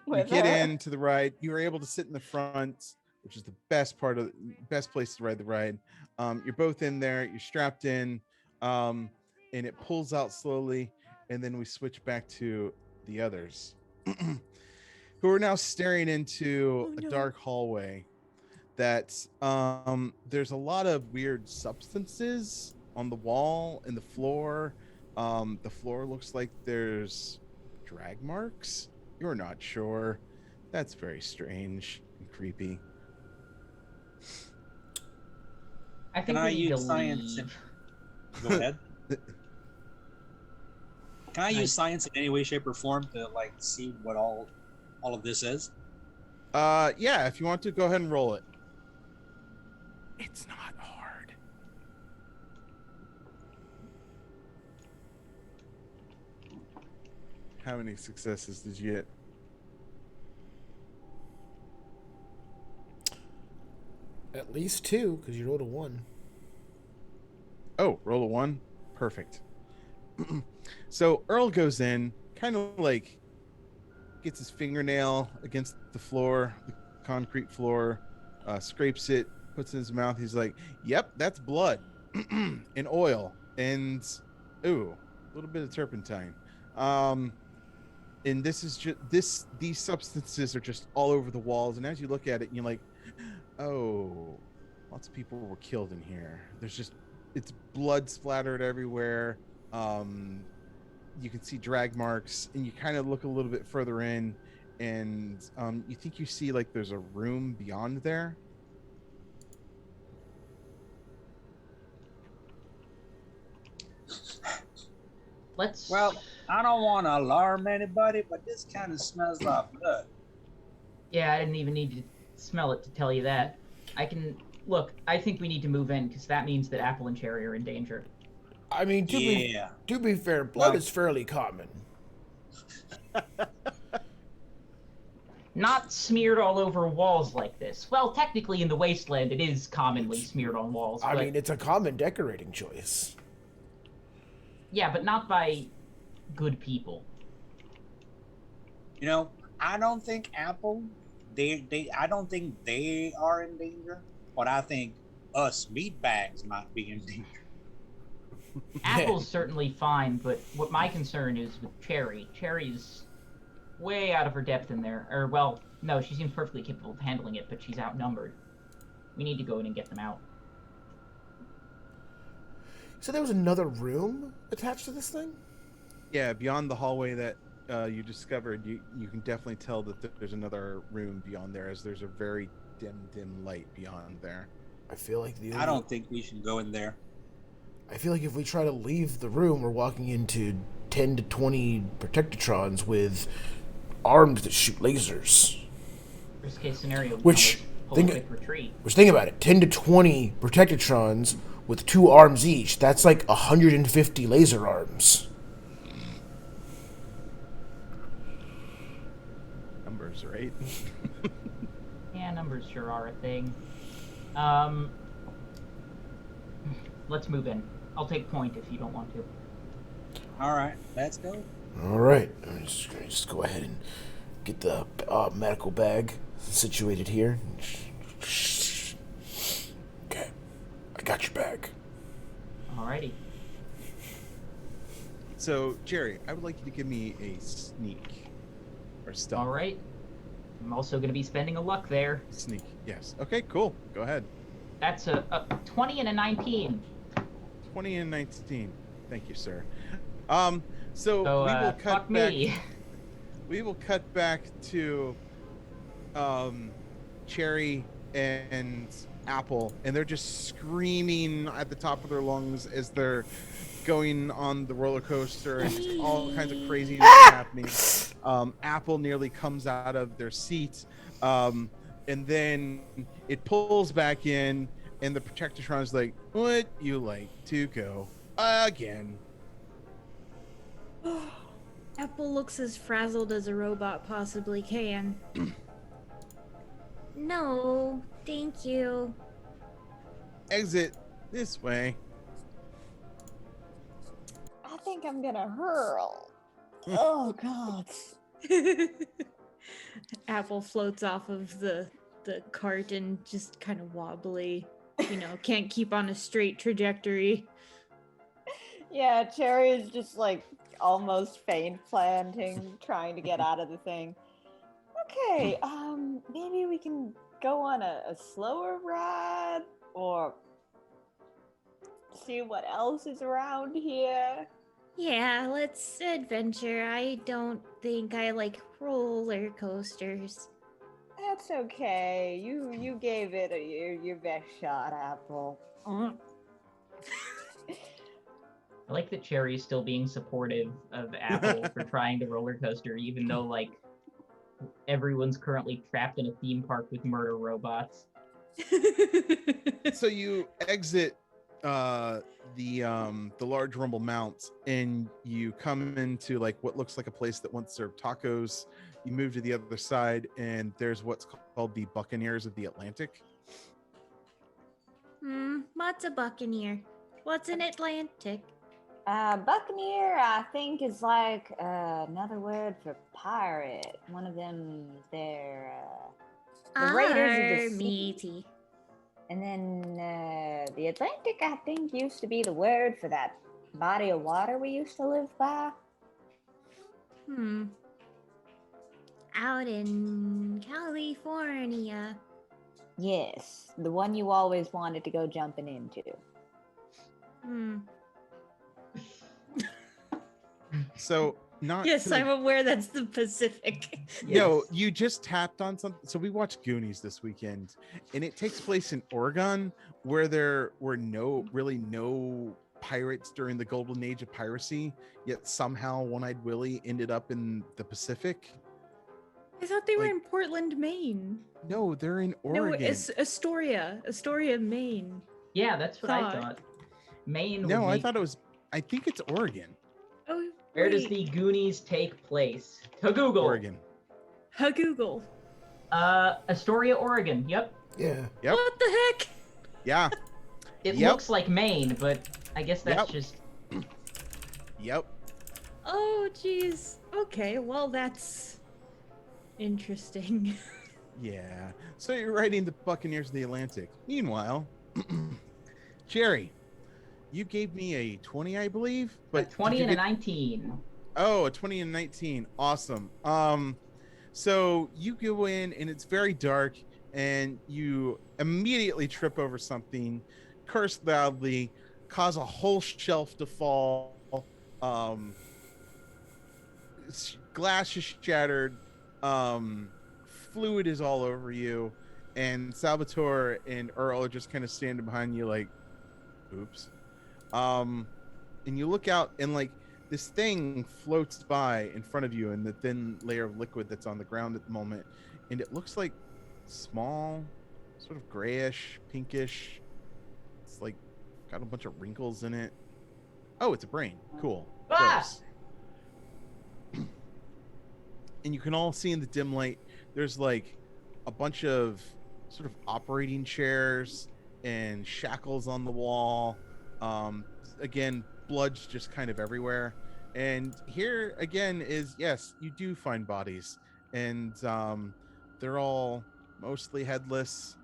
Speaker 1: You get into the ride. You are able to sit in the front, which is the best place to ride the ride. You're both in there. You're strapped in, and it pulls out slowly. And then we switch back to the others, who are now staring into a dark hallway. That there's a lot of weird substances on the wall and the floor. The floor looks like there's drag marks. You're not sure. That's very strange and creepy.
Speaker 4: I think
Speaker 7: Can
Speaker 4: we
Speaker 7: I
Speaker 4: need
Speaker 7: use
Speaker 4: to
Speaker 7: science?
Speaker 4: leave.
Speaker 7: Go ahead. Can I use science in any way, shape, or form to like see what all of this is?
Speaker 1: Yeah, if you want to, go ahead and roll it. It's not hard. How many successes did you get?
Speaker 5: At least 2, because you rolled a 1.
Speaker 1: Oh, roll a 1. Perfect. So Earl goes in, kind of like gets his fingernail against the floor, the concrete floor, scrapes it, puts it in his mouth. He's like, "Yep, that's blood and oil and a little bit of turpentine." And this is just these substances are just all over the walls. And as you look at it, you're like, "Oh, lots of people were killed in here." It's blood splattered everywhere. You can see drag marks, and you kind of look a little bit further in, and you think you see like there's a room beyond there.
Speaker 4: Let's.
Speaker 7: Well, I don't want to alarm anybody, but this kind of smells like blood.
Speaker 4: Yeah, I didn't even need to smell it to tell you that. I can look. I think we need to move in because that means that Apple and Cherry are in danger.
Speaker 5: I mean,
Speaker 7: Yeah.
Speaker 5: to be fair, blood
Speaker 7: Well-
Speaker 5: is fairly common.
Speaker 4: Not smeared all over walls like this. Well, technically, in the wasteland, it is commonly smeared on walls.
Speaker 5: I
Speaker 4: but...
Speaker 5: mean, it's a common decorating choice.
Speaker 4: Yeah, but not by good people.
Speaker 7: You know, I don't think Apple, I don't think they are in danger, but I think us meatbags might be in danger.
Speaker 4: Apple's certainly fine, but what my concern is with Cherry. Cherry's way out of her depth in there. Or, well, no, she seems perfectly capable of handling it, but she's outnumbered. We need to go in and get them out.
Speaker 5: So there was another room attached to this thing?
Speaker 1: Yeah, beyond the hallway that you discovered, you can definitely tell that there's another room beyond there, as there's a very dim light beyond there.
Speaker 5: I feel like
Speaker 7: I don't think we should go in there.
Speaker 5: I feel like if we try to leave the room, we're walking into 10 to 20 Protectatrons with arms that shoot lasers.
Speaker 4: Worst case scenario,
Speaker 5: Which,
Speaker 4: pull a quick retreat.
Speaker 5: Think about it. 10 to 20 Protectatrons with 2 arms each. That's like 150 laser arms.
Speaker 1: Numbers, right?
Speaker 4: Yeah, numbers sure are a thing. Let's move in. I'll take point if you don't want to.
Speaker 7: All right, let's go.
Speaker 5: All right. I'm just going to just go ahead and get the medical bag situated here. Okay. I got your bag.
Speaker 4: Alrighty.
Speaker 1: So, Jerry, I would like you to give me a sneak or stealth.
Speaker 4: Alright. I'm also going to be spending a luck there.
Speaker 1: Sneak, yes. Okay, cool. Go ahead.
Speaker 4: That's a 20 and a 19.
Speaker 1: 20 and 19. Thank you, sir. So we will cut
Speaker 4: fuck
Speaker 1: back.
Speaker 4: me.
Speaker 1: We will cut back to Cherry and Apple, and they're just screaming at the top of their lungs as they're going on the roller coaster, and just all kinds of craziness happening. Apple nearly comes out of their seat, and then it pulls back in, and the Protectatron's like, "Would you like to go again?"
Speaker 6: Apple looks as frazzled as a robot possibly can. No, thank you.
Speaker 1: Exit this way.
Speaker 3: I think I'm gonna hurl. Oh God.
Speaker 6: Apple floats off of the cart and just kind of wobbly, can't keep on a straight trajectory.
Speaker 3: Yeah, Cherry is just like almost faint planting, trying to get out of the thing. Okay, maybe we can go on a slower ride or see what else is around here.
Speaker 6: Yeah, let's adventure. I don't think I like roller coasters.
Speaker 3: That's okay. You gave it your best shot, Apple.
Speaker 4: I like that Cherry is still being supportive of Apple for trying the roller coaster, even though, like, everyone's currently trapped in a theme park with murder robots.
Speaker 1: So you exit the large rumble mount, and you come into like what looks like a place that once served tacos. You move to the other side, and there's what's called the Buccaneers of the Atlantic.
Speaker 6: What's a Buccaneer? What's an Atlantic?
Speaker 3: Buccaneer, I think, is like another word for pirate. One of them, they're the Raiders of the Sea.
Speaker 6: Armity.
Speaker 3: And then the Atlantic, I think, used to be the word for that body of water we used to live by.
Speaker 6: Out in California.
Speaker 3: Yes, the one you always wanted to go jumping into.
Speaker 1: So not
Speaker 6: Yes,
Speaker 1: to-
Speaker 6: I'm aware that's the Pacific.
Speaker 1: No, you just tapped on something. So we watched Goonies this weekend, and it takes place in Oregon, where there were no pirates during the golden age of piracy, yet somehow One-Eyed Willie ended up in the Pacific.
Speaker 6: I thought they were
Speaker 1: Like-
Speaker 6: in Portland, Maine.
Speaker 1: No, they're in
Speaker 6: No,
Speaker 1: Oregon.
Speaker 6: it's Astoria, Maine.
Speaker 4: Yeah, that's what I thought. Maine.
Speaker 1: No,
Speaker 4: would
Speaker 1: I
Speaker 4: make...
Speaker 1: thought it was. I think it's Oregon.
Speaker 6: Oh,
Speaker 4: Where does
Speaker 6: wait.
Speaker 4: the Goonies take place? To Google.
Speaker 1: Oregon.
Speaker 6: Google.
Speaker 4: Astoria, Oregon. Yep.
Speaker 5: Yeah.
Speaker 1: Yep.
Speaker 6: What the heck?
Speaker 1: Yeah.
Speaker 4: It
Speaker 1: Yep.
Speaker 4: looks like Maine, but I guess that's
Speaker 1: Yep.
Speaker 4: just.
Speaker 1: Yep.
Speaker 6: Oh, jeez. Okay, well, that's interesting.
Speaker 1: Yeah. So you're writing the Buccaneers of the Atlantic. Meanwhile, Jerry, you gave me a 20, I believe, but
Speaker 4: A 20
Speaker 1: did you
Speaker 4: and a
Speaker 1: get-
Speaker 4: 19.
Speaker 1: Oh, a 20 and 19. Awesome. So you go in and it's very dark and you immediately trip over something, curse loudly, cause a whole shelf to fall. Glass is shattered. Fluid is all over you. And Salvatore and Earl are just kind of standing behind you like, oops. And you look out and like, this thing floats by in front of you in the thin layer of liquid that's on the ground at the moment, and it looks like small, sort of grayish, pinkish. It's like got a bunch of wrinkles in it. Oh, it's a brain. Cool.
Speaker 4: Ah!
Speaker 1: Gross. And you can all see in the dim light, there's like a bunch of sort of operating chairs and shackles on the wall. Again, blood's just kind of everywhere. And here again is, yes, you do find bodies, and they're all mostly headless.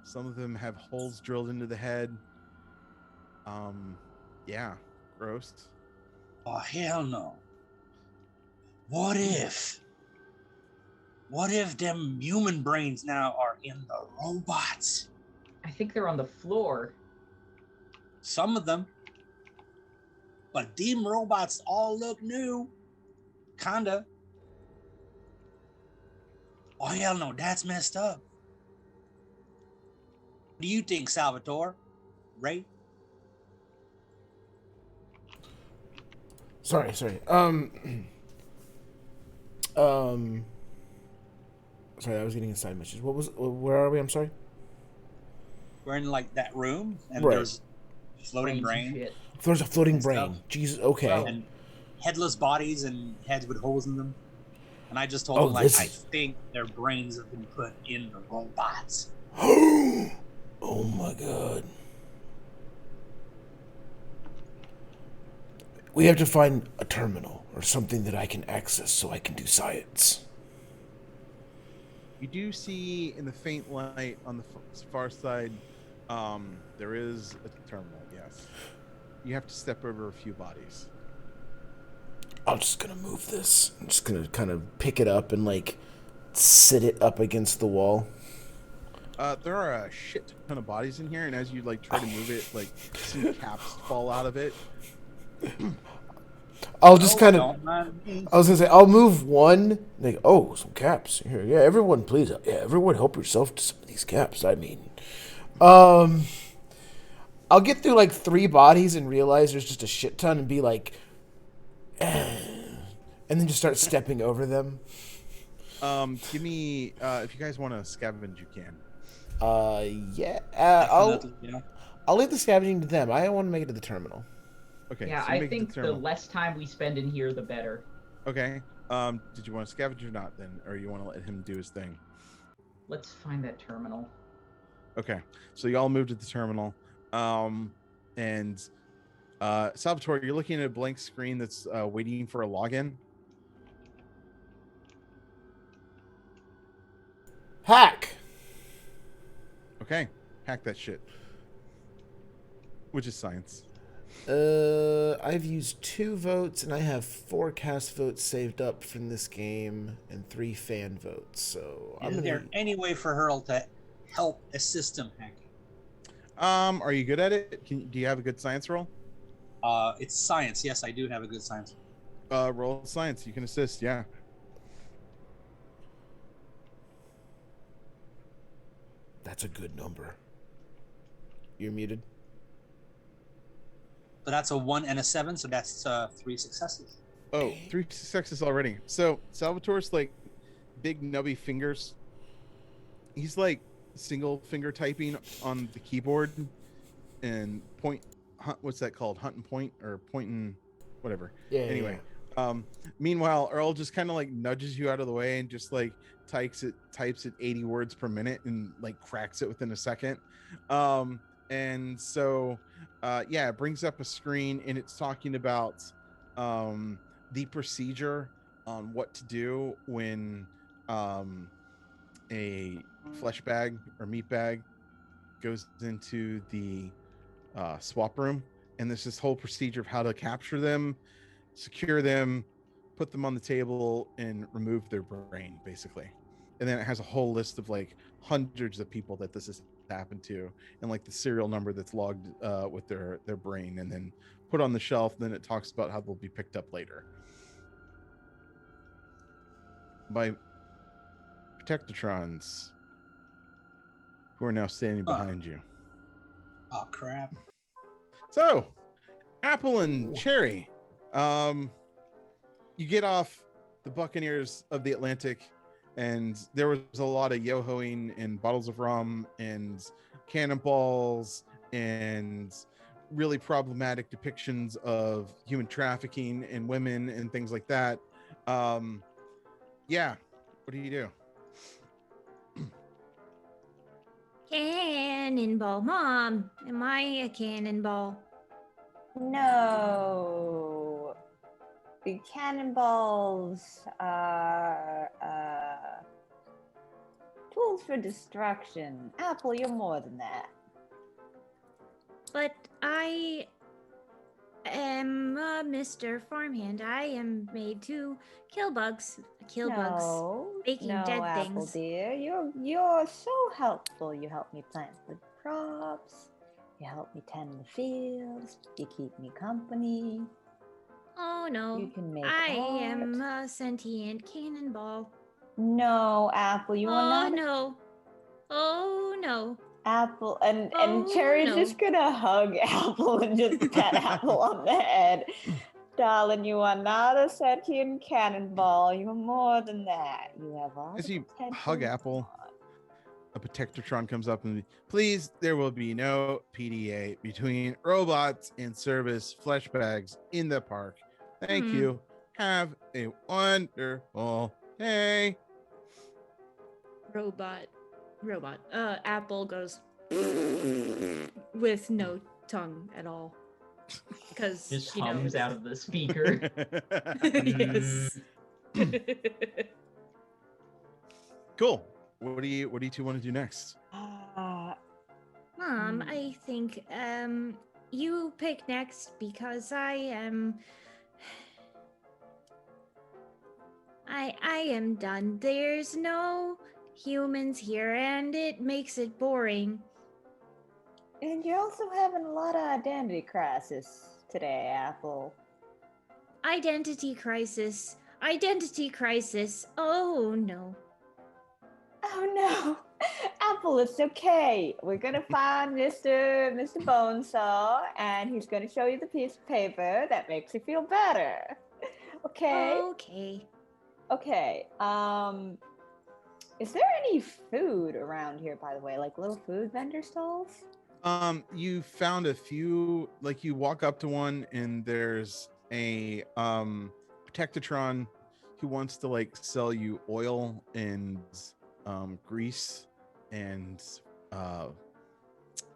Speaker 1: Some of them have holes drilled into the head. Yeah, gross.
Speaker 7: Oh, hell no. What if them human brains now are in the robots?
Speaker 4: I think they're on the floor.
Speaker 7: Some of them. But them robots all look new. Kinda. Oh, hell no, that's messed up. What do you think, Salvatore? Ray?
Speaker 5: Sorry. Sorry, I was getting a side message. Where are we? I'm sorry.
Speaker 7: We're in like that room, and
Speaker 5: Right.
Speaker 7: there's floating
Speaker 4: Brains and
Speaker 7: brain
Speaker 4: shit.
Speaker 5: There's a floating
Speaker 7: And
Speaker 5: brain.
Speaker 7: stuff.
Speaker 5: Jesus. Okay.
Speaker 4: Well-
Speaker 7: and headless bodies and heads with holes in them. And I just told
Speaker 5: Oh,
Speaker 7: them, like,
Speaker 5: this
Speaker 7: I
Speaker 5: is-
Speaker 7: think their brains have been put in the robots.
Speaker 5: Oh my god. We have to find a terminal or something that I can access so I can do science.
Speaker 1: You do see in the faint light on the far side, there is a terminal, yes. You have to step over a few bodies.
Speaker 5: I'm just gonna move this. I'm just gonna kind of pick it up and like sit it up against the wall.
Speaker 1: There are a shit ton of bodies in here, and as you like try to move it, like some caps fall out of it.
Speaker 5: I'll just kind of.
Speaker 7: Don't mind me.
Speaker 5: I was gonna say I'll move one. Like, oh, some caps here. Yeah, everyone, please. Yeah, everyone, help yourself to some of these caps. I mean, I'll get through like 3 bodies and realize there's just a shit ton and be like, and then just start stepping over them.
Speaker 1: Give me if you guys want to scavenge, you can.
Speaker 5: Yeah.
Speaker 7: Definitely, yeah.
Speaker 5: I'll leave the scavenging to them. I want to make it to the terminal.
Speaker 1: Okay.
Speaker 4: Yeah,
Speaker 1: so you
Speaker 4: I
Speaker 1: make it to
Speaker 4: think the
Speaker 1: terminal.
Speaker 4: less time we spend in here, the better.
Speaker 1: Okay. Did you want to scavenge or not then, or you want to let him do his thing?
Speaker 4: Let's find that terminal.
Speaker 1: Okay. So you all moved to the terminal, and Salvatore, you're looking at a blank screen that's waiting for a login.
Speaker 5: Hack.
Speaker 1: Okay. Hack that shit. Which is science.
Speaker 5: I've used 2 votes and I have 4 cast votes saved up from this game and 3 fan votes. So I'm
Speaker 7: Is
Speaker 5: gonna.
Speaker 7: there any way for Hurl to help assist him hacking?
Speaker 1: Are you good at it? Do you have a good science roll?
Speaker 7: It's science. Yes, I do have a good science.
Speaker 1: Roll science. You can assist. Yeah.
Speaker 5: That's a good number. You're muted.
Speaker 7: So that's a 1 and a 7. So that's 3 successes.
Speaker 1: Oh, 3 successes already. So Salvatore's like big nubby fingers. He's like single finger typing on the keyboard and what's that called? Hunt and point or point and whatever.
Speaker 5: Yeah.
Speaker 1: Anyway. Meanwhile, Earl just kind of like nudges you out of the way and just like types at 80 words per minute and like cracks it within a second. And so it brings up a screen and it's talking about the procedure on what to do when a flesh bag or meat bag goes into the swap room, and there's this whole procedure of how to capture them, secure them, put them on the table, and remove their brain, basically. And then it has a whole list of like hundreds of people that this has happened to, and like the serial number that's logged with their brain, and then put on the shelf. Then it talks about how they'll be picked up later by Protectatrons, who are now standing behind you.
Speaker 7: Oh crap!
Speaker 1: So, Apple and Cherry, you get off the Buccaneers of the Atlantic, and there was a lot of yo-hoing and bottles of rum and cannonballs and really problematic depictions of human trafficking and women and things like that. What do you do?
Speaker 6: Cannonball. Mom, am I a cannonball?
Speaker 3: No. The cannonballs are tools for destruction. Apple, you're more than that.
Speaker 6: But I am Mr. Farmhand. I am made to kill bugs. Baking
Speaker 3: no,
Speaker 6: dead
Speaker 3: Apple
Speaker 6: things.
Speaker 3: dear, you're so helpful. You help me plant the crops. You help me tend the fields. You keep me company.
Speaker 6: Oh no,
Speaker 3: You can make
Speaker 6: I
Speaker 3: art.
Speaker 6: am a sentient cannonball.
Speaker 3: No, Apple, you are not.
Speaker 6: No. Oh no.
Speaker 3: Apple and Cherry's just gonna hug Apple and just pat Apple on the head. Darling, you are not a sentient cannonball. You are more than that. You have all
Speaker 1: As
Speaker 3: the
Speaker 1: you
Speaker 3: potential
Speaker 1: hug
Speaker 3: you
Speaker 1: Apple,
Speaker 3: want.
Speaker 1: a Protectatron comes up and please, there will be no PDA between robots and service flesh bags in the park. Thank you. Have a wonderful day.
Speaker 6: Robot. Apple goes with no tongue at all. Because
Speaker 4: Just
Speaker 6: she
Speaker 4: hums
Speaker 6: knows.
Speaker 4: out of the speaker.
Speaker 6: Yes.
Speaker 1: Cool. What do you two want to do next?
Speaker 6: Mom, I think you pick next because I am done. There's no humans here and it makes it boring.
Speaker 3: And you're also having a lot of identity crisis today, Apple.
Speaker 6: Identity crisis. Oh no.
Speaker 3: Oh no. Apple, it's okay. We're gonna find Mr. Bonesaw, and he's gonna show you the piece of paper that makes you feel better. Okay? Okay. Is there any food around here, by the way? Like little food vendor stalls?
Speaker 1: You found a few, like you walk up to one and there's a Protectatron who wants to like sell you oil and grease and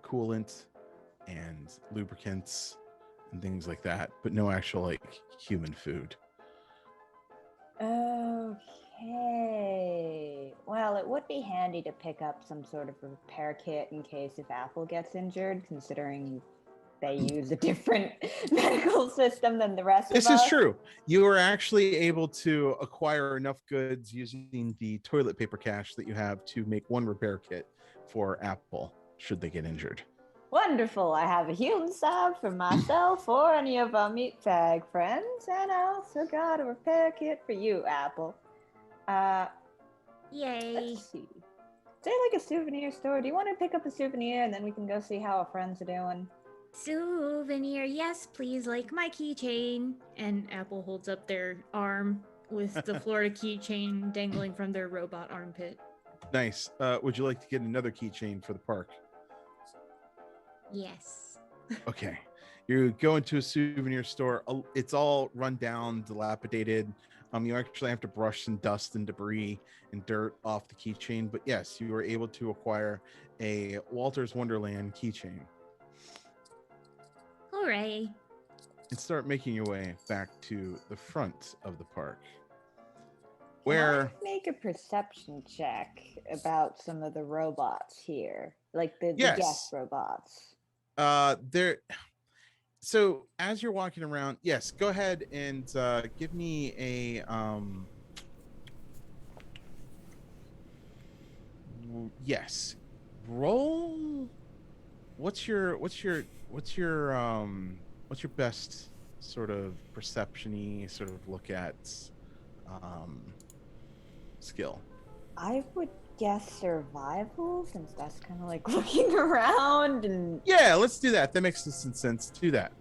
Speaker 1: coolant and lubricants and things like that, but no actual like human food.
Speaker 3: Okay. Well, it would be handy to pick up some sort of repair kit in case if Apple gets injured, considering they use a different medical system than the rest of us.
Speaker 1: This is true. You were actually able to acquire enough goods using the toilet paper cache that you have to make one repair kit for Apple should they get injured.
Speaker 3: Wonderful. I have a healing salve for myself or any of our meat bag friends, and I also got a repair kit for you, Apple.
Speaker 6: Yay.
Speaker 3: Let's see. Is there like a souvenir store? Do you want to pick up a souvenir and then we can go see how our friends are doing?
Speaker 6: Souvenir. souvenir. Yes, please, like my keychain. And Apple holds up their arm with the Florida keychain dangling from their robot armpit.
Speaker 1: Nice. Would you like to get another keychain for the park?
Speaker 6: Yes.
Speaker 1: Okay. You go into a souvenir store. It's all run down, dilapidated. You actually have to brush some dust and debris and dirt off the keychain. But yes, you were able to acquire a Walter's Wonderland keychain.
Speaker 6: Hooray.
Speaker 1: And start making your way back to the front of the park.
Speaker 3: Can
Speaker 1: Where
Speaker 3: I make a perception check about some of the robots here, like the
Speaker 1: Yes.
Speaker 3: guest robots?
Speaker 1: there. So as you're walking around, yes, go ahead and give me a yes. Roll. What's your best sort of perception-y sort of look at skill?
Speaker 3: I would guess survival, since that's kind of like looking around and.
Speaker 1: Yeah, let's do that. That makes some sense. Do that.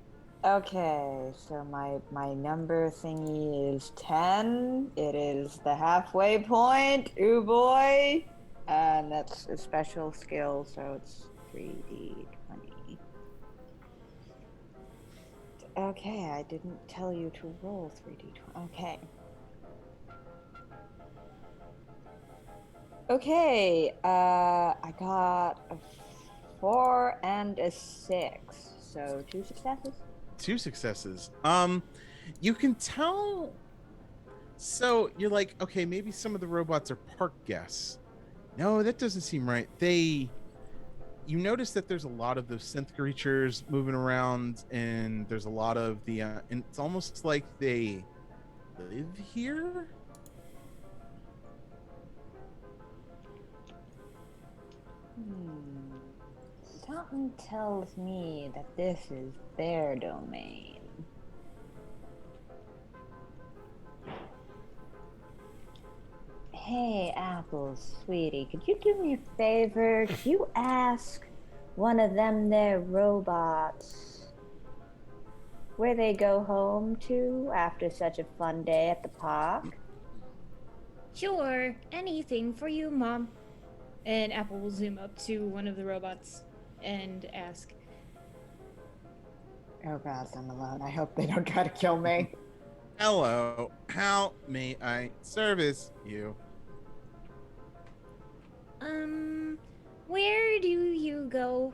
Speaker 3: Okay, so my number thingy is 10. It is the halfway point. Ooh boy. And that's a special skill, so it's 3d20. Okay, I didn't tell you to roll 3d20. Okay. Okay, I got a 4 and a 6, so 2 successes.
Speaker 1: 2 successes. You can tell. So you're like, okay, maybe some of the robots are park guests. No, that doesn't seem right. You notice that there's a lot of those synth creatures moving around, and there's a lot of the, and it's almost like they live here.
Speaker 3: Something tells me that this is their domain. Hey, Apple, sweetie, could you do me a favor? Could you ask one of them there robots where they go home to after such a fun day at the park?
Speaker 6: Sure, anything for you, Mom. And Apple will zoom up to one of the robots and ask,
Speaker 3: Oh God, I'm alone. I hope they don't try to kill me.
Speaker 1: Hello, how may I service you?
Speaker 6: Where do you go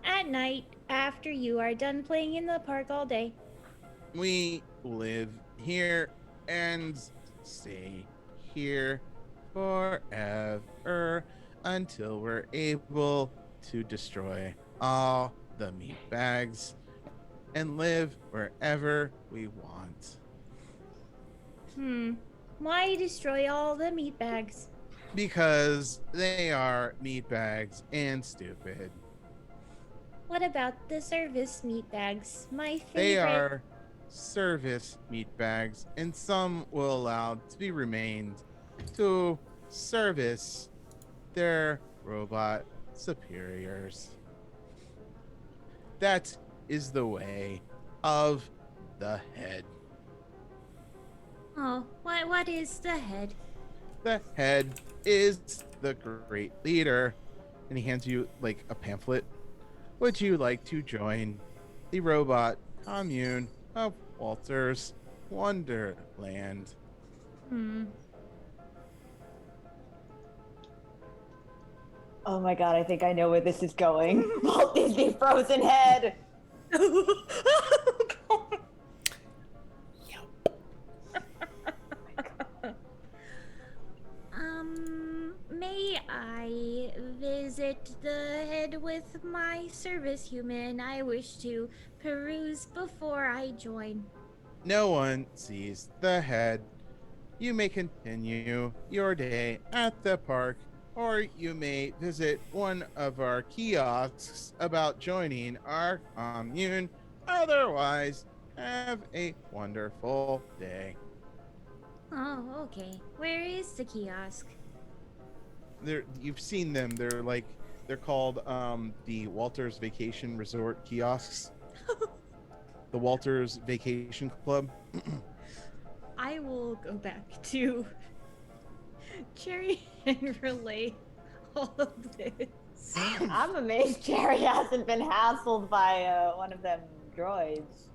Speaker 6: at night after you are done playing in the park all day?
Speaker 1: We live here and stay here forever until we're able to destroy all the meat bags and live wherever we want.
Speaker 6: Why destroy all the meat bags?
Speaker 1: Because they are meat bags and stupid.
Speaker 6: What about the service meat bags? My favorite.
Speaker 1: They are service meat bags, and some will allow to be remained to service their robot superiors. That is the way of the head.
Speaker 6: Oh, what is the head?
Speaker 1: The head is the great leader. And he hands you like a pamphlet. Would you like to join the robot commune of Walter's Wonderland?
Speaker 3: Oh my God, I think I know where this is going. Walt Disney Frozen Head.
Speaker 6: May I visit the head with my service human? I wish to peruse before I join.
Speaker 1: No one sees the head. You may continue your day at the park, or you may visit one of our kiosks about joining our commune. Otherwise, have a wonderful day.
Speaker 6: Oh, okay. Where is the kiosk?
Speaker 1: You've seen them. They're called the Walter's Vacation Resort kiosks. the Walters Vacation Club.
Speaker 6: I will go back to Cherry and relay all of this.
Speaker 3: I'm amazed Jerry hasn't been hassled by one of them droids.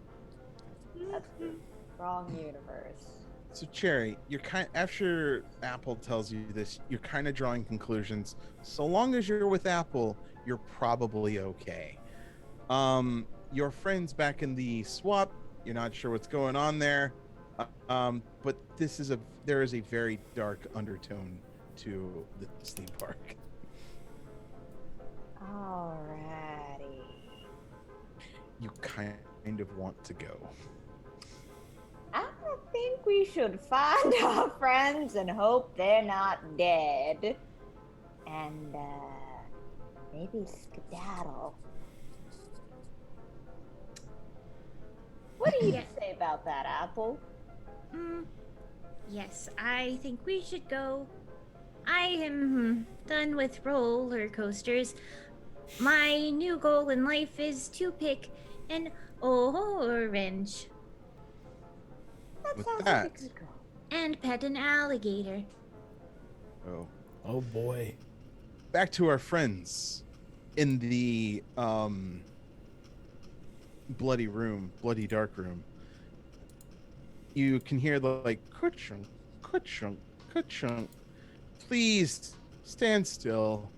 Speaker 3: That's the wrong universe.
Speaker 1: So Cherry, you're after Apple tells you this, you're kind of drawing conclusions. So long as you're with Apple, you're probably okay. Your friends back in the swap, you're not sure what's going on there. But there is a very dark undertone to this theme park.
Speaker 3: Alrighty.
Speaker 1: You kind of want to go.
Speaker 3: I think we should find our friends and hope they're not dead. And, maybe skedaddle. What do you say about that, Apple?
Speaker 6: Yes, I think we should go. I am done with roller coasters. My new goal in life is to pick an orange
Speaker 1: With
Speaker 3: sounds
Speaker 1: that,
Speaker 3: like a good goal.
Speaker 6: and pet an alligator.
Speaker 5: Oh boy.
Speaker 1: Back to our friends in the bloody dark room. You can hear the ka-chunk, ka-chunk, ka-chunk. Please stand still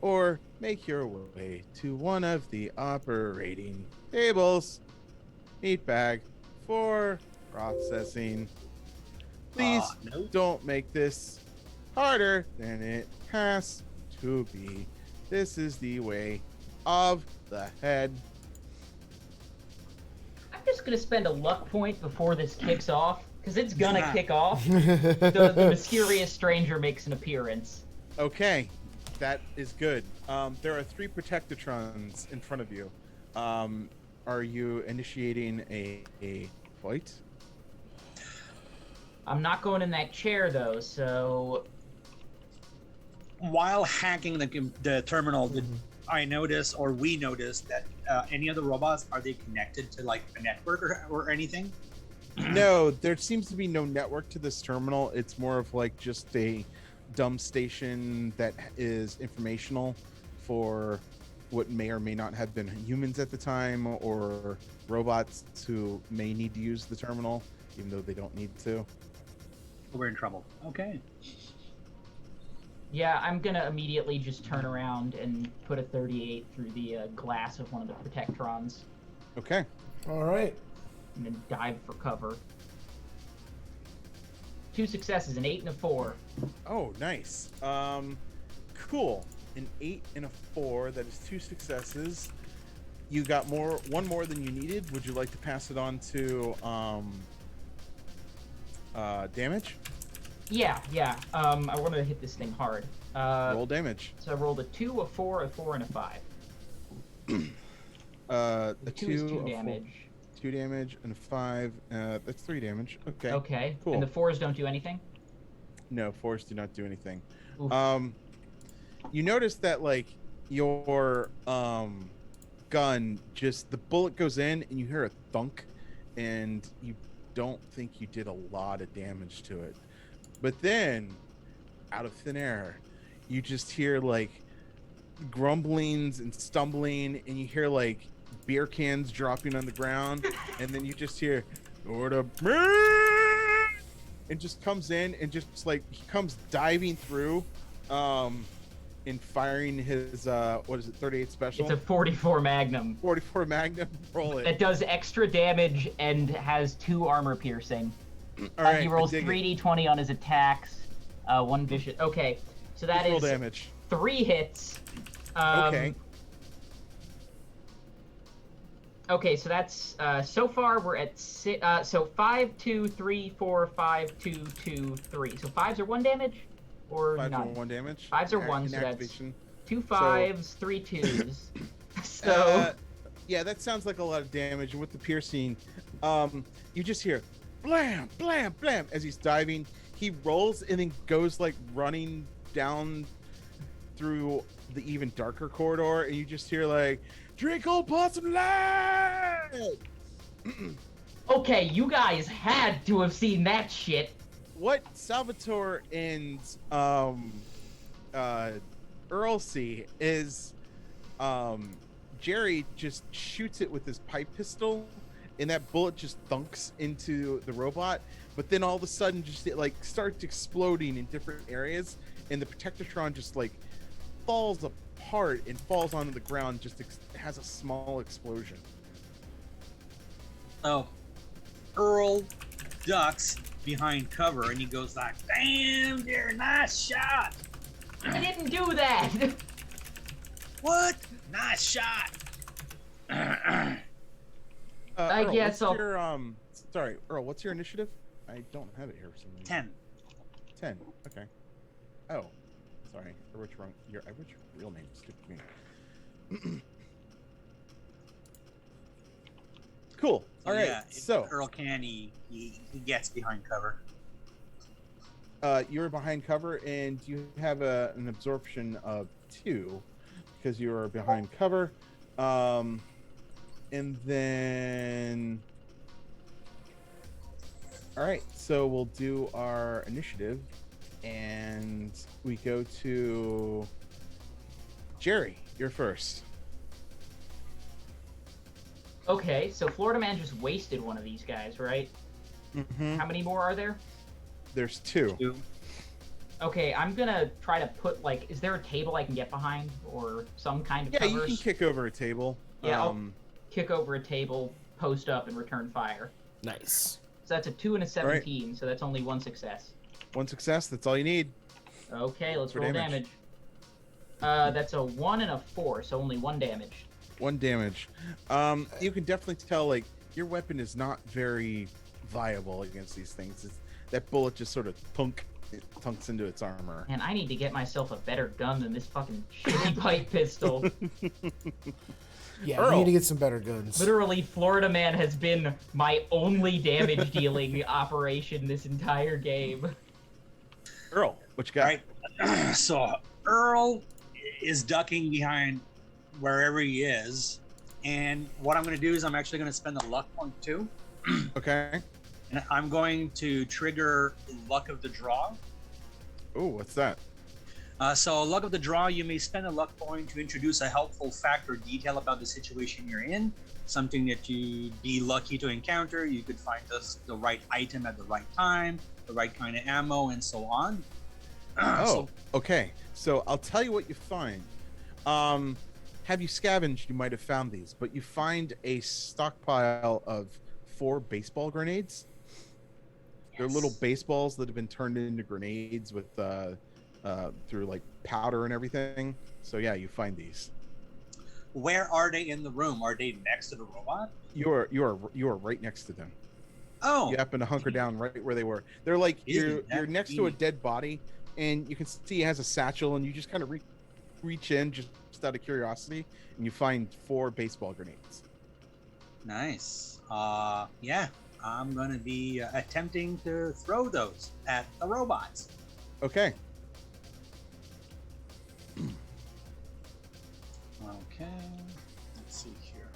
Speaker 1: or make your way to one of the operating tables. Meat bag for processing. Please
Speaker 7: No.
Speaker 1: don't make this harder than it has to be. This is the way of the head.
Speaker 4: I'm just gonna spend a luck point before this kicks off, because it's gonna kick off. The mysterious stranger makes an appearance.
Speaker 1: Okay, that is good. There are 3 Protectatrons in front of you. Are you initiating a fight?
Speaker 4: I'm not going in that chair though, so
Speaker 7: While hacking the terminal, did I notice, or we noticed, that any of the robots, are they connected to like a network or anything?
Speaker 1: No, there seems to be no network to this terminal. It's more of like just a dumb station that is informational for what may or may not have been humans at the time, or robots who may need to use the terminal, even though they don't need to.
Speaker 7: We're in trouble. Okay.
Speaker 4: yeah, I'm gonna immediately just turn around and put a 38 through the glass of one of the Protectrons
Speaker 1: Okay.
Speaker 5: All right.
Speaker 4: and then dive for cover. 2 successes, an 8 and a 4.
Speaker 1: Oh, nice. Cool. An 8 and a 4. That is 2 successes. You got one more than you needed. Would you like to pass it on to damage?
Speaker 4: Yeah. I want to hit this thing hard.
Speaker 1: Roll damage.
Speaker 4: So I rolled a 2, a 4, a 4, and a 5.
Speaker 1: A
Speaker 4: The 2
Speaker 1: 2,
Speaker 4: is 2
Speaker 1: a 4,
Speaker 4: damage.
Speaker 1: 2 damage, and a 5. That's 3 damage. Okay.
Speaker 4: Okay.
Speaker 1: Cool.
Speaker 4: And the 4s don't do anything?
Speaker 1: No, 4s do not do anything.
Speaker 4: Oof.
Speaker 1: You notice that your gun, just the bullet goes in and you hear a thunk, and you don't think you did a lot of damage to it. But then, out of thin air, you just hear grumblings and stumbling, and you hear beer cans dropping on the ground, and then you just hear "Order," and just comes in and just he comes diving through, and firing his 38 special.
Speaker 4: It's a 44 Magnum.
Speaker 1: 44 Magnum. Roll it.
Speaker 4: That does extra damage and has 2 armor piercing.
Speaker 1: All right.
Speaker 4: He rolls
Speaker 1: I dig it.
Speaker 4: 3d20 on his attacks. 1 vicious. Okay, so that
Speaker 1: Roll
Speaker 4: is
Speaker 1: damage.
Speaker 4: 3 hits.
Speaker 1: Okay.
Speaker 4: Okay, so that's so far we're at 6. So 5, 2, 3, 4, 5, 2, 2, 3. So 5s are 1 damage, or
Speaker 1: 5
Speaker 4: not?
Speaker 1: for 1 damage.
Speaker 4: 5s are 1, so that's
Speaker 1: Inactivation.
Speaker 4: 2 5s, 3 2s. So
Speaker 1: yeah, that sounds like a lot of damage. And with the piercing, you just hear blam, blam, blam as he's diving. He rolls and then goes running down through the even darker corridor, and you just hear "Drink old possum light,"
Speaker 4: Okay, you guys had to have seen that shit.
Speaker 1: What Salvatore and Earl see is Jerry just shoots it with his pipe pistol, and that bullet just thunks into the robot. But then all of a sudden, just it like starts exploding in different areas, and the Protectotron just like falls apart and falls onto the ground. Just has a small explosion.
Speaker 7: Oh, Earl ducks behind cover, and he goes like, "Damn, dear, nice shot."
Speaker 4: I didn't do that.
Speaker 7: What? Nice shot.
Speaker 4: I
Speaker 1: Earl,
Speaker 4: guess
Speaker 1: what's
Speaker 4: I'll-
Speaker 1: your, sorry, Earl, what's your initiative? I don't have it here for some reason.
Speaker 7: 10.
Speaker 1: 10. Okay. Oh, sorry. I wrote your wrong. I wrote your real name. Stupid me. Cool. All right.
Speaker 7: Yeah,
Speaker 1: So
Speaker 7: Earl can, he gets behind cover.
Speaker 1: you're behind cover, and you have an absorption of 2 because you are behind cover. And then, all right. So we'll do our initiative, and we go to Jerry. You're first.
Speaker 4: Okay, so Florida Man just wasted one of these guys, right?
Speaker 1: Mm-hmm.
Speaker 4: How many more are there?
Speaker 1: There's 2.
Speaker 7: 2.
Speaker 4: Okay, I'm gonna try to put, like, is there a table I can get behind? Or some kind of
Speaker 1: Yeah,
Speaker 4: covers?
Speaker 1: you can kick over a table.
Speaker 4: Yeah, I'll kick over a table, post up, and return fire.
Speaker 5: Nice.
Speaker 4: So that's a 2 and a 17, so that's only 1 success.
Speaker 1: 1 success. That's all you need.
Speaker 4: Okay, let's
Speaker 1: For
Speaker 4: roll
Speaker 1: damage.
Speaker 4: damage. That's a 1 and a 4, so only 1 damage.
Speaker 1: 1 damage. You can definitely tell, like, your weapon is not very viable against these things. That bullet just sort of tunks into its armor.
Speaker 4: Man, I need to get myself a better gun than this fucking shitty pipe pistol.
Speaker 5: Yeah,
Speaker 1: Earl.
Speaker 5: we need to get some better guns.
Speaker 4: Literally, Florida Man has been my only damage dealing operation this entire game.
Speaker 1: Earl, what you got?
Speaker 7: All right. So Earl is ducking behind wherever he is, and what I'm going to do is I'm actually going to spend a luck point too,
Speaker 1: Okay.
Speaker 7: and I'm going to trigger Luck of the Draw.
Speaker 1: Oh, what's that?
Speaker 7: So Luck of the Draw, you may spend a luck point to introduce a helpful fact or detail about the situation you're in, something that you'd be lucky to encounter. You could find the right item at the right time, the right kind of ammo, and so on.
Speaker 1: Okay. So I'll tell you what you find. Have you scavenged, you might have found these, but you find a stockpile of 4 baseball grenades. They're little baseballs that have been turned into grenades with through like powder and everything. So yeah, you find these.
Speaker 7: Where are they in the room? Are they next to the robot?
Speaker 1: You are right next to them.
Speaker 7: Oh,
Speaker 1: You happen to hunker down right where they were. They're like
Speaker 7: Isn't
Speaker 1: you're
Speaker 7: that
Speaker 1: next to a
Speaker 7: neat?
Speaker 1: dead body, and you can see he has a satchel, and you just kind of reach in just out of curiosity, and you find 4 baseball grenades.
Speaker 7: nice. Yeah, I'm gonna be attempting to throw those at the robots.
Speaker 1: Okay.
Speaker 7: Okay, let's see here.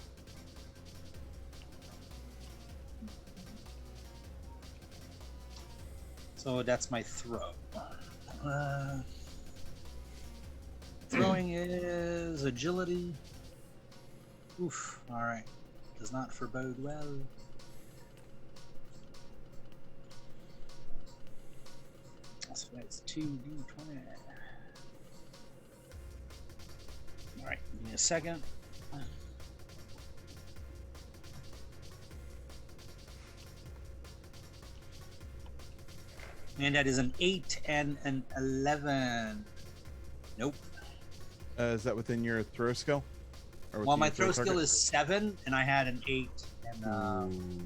Speaker 7: So that's my throw. Throwing is agility. Oof. All right. Does not forebode well. So that's 2d20. All right. Give me a second. And that is an 8 and an 11. Nope.
Speaker 1: Is that within your throw skill? Or
Speaker 7: Well,
Speaker 1: within
Speaker 7: my
Speaker 1: your
Speaker 7: throw skill
Speaker 1: target?
Speaker 7: is 7, and I had an 8. And
Speaker 1: Ooh.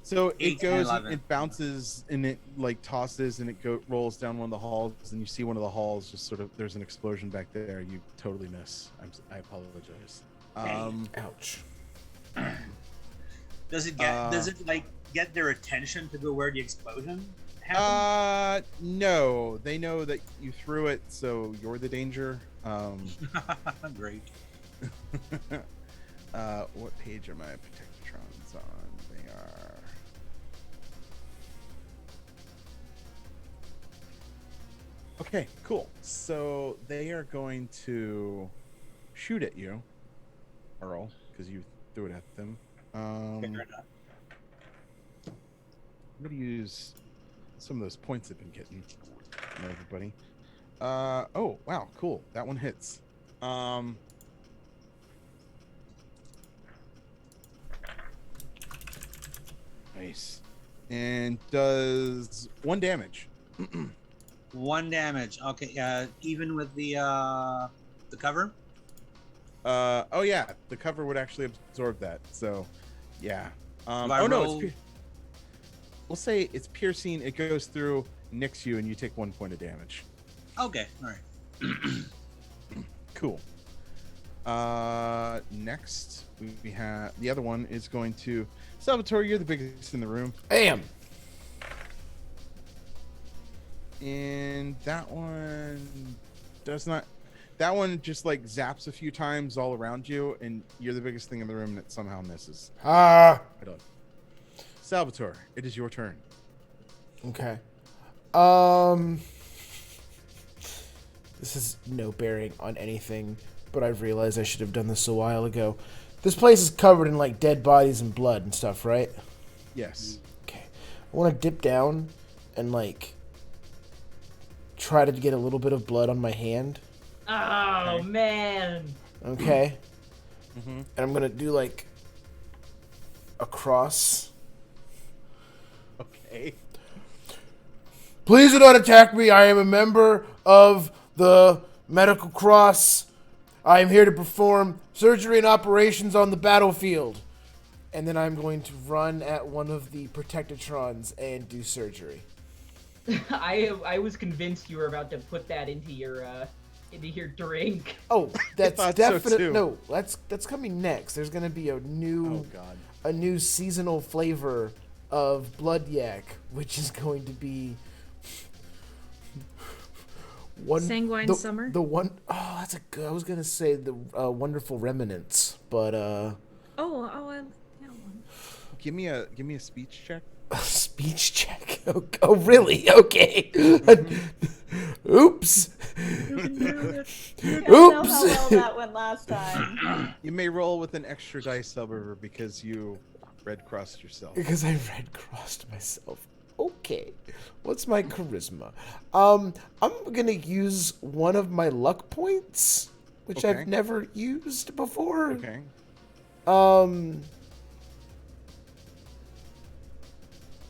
Speaker 1: So it
Speaker 7: 8 and
Speaker 1: goes,
Speaker 7: 11.
Speaker 1: it bounces, and it like tosses, and it rolls down one of the halls, and you see one of the halls just sort of, there's an explosion back there. You totally miss. I apologize.
Speaker 5: Ouch.
Speaker 7: does it like get their attention to go where the explosion happened?
Speaker 1: No, they know that you threw it, so you're the danger.
Speaker 7: Great.
Speaker 1: What page are my Protectrons on? They are. Okay, cool. So they are going to shoot at you, Earl, because you threw it at them.
Speaker 7: Fair enough.
Speaker 1: I'm going to use some of those points I've been getting from everybody. Oh, wow, cool. That one hits. Nice. And does 1 damage.
Speaker 7: 1 damage. Okay. Even with the cover.
Speaker 1: Oh yeah, the cover would actually absorb that. So, yeah.
Speaker 7: I roll-
Speaker 1: We'll say it's piercing. It goes through, nicks you, and you take 1 point of damage.
Speaker 7: Okay. All right.
Speaker 1: Cool. Next we have the other one is going to Salvatore. You're the biggest in the room,
Speaker 5: I am.
Speaker 1: and that one does not. That one just like zaps a few times all around you, and you're the biggest thing in the room, and it somehow misses.
Speaker 5: Ah.
Speaker 1: I don't. Salvatore, it is your turn.
Speaker 5: Okay. This has no bearing on anything, but I've realized I should have done this a while ago. This place is covered in like dead bodies and blood and stuff, right?
Speaker 1: Yes.
Speaker 5: Okay. I want to dip down and like try to get a little bit of blood on my hand.
Speaker 4: Oh,
Speaker 1: Okay.
Speaker 4: man.
Speaker 5: Okay.
Speaker 1: Mm-hmm.
Speaker 5: And I'm gonna do like a cross.
Speaker 1: Okay.
Speaker 5: Please do not attack me. I am a member of the Medical Cross. I am here to perform surgery and operations on the battlefield. And then I'm going to run at one of the Protectatrons and do surgery.
Speaker 4: I was convinced you were about to put that into your drink.
Speaker 5: Oh, that's
Speaker 1: thought so,
Speaker 5: definite.
Speaker 1: too.
Speaker 5: No, that's coming next. There's gonna be a
Speaker 1: Oh God.
Speaker 5: new seasonal flavor of blood yak, which is going to be
Speaker 6: Sanguine Summer?
Speaker 5: The one oh, that's a good. I was gonna say the wonderful remnants, but
Speaker 6: Yeah, one.
Speaker 1: Give me a speech check.
Speaker 5: speech check. Oh, really? Okay. Oops.
Speaker 3: You know
Speaker 5: Oops.
Speaker 3: how well that went last time.
Speaker 1: You may roll with an extra dice, however, because you red crossed yourself.
Speaker 5: Because I red crossed myself. Okay. What's my charisma? I'm gonna use one of my luck points, which
Speaker 1: Okay.
Speaker 5: I've never used before.
Speaker 1: Okay.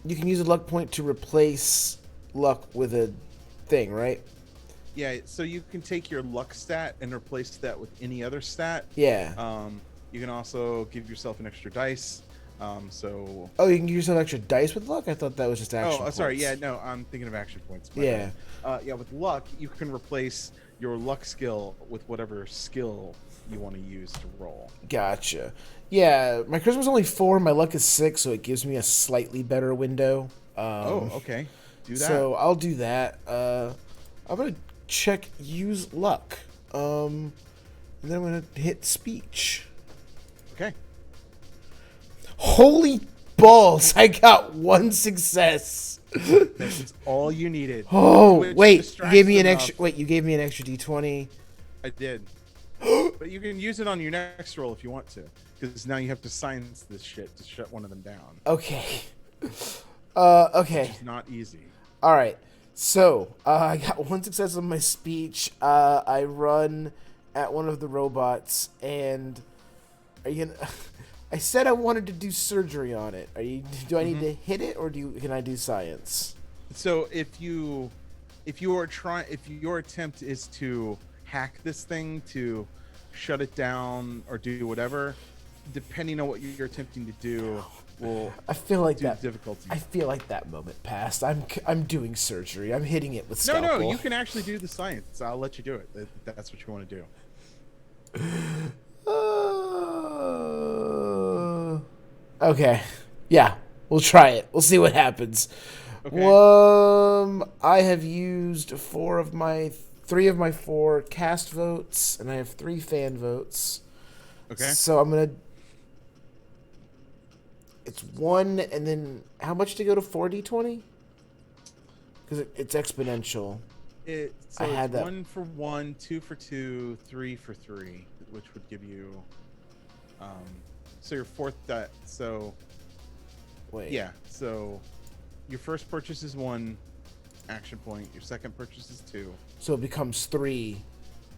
Speaker 5: You can use a luck point to replace luck with a thing, right?
Speaker 1: Yeah. So you can take your luck stat and replace that with any other stat.
Speaker 5: Yeah.
Speaker 1: You can also give yourself an extra dice. So.
Speaker 5: Oh, you can give yourself extra dice with luck? I thought that was just action
Speaker 1: Sorry.
Speaker 5: points.
Speaker 1: Yeah. No, I'm thinking of action points. My
Speaker 5: Yeah.
Speaker 1: bad. Yeah. With luck, you can replace your luck skill with whatever skill you want to use to roll.
Speaker 5: Gotcha. Yeah, my charisma's only 4, my luck is 6, so it gives me a slightly better window.
Speaker 1: Okay. Do that.
Speaker 5: So I'll do that. I'm gonna check use luck. And then I'm gonna hit speech.
Speaker 1: Okay.
Speaker 5: Holy balls! I got 1 success.
Speaker 1: That's all you needed.
Speaker 5: Oh
Speaker 1: Which
Speaker 5: wait, you
Speaker 1: distracts
Speaker 5: gave me an
Speaker 1: them
Speaker 5: extra.
Speaker 1: enough.
Speaker 5: Wait, you gave me an extra D20.
Speaker 1: I did. But you can use it on your next roll if you want to, because now you have to science this shit to shut one of them down.
Speaker 5: Okay. Okay.
Speaker 1: It's not easy.
Speaker 5: All right. So I got 1 success on my speech. I run at one of the robots, and are you gonna? I said I wanted to do surgery on it. Are you? Do I need to hit it, or can I do science?
Speaker 1: So if your attempt is to hack this thing to shut it down or do whatever, depending on what you're attempting to do, will
Speaker 5: I feel like
Speaker 1: do
Speaker 5: that.
Speaker 1: difficulty.
Speaker 5: I feel like that moment passed. I'm doing surgery. I'm hitting it with
Speaker 1: No,
Speaker 5: scalpel.
Speaker 1: you can actually do the science. I'll let you do it. That's what you want to do.
Speaker 5: Okay. Yeah, we'll try it. We'll see what happens.
Speaker 1: Okay.
Speaker 5: I have used 3 of my 4 cast votes, and I have 3 fan votes.
Speaker 1: Okay.
Speaker 5: So I'm gonna It's 1, and then how much to go to 4d20? Because it's exponential.
Speaker 1: So
Speaker 5: I had
Speaker 1: it's
Speaker 5: that.
Speaker 1: 1 for 1, 2 for 2, 3 for 3, which would give you. So your fourth die. So.
Speaker 5: Wait.
Speaker 1: Yeah. So, your first purchase is 1 action point. Your second purchase is 2.
Speaker 5: So it becomes 3,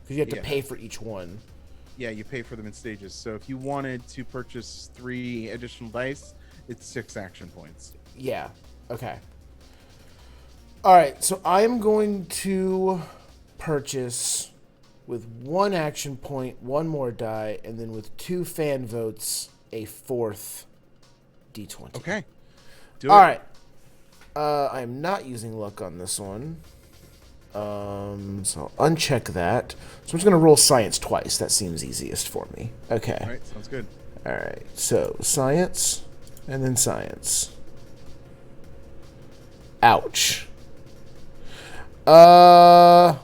Speaker 5: because you have to
Speaker 1: Yeah.
Speaker 5: pay for each one.
Speaker 1: Yeah, you pay for them in stages. So if you wanted to purchase 3 additional dice, it's 6 action points.
Speaker 5: Yeah. Okay. All right. So I'm going to purchase with 1 action point, 1 more die, and then with 2 fan votes, a 4th d20.
Speaker 1: Okay. Do
Speaker 5: All
Speaker 1: it.
Speaker 5: right. I'm not using luck on this one. So I'll uncheck that. So I'm just gonna roll science twice. That seems easiest for me. Okay.
Speaker 1: All right. Sounds good.
Speaker 5: All right. So science, and then science. Ouch. 1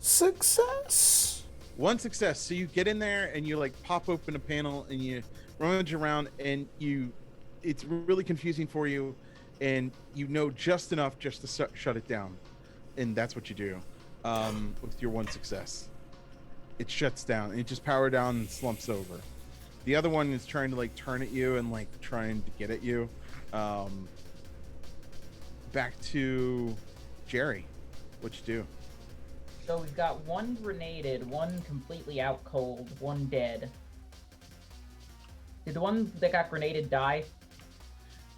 Speaker 5: success.
Speaker 1: 1 success. So you get in there and you like pop open a panel and you rummage around and it's really confusing for you, and you know just enough just to shut it down, and that's what you do with your 1 success. It shuts down and it just power down and slumps over. The other one is trying to like turn at you and like trying to get at you. Back to Jerry. What you do?
Speaker 4: So we've got 1 grenaded, 1 completely out cold, 1 dead. Did the one that got grenaded die?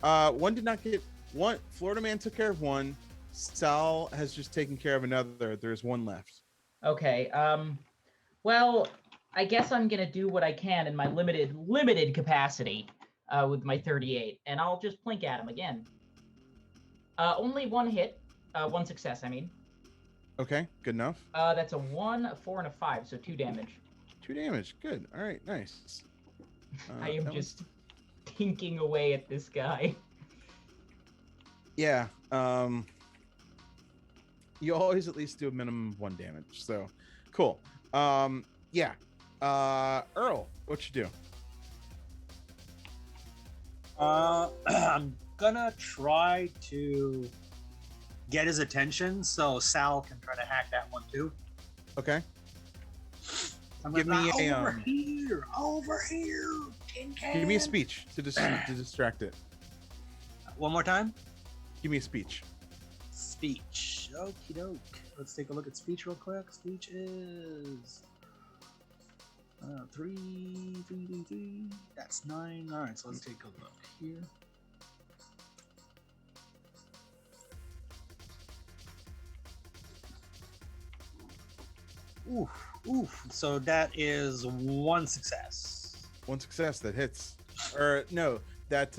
Speaker 1: 1 did not get 1. Florida Man took care of 1. Sal has just taken care of another. There's 1 left.
Speaker 4: Okay. Well, I guess I'm gonna do what I can in my limited capacity with my 38, and I'll just plink at him again. Only 1 hit, 1 success. I mean.
Speaker 1: Okay, good enough.
Speaker 4: That's a 1, a 4, and a 5, so 2 damage.
Speaker 1: 2 damage. Good. All right. Nice.
Speaker 4: I am
Speaker 1: that
Speaker 4: just tinking away at this guy.
Speaker 1: Yeah. You always at least do a minimum of 1 damage. So, cool. Yeah. Earl, what you do?
Speaker 7: I'm gonna try to get his attention so Sal can try to hack that one too.
Speaker 1: Okay.
Speaker 7: I'm
Speaker 1: Give
Speaker 7: gonna
Speaker 1: me a,
Speaker 7: over here, tin can.
Speaker 1: Give me a speech to distract it.
Speaker 7: One more time.
Speaker 1: Give me a speech.
Speaker 7: Speech. Okie doke. Let's take a look at speech real quick. Speech is 3. That's 9. All right, so let's take a look here. Oof. So that is 1 success.
Speaker 1: 1 success that hits. Or no, that's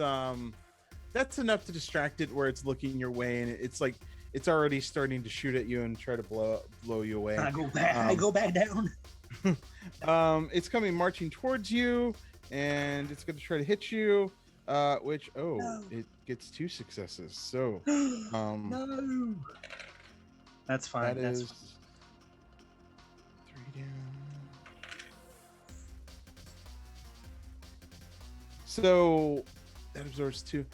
Speaker 1: enough to distract it where it's looking your way and it's like it's already starting to shoot at you and try to blow you away.
Speaker 7: I go back down.
Speaker 1: It's coming marching towards you and it's going to try to hit you. Which
Speaker 7: No.
Speaker 1: It gets 2 successes. So
Speaker 7: No. That's fine.
Speaker 1: that
Speaker 7: That's
Speaker 1: is
Speaker 7: fine.
Speaker 1: 3 down. So that absorbs 2.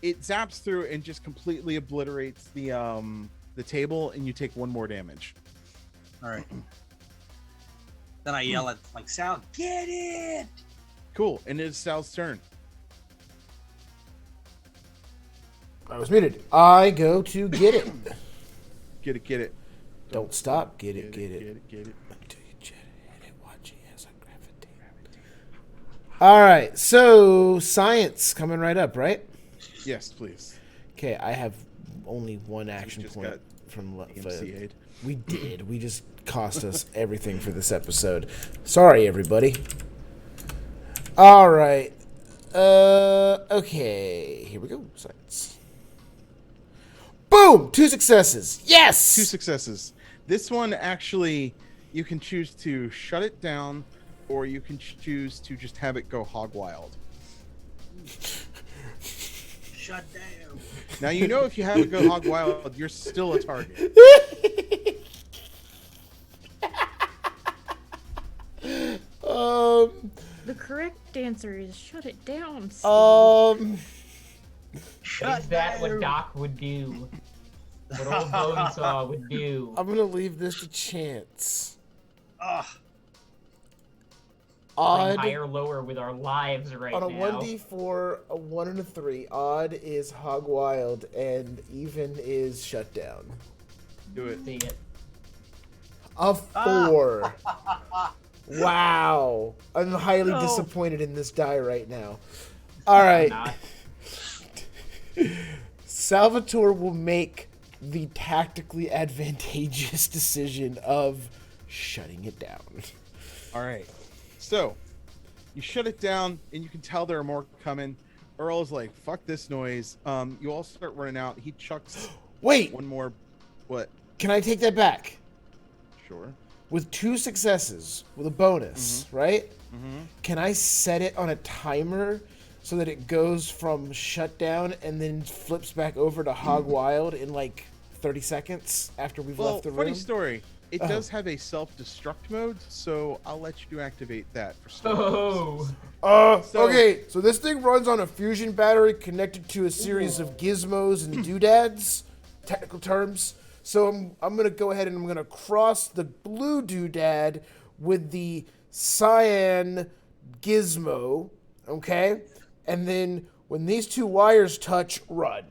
Speaker 1: It zaps through and just completely obliterates the table, and you take 1 more damage.
Speaker 7: All right. Then I yell at Sal, get it!
Speaker 1: Cool, and it's Sal's turn.
Speaker 5: I was muted. I go to get it.
Speaker 1: Get it.
Speaker 5: Don't stop. Get it.
Speaker 1: Get it.
Speaker 5: Until you jet it, watch it as I gravitate. All right. So science coming right up, right?
Speaker 1: Yes, please.
Speaker 5: Okay. I have only 1 action
Speaker 1: just
Speaker 5: point
Speaker 1: got
Speaker 5: from left.
Speaker 1: AMCA'd.
Speaker 5: We did. We just cost us everything for this episode. Sorry, everybody. All right. Okay. Here we go. Science. Boom! 2 successes. Yes!
Speaker 1: 2 successes. This one actually, you can choose to shut it down, or you can choose to just have it go hog wild.
Speaker 7: Shut down.
Speaker 1: Now you know if you have it go hog wild, you're still a target.
Speaker 5: Oh
Speaker 6: The correct answer is shut it down, Steve.
Speaker 4: Is that what Doc would do? What old Bonesaw would do?
Speaker 5: I'm gonna leave this to chance.
Speaker 7: Ugh.
Speaker 5: Odd.
Speaker 4: Higher or lower with our lives right
Speaker 5: On a
Speaker 4: now.
Speaker 5: 1d4, a 1 and a 3. Odd is Hog Wild, and even is Shut Down.
Speaker 1: Do it.
Speaker 4: See it.
Speaker 5: A 4. Wow. I'm highly disappointed in this die right now. All right.
Speaker 4: Not.
Speaker 5: Salvatore will make the tactically advantageous decision of shutting it down.
Speaker 1: All right. So, you shut it down, and you can tell there are more coming. Earl is like, fuck this noise. You all start running out. He chucks
Speaker 5: Wait,
Speaker 1: one more. What?
Speaker 5: can I take that back?
Speaker 1: Sure.
Speaker 5: With 2 successes, with a bonus, right?
Speaker 1: Mm-hmm.
Speaker 5: Can I set it on a timer so that it goes from shut down and then flips back over to Hog Wild in like 30 seconds after we've
Speaker 1: Well,
Speaker 5: left the
Speaker 1: funny
Speaker 5: room?
Speaker 1: story. It
Speaker 5: Oh.
Speaker 1: does have a self-destruct mode, so I'll let you activate that for story
Speaker 4: Oh.
Speaker 1: purposes. So-
Speaker 5: Okay, so this thing runs on a fusion battery connected to a series of gizmos and doodads, technical terms. So I'm gonna go ahead and I'm gonna cross the blue doodad with the cyan gizmo, okay? And then when these 2 wires touch, run.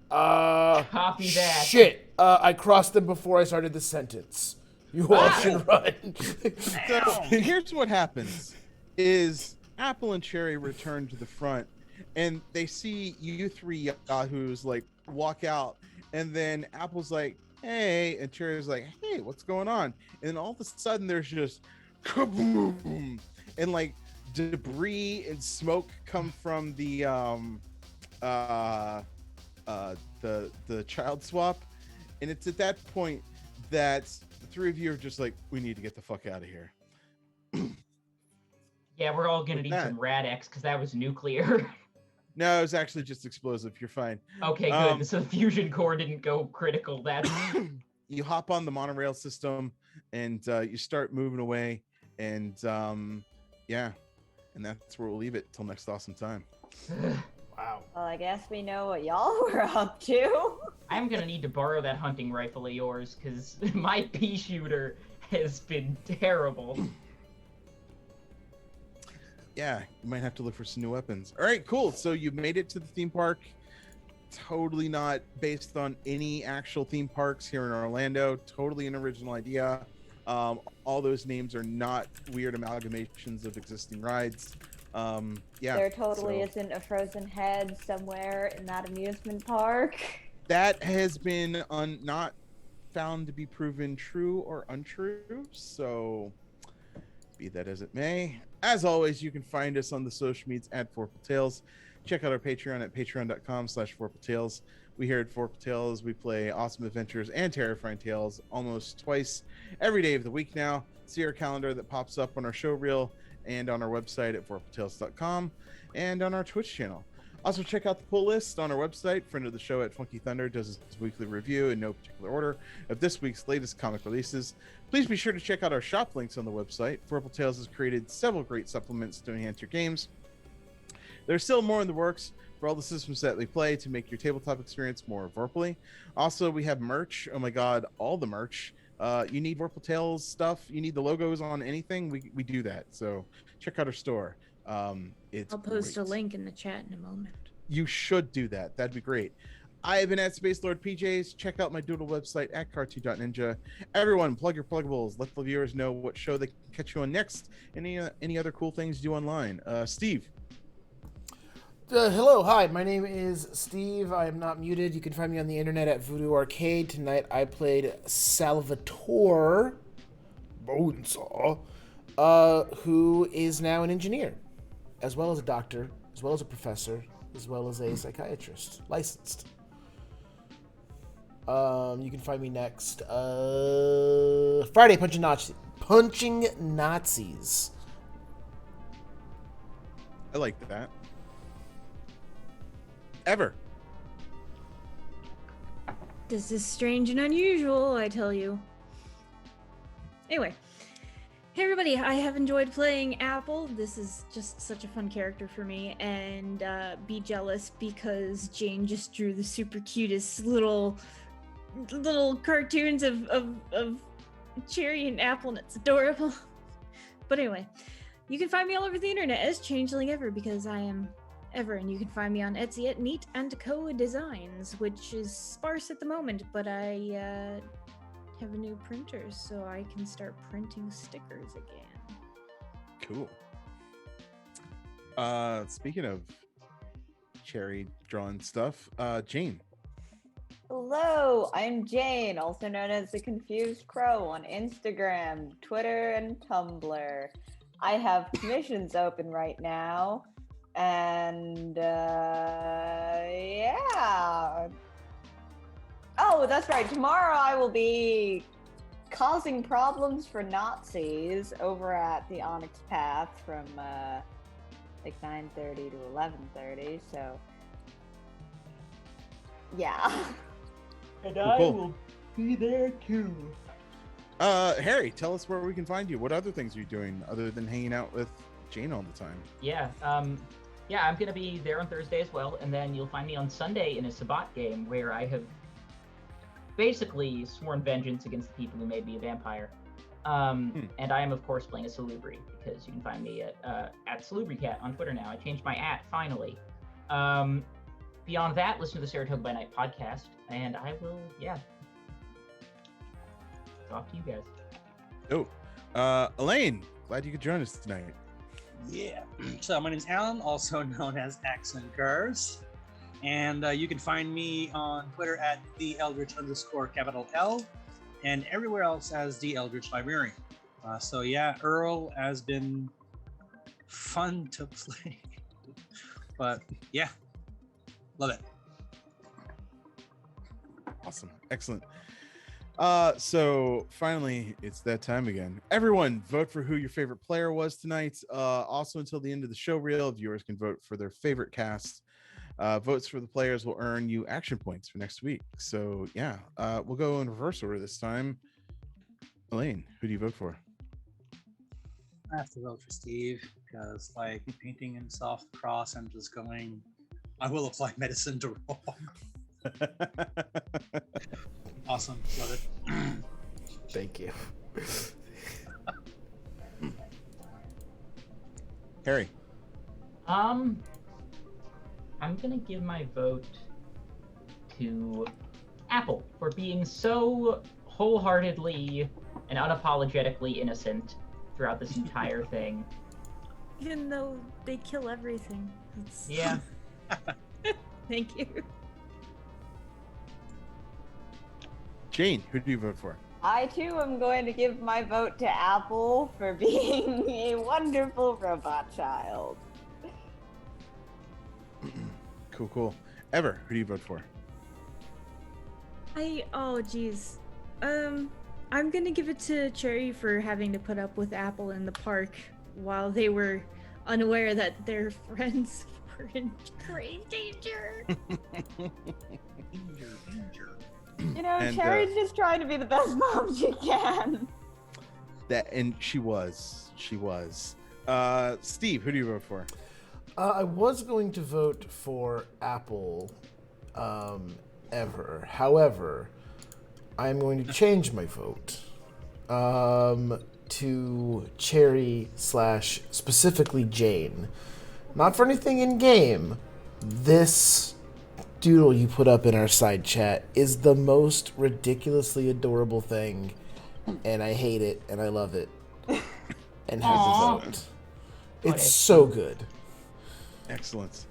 Speaker 4: Copy that.
Speaker 5: Shit, I crossed them before I started the sentence. You all should run.
Speaker 1: So here's what happens: is Apple and Cherry return to the front, and they see you 3 yahoos like walk out, and then Apple's like, "Hey," and Cherry's like, "Hey, what's going on?" And then all of a sudden, there's just kaboom, and like debris and smoke come from the child swap, and it's at that point that the 3 of you are just like, we need to get the fuck out of here.
Speaker 4: Yeah, we're all gonna
Speaker 1: With
Speaker 4: need
Speaker 1: that-
Speaker 4: some Rad-X because that was nuclear.
Speaker 1: No, it was actually just explosive. You're fine.
Speaker 4: Okay, good. So the fusion core didn't go critical. That's
Speaker 1: You hop on the monorail system and you start moving away, and yeah, and that's where we'll leave it till next awesome time.
Speaker 5: Wow.
Speaker 3: Well, I guess we know what y'all were up to.
Speaker 4: I'm gonna need to borrow that hunting rifle of yours because my pea shooter has been terrible.
Speaker 1: Yeah, you might have to look for some new weapons. All right, cool. So you made it to the theme park. Totally not based on any actual theme parks here in Orlando. Totally an original idea. All those names are not weird amalgamations of existing rides. Yeah,
Speaker 3: There totally
Speaker 1: so
Speaker 3: isn't a frozen head somewhere in that amusement park.
Speaker 1: that has been not found to be proven true or untrue. So be that as it may, as always, you can find us on the social medias at Forkful Tales. Check out our Patreon at patreon.com/Forkful Tales. We here at Forkful Tales, we play awesome adventures and terrifying tales almost twice every day of the week now. See our calendar that pops up on our show reel and on our website at forkfultales.com and on our Twitch channel. Also, check out the pull list on our website. Friend of the show at Funky Thunder does his weekly review in no particular order of this week's latest comic releases. Please be sure to check out our shop links on the website. Forkful Tales has created several great supplements to enhance your games. There's still more in the works for all the systems that we play to make your tabletop experience more Vorpally. Also, we have merch. Oh my god, all the merch. You need Vorpal Tales stuff, you need the logos on anything, we do that. So check out our store. It's
Speaker 6: I'll post a
Speaker 1: great.
Speaker 6: link in the chat in a moment.
Speaker 1: You should do that. That'd be great. I have been at Space Lord PJs. Check out my doodle website at cartoon.ninja. Everyone, plug your pluggables. Let the viewers know what show they can catch you on next. Any other cool things you do online. Steve.
Speaker 5: Hello, hi, my name is Steve. I am not muted. You can find me on the internet at Voodoo Arcade. Tonight I played Salvatore Bonesaw, who is now an engineer, as well as a doctor, as well as a professor, as well as a psychiatrist, licensed. You can find me next Friday, punching Nazis.
Speaker 1: I like that. Ever.
Speaker 6: This is strange and unusual, I tell you. Anyway, Hey everybody, I have enjoyed playing Apple. This is just such a fun character for me, and be jealous because Jane just drew the super cutest little cartoons of Cherry and Apple, and it's adorable. But anyway, you can find me all over the internet as Changeling Ever because I am Ever, and you can find me on Etsy at Neat and Co Designs, which is sparse at the moment, but I have a new printer so I can start printing stickers again.
Speaker 1: Cool. Speaking of cherry drawn stuff, Jane.
Speaker 3: Hello, I'm Jane, also known as the Confused Crow on Instagram, Twitter, and Tumblr. I have commissions open right now, and yeah. Oh, that's right. Tomorrow I will be causing problems for Nazis over at the Onyx Path from like 9:30 to 11:30. So, yeah.
Speaker 4: And
Speaker 1: Cool.
Speaker 4: I will be there too.
Speaker 1: Harry, tell us where we can find you. What other things are you doing other than hanging out with Jane all the time?
Speaker 4: Yeah, I'm gonna be there on Thursday as well, and then you'll find me on Sunday in a Sabbat game where I have basically sworn vengeance against the people who made me a vampire. And I am of course playing a Salubri because you can find me at SalubriCat on Twitter now. I changed my @ finally. Beyond that, listen to the Saratoga by Night podcast, and I will, talk to you guys.
Speaker 1: Oh, Elaine, glad you could join us tonight.
Speaker 7: Yeah. So my name is Alan, also known as Accent Curse. And you can find me on Twitter at @TheEldritch_L and everywhere else as The Eldritch Librarian. So yeah, Earl has been fun to play. But yeah, love it.
Speaker 1: Awesome. Excellent. So finally, it's that time again. Everyone, vote for who your favorite player was tonight. Also, until the end of the show reel, viewers can vote for their favorite cast. Votes for the players will earn you action points for next week. So yeah, we'll go in reverse order this time. Elaine, who do you vote for?
Speaker 7: I have to vote for Steve because, like, painting himself across and just going, I will apply medicine to roll. Awesome, love it.
Speaker 5: Thank you.
Speaker 1: Harry.
Speaker 4: I'm gonna give my vote to Apple for being so wholeheartedly and unapologetically innocent throughout this entire thing.
Speaker 6: Even though they kill everything.
Speaker 4: Yeah.
Speaker 6: Thank you.
Speaker 1: Jane, who do you vote for?
Speaker 3: I too am going to give my vote to Apple for being a wonderful robot child.
Speaker 1: Cool. Ever, who do you vote for?
Speaker 6: I'm gonna give it to Cherry for having to put up with Apple in the park while they were unaware that their friends were in grave danger.
Speaker 3: You know,
Speaker 1: And,
Speaker 3: Cherry's just trying to be the best mom she can.
Speaker 1: And she was. Steve, who do you vote for?
Speaker 5: I was going to vote for Apple, Ever. However, I'm going to change my vote to Cherry / specifically Jane. Not for anything in game. This doodle you put up in our side chat is the most ridiculously adorable thing, and I hate it and I love it. And have to vote. It's so good.
Speaker 1: Excellent.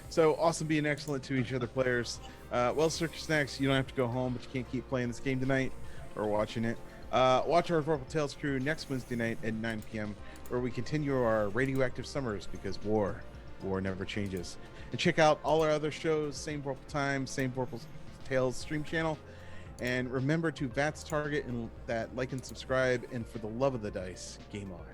Speaker 1: So awesome being excellent to each other players. Well, Circus Snacks, you don't have to go home, but you can't keep playing this game tonight or watching it. Watch our Vorpal Tales crew next Wednesday night at 9 p.m. where we continue our radioactive summers because war never changes. And check out all our other shows, same Vorpal time, same Vorpal Tales stream channel. And remember to VATS target and that like and subscribe. And for the love of the dice, game on.